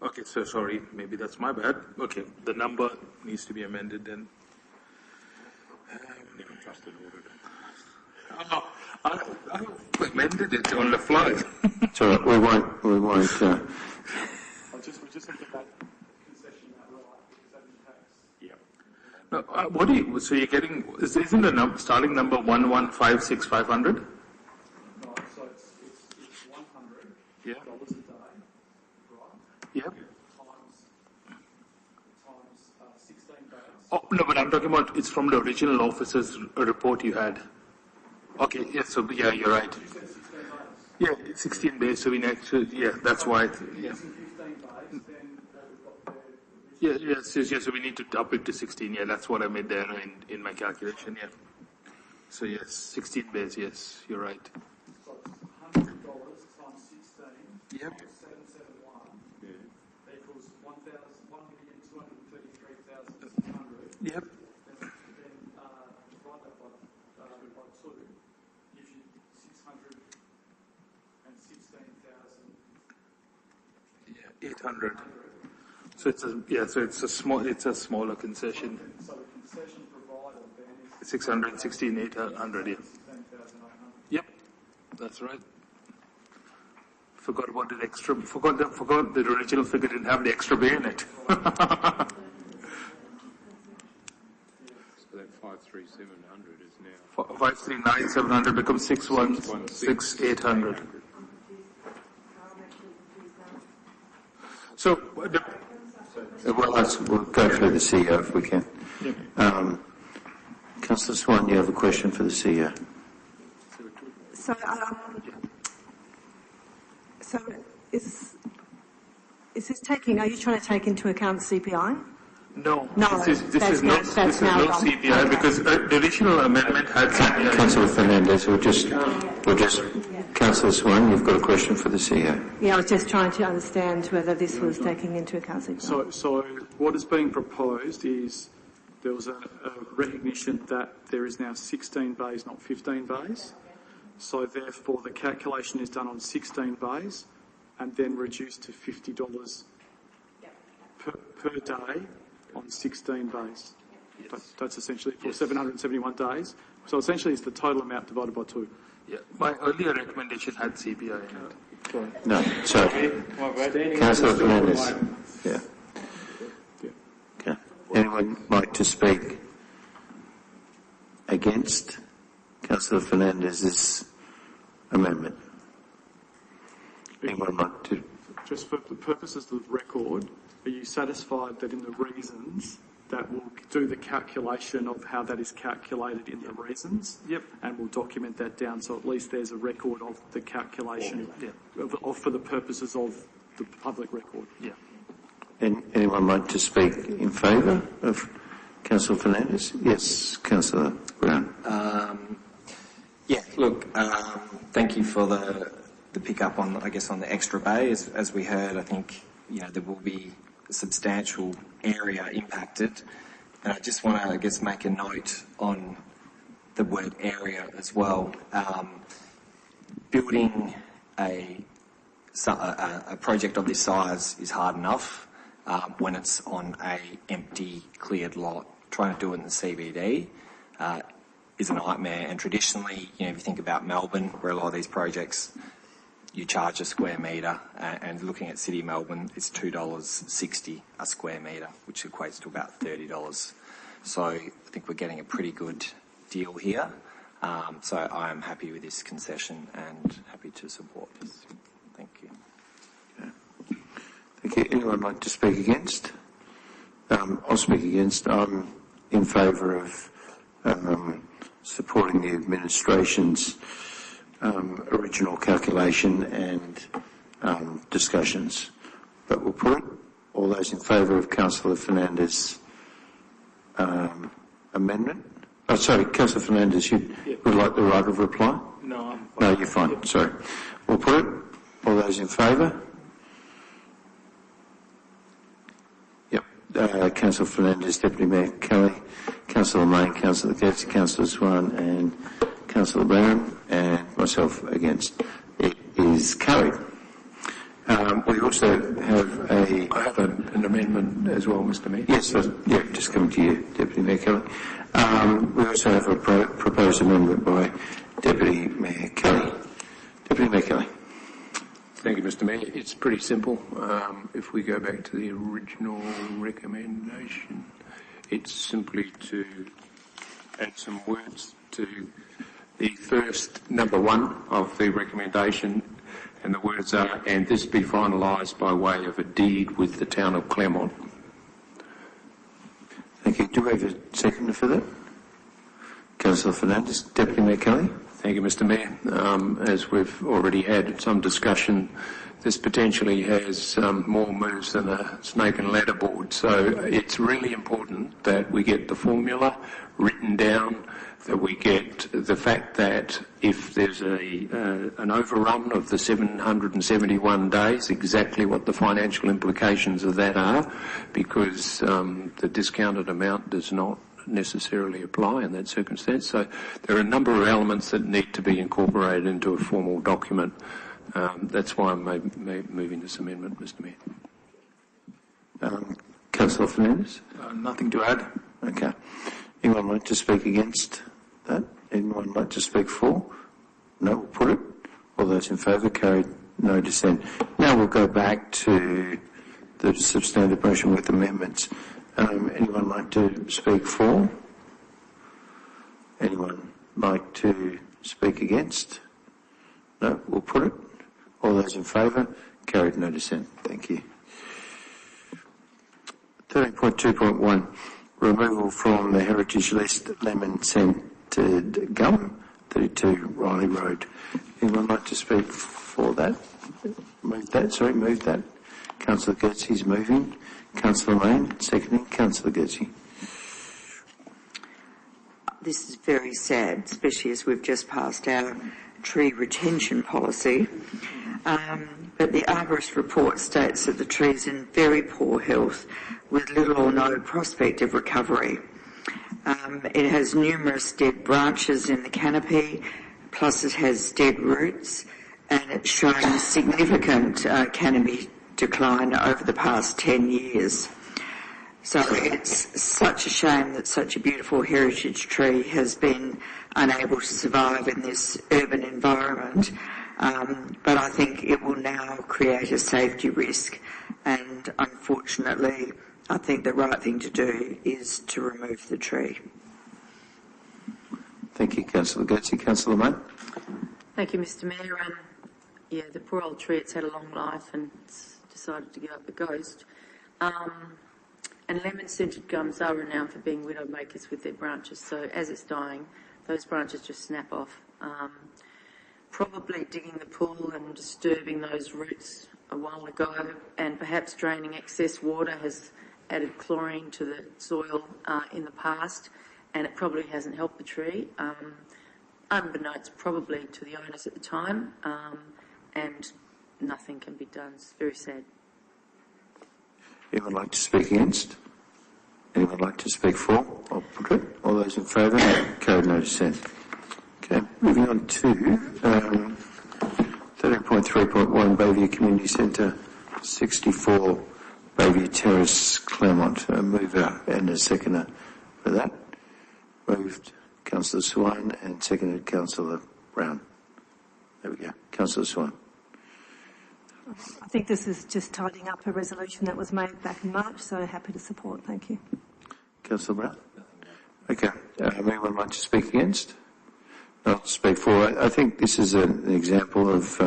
Okay, so sorry, maybe that's my bad. Okay, the number needs to be amended then. I amended it on the fly. It's all right, we won't. We'll just have to get that concession out right because that impacts. Yeah. No, so you're getting, isn't the starting number 1156500? No, so it's $100 a day, right? Yep. Times 16 days. Oh, no, but I'm talking about, it's from the original officer's report you had. Okay, yes, so yeah, you're right. You said 16 days. Yeah, it's 16 days, so we actually, yeah, that's why. Yeah. 15 days, then what we've got there. Yes, so we need to up it to 16, yeah, that's what I made there in my calculation, yeah. So yes, 16 days, yes, you're right. So $100 times 16. Yep. 771 equals 1,233,600. Yep. Then divide that by 2 gives you 616,000. Yeah, 800. So it's a smaller concession. So the concession provided then is 616,800. Yeah. 16,800. Yep, that's right. Forgot about the extra. Forgot the original figure didn't have the extra bay in it. So that 53700 is now 539,700 becomes 616,800. So we'll go through the CEO if we can. Councillor Swan, you have a question for the CEO. So is this taking, are you trying to take into account CPI? No, No, this is no CPI Okay. because the original amendment had CPI. Councillor Fernandez, we'll just Councillor Swan, you've got a question for the CEO. Yeah, I was just trying to understand whether this was taking into account CPI. So what is being proposed is there was a recognition that there is now 16 bays, not 15 bays. So therefore the calculation is done on 16 bays and then reduced to $50 per day on 16 bays. That's essentially for 771 days. So essentially it's the total amount divided by 2. Yeah, my earlier recommendation had CPI in it. No, sorry. Councillor Fernandez. Yeah. Okay. Anyone like to speak against Councillor Fernandez's amendment? Anyone like to? Just for the purposes of the record, are you satisfied that in the reasons that will do the calculation of how that is calculated in the reasons? Yep. And we'll document that down so at least there's a record of the calculation for the purposes of the public record. Yeah. Anyone like to speak in favour of Councillor Fernandez? Yes, Councillor Brown. Thank you for the pick up on, I guess, on the extra bay. As we heard, I think, there will be a substantial area impacted. And I just want to, I guess, make a note on the word area as well. Building a project of this size is hard enough when it's on a empty, cleared lot. Trying to do it in the CBD is a nightmare. And traditionally, if you think about Melbourne, where a lot of these projects you charge a square metre, and looking at City of Melbourne, it's $2.60 a square metre, which equates to about $30. So I think we're getting a pretty good deal here. So I am happy with this concession and happy to support this. Thank you. Thank you. Anyone like to speak against? I'll speak against. I'm in favour of supporting the administration's original calculation and discussions. But we'll put it. All those in favour of Councillor Fernandez' amendment? Oh, sorry, Councillor Fernandez, you would like the right of reply? No, I'm fine. No, you're fine. Yep. Sorry. We'll put it. All those in favour? Yep. Councillor Fernandez, Deputy Mayor Kelly, Councillor Main, Councillor Gates, Councillor Swan and Councillor Brown, and myself against. It is carried. We also have I have an amendment as well, Mr. Mayor. Yes, yeah, just coming to you, Deputy Mayor Kelly. We also have a proposed amendment by Deputy Mayor Kelly. Deputy Mayor Kelly. Thank you, Mr. Mayor. It's pretty simple. If we go back to the original recommendation, it's simply to add some words to the first number 1 of the recommendation, and the words are, and this be finalised by way of a deed with the town of Claremont. Thank you. Do we have a seconder for that? Councillor Fernandez. Deputy Mayor Kelly. Thank you, Mr. Mayor. As we've already had some discussion, this potentially has more moves than a snake and ladder board. So it's really important that we get the formula written down, that we get the fact that if there's an overrun of the 771 days, exactly what the financial implications of that are, because the discounted amount does not necessarily apply in that circumstance. So there are a number of elements that need to be incorporated into a formal document. That's why I'm moving this amendment, Mr. Mayor. Councillor Fernandez? Nothing to add. Okay. Anyone like to speak against that? Anyone like to speak for? No, we'll put it. All those in favour, carried, no dissent. Now we'll go back to the substantive motion with amendments. Anyone like to speak for? Anyone like to speak against? No, we'll put it. All those in favour, carried, no dissent. Thank you. 13.2.1, removal from the heritage list lemon scented gum, 32 Riley Road. Anyone like to speak for that? Move that. Councillor Goetze's moving. Councillor Lane, seconding. Councillor Goetze. This is very sad, especially as we've just passed our tree retention policy. But the arborist report states that the tree is in very poor health with little or no prospect of recovery. It has numerous dead branches in the canopy, plus it has dead roots, and it's shown significant canopy decline over the past 10 years. So it's such a shame that such a beautiful heritage tree has been unable to survive in this urban environment. But I think it will now create a safety risk, and unfortunately I think the right thing to do is to remove the tree. Thank you, Councillor Goetze. Councillor May. Thank you, Mr. Mayor. Yeah, the poor old tree, it's had a long life and it's decided to give up the ghost. And lemon-scented gums are renowned for being widow makers with their branches, so as it's dying, those branches just snap off. Probably digging the pool and disturbing those roots a while ago, and perhaps draining excess water has added chlorine to the soil in the past, and it probably hasn't helped the tree, unbeknownst probably to the owners at the time, and nothing can be done. It's very sad. Anyone like to speak against? Anyone like to speak for? I'll put it. All those in favour? Carried, no dissent. Okay, moving on to 13.3.1 Bayview Community Centre, 64 Bayview Terrace, Claremont. A mover and a seconder for that. Moved Councillor Swan and seconded Councillor Brown. There we go. Councillor Swan. I think this is just tidying up a resolution that was made back in March, so happy to support. Thank you. Councillor Brown? Okay. Anyone like to speak against? I'll speak for. I think this is an example of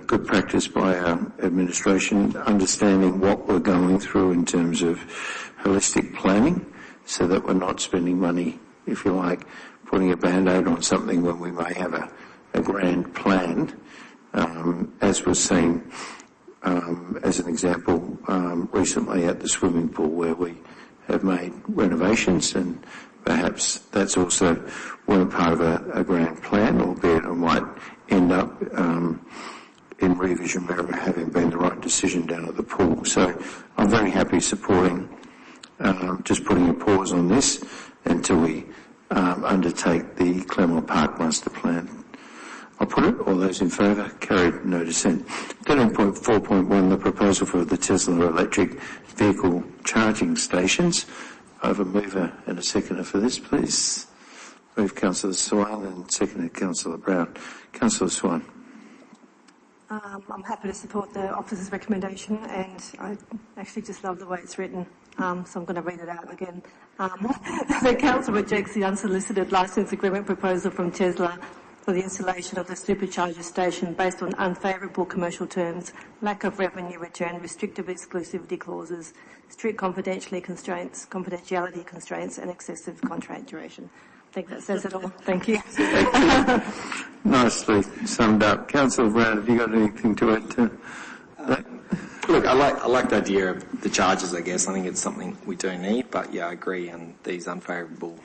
good practice by our administration, understanding what we're going through in terms of holistic planning, so that we're not spending money, if you like, putting a band-aid on something when we may have a grand plan, as was seen as an example recently at the swimming pool, where we have made renovations, and perhaps that's also weren't part of a grand plan, albeit it might end up in revision mirror having been the right decision down at the pool. So I'm very happy supporting just putting a pause on this until we undertake the Claremont Park Master Plan. I'll put it. All those in favour? Carried. No dissent. 13.4.1, the proposal for the Tesla electric vehicle charging stations. I have a mover and a seconder for this, please. Move Councillor Swan and seconded Councillor Brown. Councillor Swan. I'm happy to support the officer's recommendation, and I actually just love the way it's written, so I'm going to read it out again. The council rejects the unsolicited licence agreement proposal from Tesla for the installation of the supercharger station based on unfavourable commercial terms, lack of revenue return, restrictive exclusivity clauses, strict confidentiality constraints, and excessive contract duration. I think that says it all. Thank you. Nicely summed up. Councillor Brown, have you got anything to add to that? Look, I like the idea of the charges, I guess. I think it's something we do need, but yeah, I agree on these unfavourable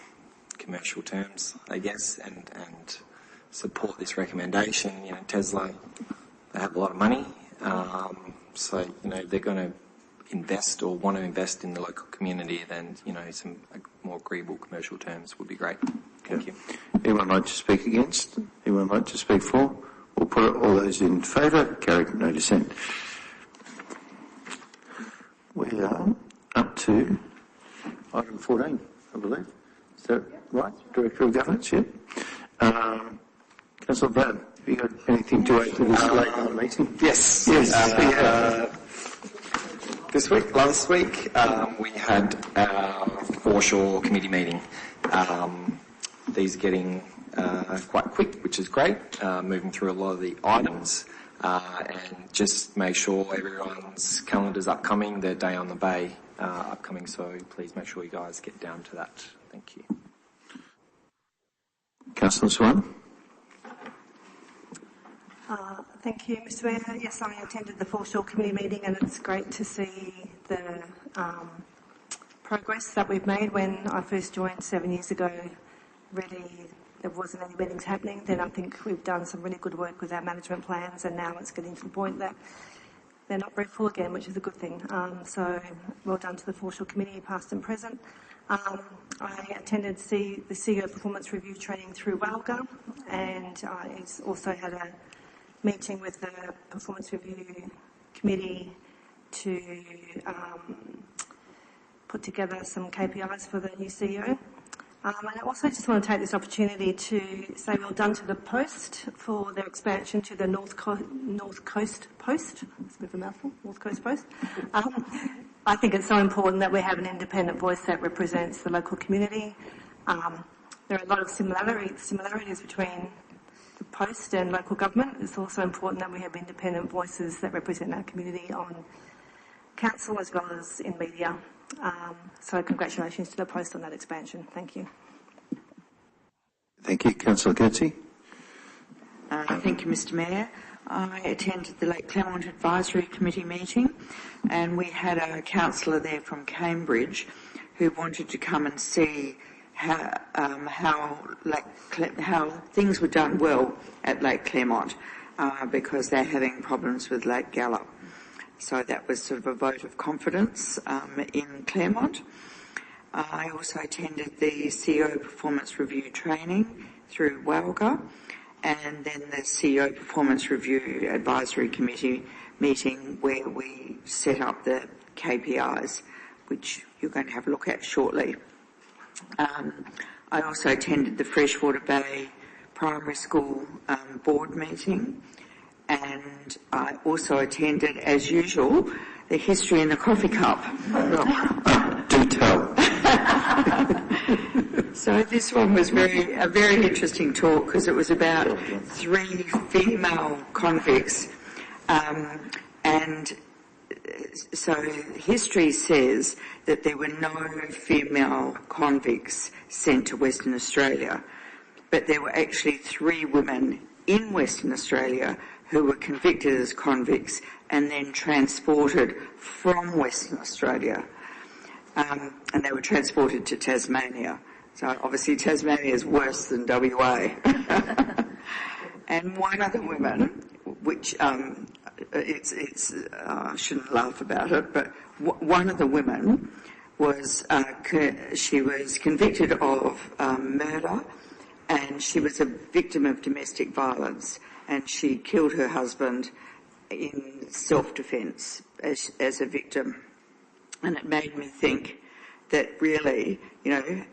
commercial terms, I guess, and support this recommendation. You know, Tesla, they have a lot of money, so, you know, they're going to invest or want to invest in the local community, then, you know, some more agreeable commercial terms would be great. Thank you. Anyone like to speak against? Anyone like to speak for? We'll put it. All those in favour? Carried. No dissent. We are up to item 14, I believe. Is that right? Director of Governance, yeah? Councillor Brown, have you got anything to add to this late night meeting? Yes. Last week, we had our foreshore committee meeting. These are getting quite quick, which is great, moving through a lot of the items, and just make sure everyone's calendar's upcoming, their day on the bay upcoming, so please make sure you guys get down to that. Thank you. Councillor Swan. Thank you, Mr Mayor. Yes, I attended the foreshore committee meeting, and it's great to see the progress that we've made. When I first joined 7 years ago, really there wasn't any meetings happening. Then I think we've done some really good work with our management plans, and now it's getting to the point that they're not very full again, which is a good thing. So well done to the foreshore committee, past and present. I attended the CEO performance review training through WALGA, and I also had a meeting with the performance review committee to put together some KPIs for the new CEO. And I also just want to take this opportunity to say well done to the Post for their expansion to the North Coast Post. It's a bit of a mouthful, North Coast Post. I think it's so important that we have an independent voice that represents the local community. There are a lot of similarities between the Post and local government. It's also important that we have independent voices that represent our community on council as well as in media. So congratulations to the Post on that expansion. Thank you. Thank you. Councillor Coetzee. Thank you, Mr Mayor. I attended the Lake Claremont Advisory Committee meeting, and we had a councillor there from Cambridge who wanted to come and see how things were done well at Lake Claremont because they're having problems with Lake Gallop. So that was sort of a vote of confidence in Claremont. I also attended the CEO Performance Review training through WALGA, and then the CEO Performance Review Advisory Committee meeting where we set up the KPIs, which you're going to have a look at shortly. I also attended the Freshwater Bay Primary School board meeting, and I also attended, as usual, the History in the Coffee Cup. Do tell. So this one was a very interesting talk because it was about 3 female convicts, and so history says that there were no female convicts sent to Western Australia, but there were actually 3 women in Western Australia who were convicted as convicts and then transported from Western Australia, and they were transported to Tasmania. So obviously Tasmania is worse than WA. And one of the women, which I shouldn't laugh about it, but one of the women was she was convicted of murder, and she was a victim of domestic violence, and she killed her husband in self-defence as a victim. And it made me think that really,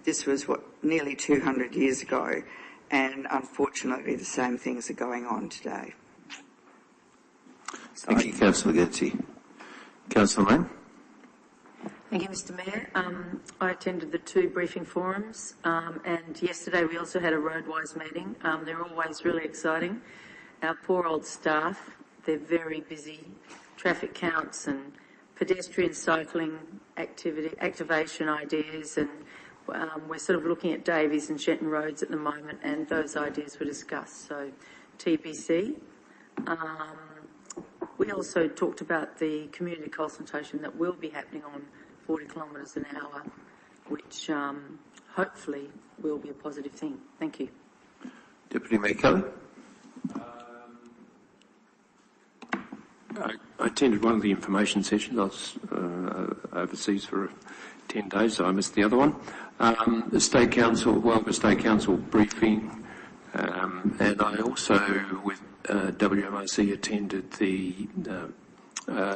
this was nearly 200 years ago, and unfortunately the same things are going on today. Thank you, Councillor Getty. Councillor Mann? Thank you, Mr Mayor. I attended the 2 briefing forums, and yesterday we also had a Roadwise meeting. They're always really exciting. Our poor old staff, they're very busy. Traffic counts and pedestrian cycling activation ideas, and we're sort of looking at Davies and Shenton Roads at the moment, and those ideas were discussed. So TBC. We also talked about the community consultation that will be happening on 40 kilometres an hour, which hopefully will be a positive thing. Thank you. Deputy Mayor Kelly? I attended one of the information sessions. I was overseas for 10 days, so I missed the other one. The State Council, Wellga State Council briefing, and I also, with WMRC, attended the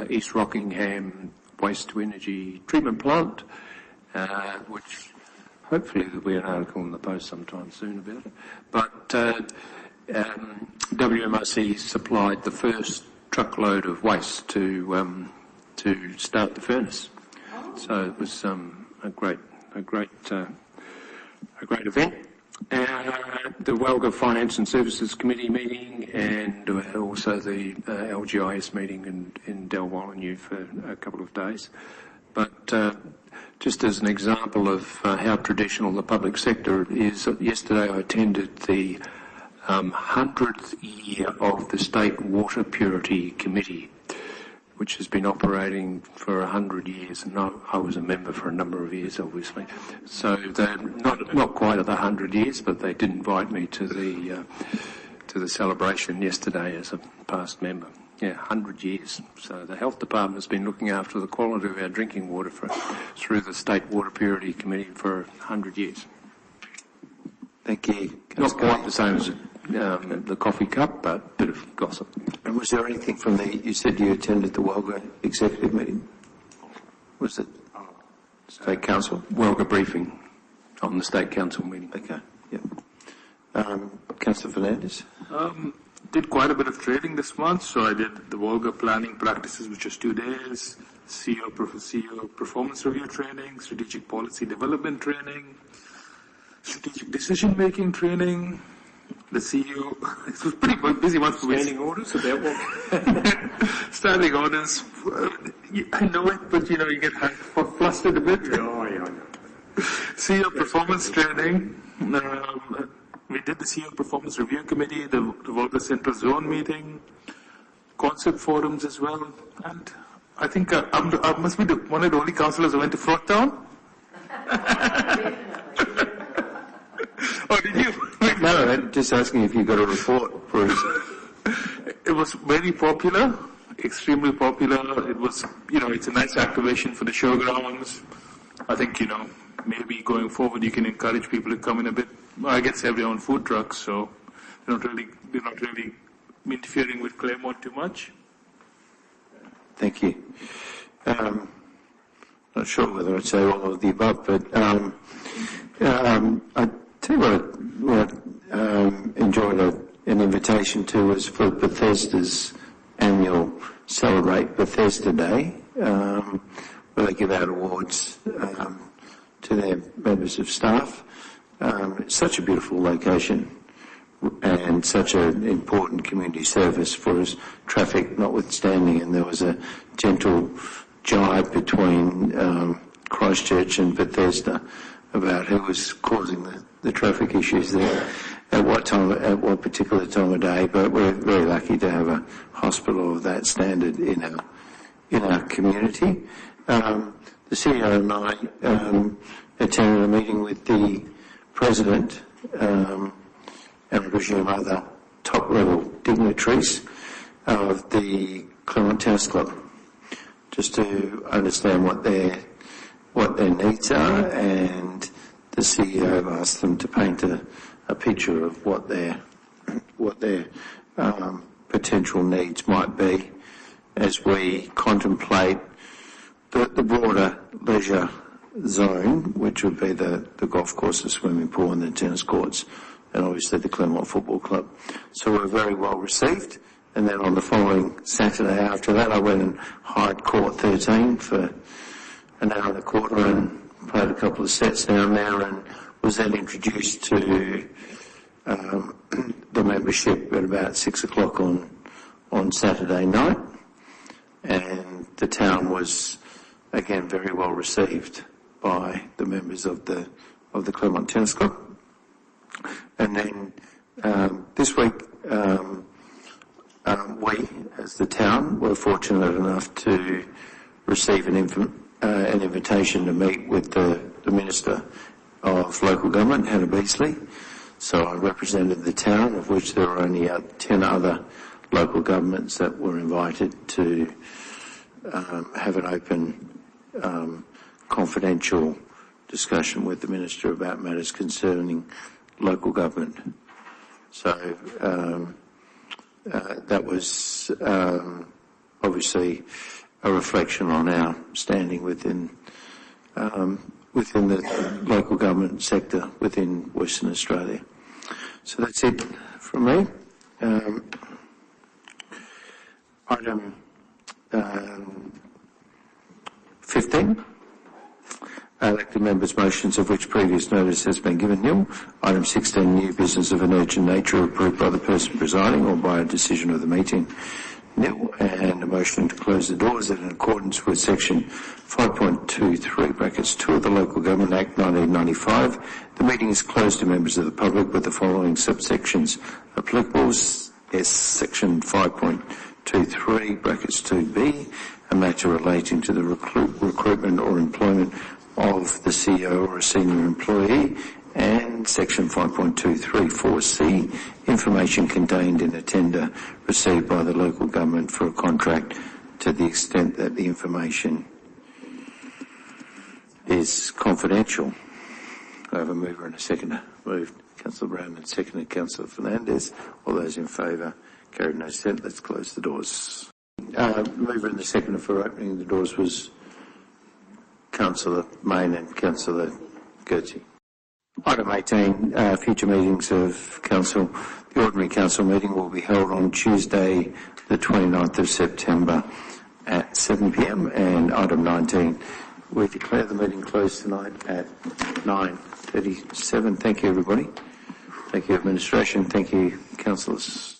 East Rockingham Waste-to-Energy Treatment Plant, which hopefully there'll be an article in the Post sometime soon about it. But WMRC supplied the first truckload of waste to start the furnace. So it was a great event. The Wellga Finance and Services Committee meeting, and also the LGIS meeting in Dalwallinu for a couple of days. But just as an example of how traditional the public sector is, yesterday I attended the 100th year of the State Water Purity Committee, which has been operating for 100 years, and I was a member for a number of years, obviously. So they're not quite at the 100 years, but they did invite me to the celebration yesterday as a past member. Yeah, 100 years. So the Health Department has been looking after the quality of our drinking water through the State Water Purity Committee for 100 years. Thank you. Not quite the same as the coffee cup, but a bit of gossip. And was there anything from you said you attended the Wellga executive meeting? Was it State Council? Wellga briefing on the State Council meeting. Okay, yeah. Councillor Fernandez? Did quite a bit of training this month, so I did the Wellga planning practices, which was 2 CEO performance review training, strategic policy development training, strategic decision-making training. The CEO, it was pretty busy month for me. Standing orders about what? Standing orders. I know it, but you get flustered a bit. Oh, yeah, I know. CEO performance training. We did the CEO performance review committee, the Wellga Central Zone meeting, concept forums as well, and I think I must be one of the only councillors who went to Frogtown. Oh, did you? No, I'm just asking if you got a report for us. It was very popular, extremely popular. It was, it's a nice activation for the showgrounds. I think, maybe going forward you can encourage people to come in a bit. Well, I guess they have their own food trucks, so they're not really interfering with Claremont too much. Thank you. Not sure whether I'd say all of the above, but I tell you what I enjoyed an invitation to was for Bethesda's annual Celebrate Bethesda Day, where they give out awards to their members of staff. It's such a beautiful location and such an important community service for us, traffic notwithstanding, and there was a gentle jibe between Christchurch and Bethesda about who was causing the traffic issues there at what particular time of day, but we're very lucky to have a hospital of that standard in our community. The CEO and I attended a meeting with the President and I presume other top-level dignitaries of the Claremont Tennis Club, just to understand what their needs are, and the CEO asked them to paint a picture of what their potential needs might be as we contemplate the broader leisure zone, which would be the golf course, the swimming pool and the tennis courts, and obviously the Claremont Football Club. So we're very well received. And then on the following Saturday after that, I went and hired Court 13 for an hour and a quarter and played a couple of sets down there, and was then introduced to the membership at about 6 o'clock on Saturday night. And the town was, again, very well received by the members of the Claremont Tennis Club. And then this week, we, as the town, were fortunate enough to receive an invitation to meet with the Minister of Local Government, Hannah Beasley. So I represented the town, of which there were only 10 other local governments that were invited to have an open, confidential discussion with the Minister about matters concerning local government. So that was obviously a reflection on our standing within the local government sector within Western Australia. So that's it from me. Item 15. Elected members' motions of which previous notice has been given nil. Item 16, new business of an urgent nature approved by the person presiding or by a decision of the meeting, nil. And a motion to close the doors in accordance with section 5.23 brackets 2 of the Local Government Act 1995. The meeting is closed to members of the public with the following subsections applicable. Section 5.23 brackets 2B, a matter relating to the recruitment or employment of the CEO or a senior employee, and section 5.234C, information contained in a tender received by the local government for a contract to the extent that the information is confidential. I have a mover and a seconder. Moved Councillor Brown and seconded Councillor Fernandez. All those in favour? Carried, no dissent. Let's close the doors. Mover and the seconder for opening the doors was Councillor Mayne and Councillor Gertie. Item 18, future meetings of Council. The ordinary Council meeting will be held on Tuesday, the 29th of September at 7 p.m. And item 19, we declare the meeting closed tonight at 9:37. Thank you, everybody. Thank you, administration. Thank you, councillors.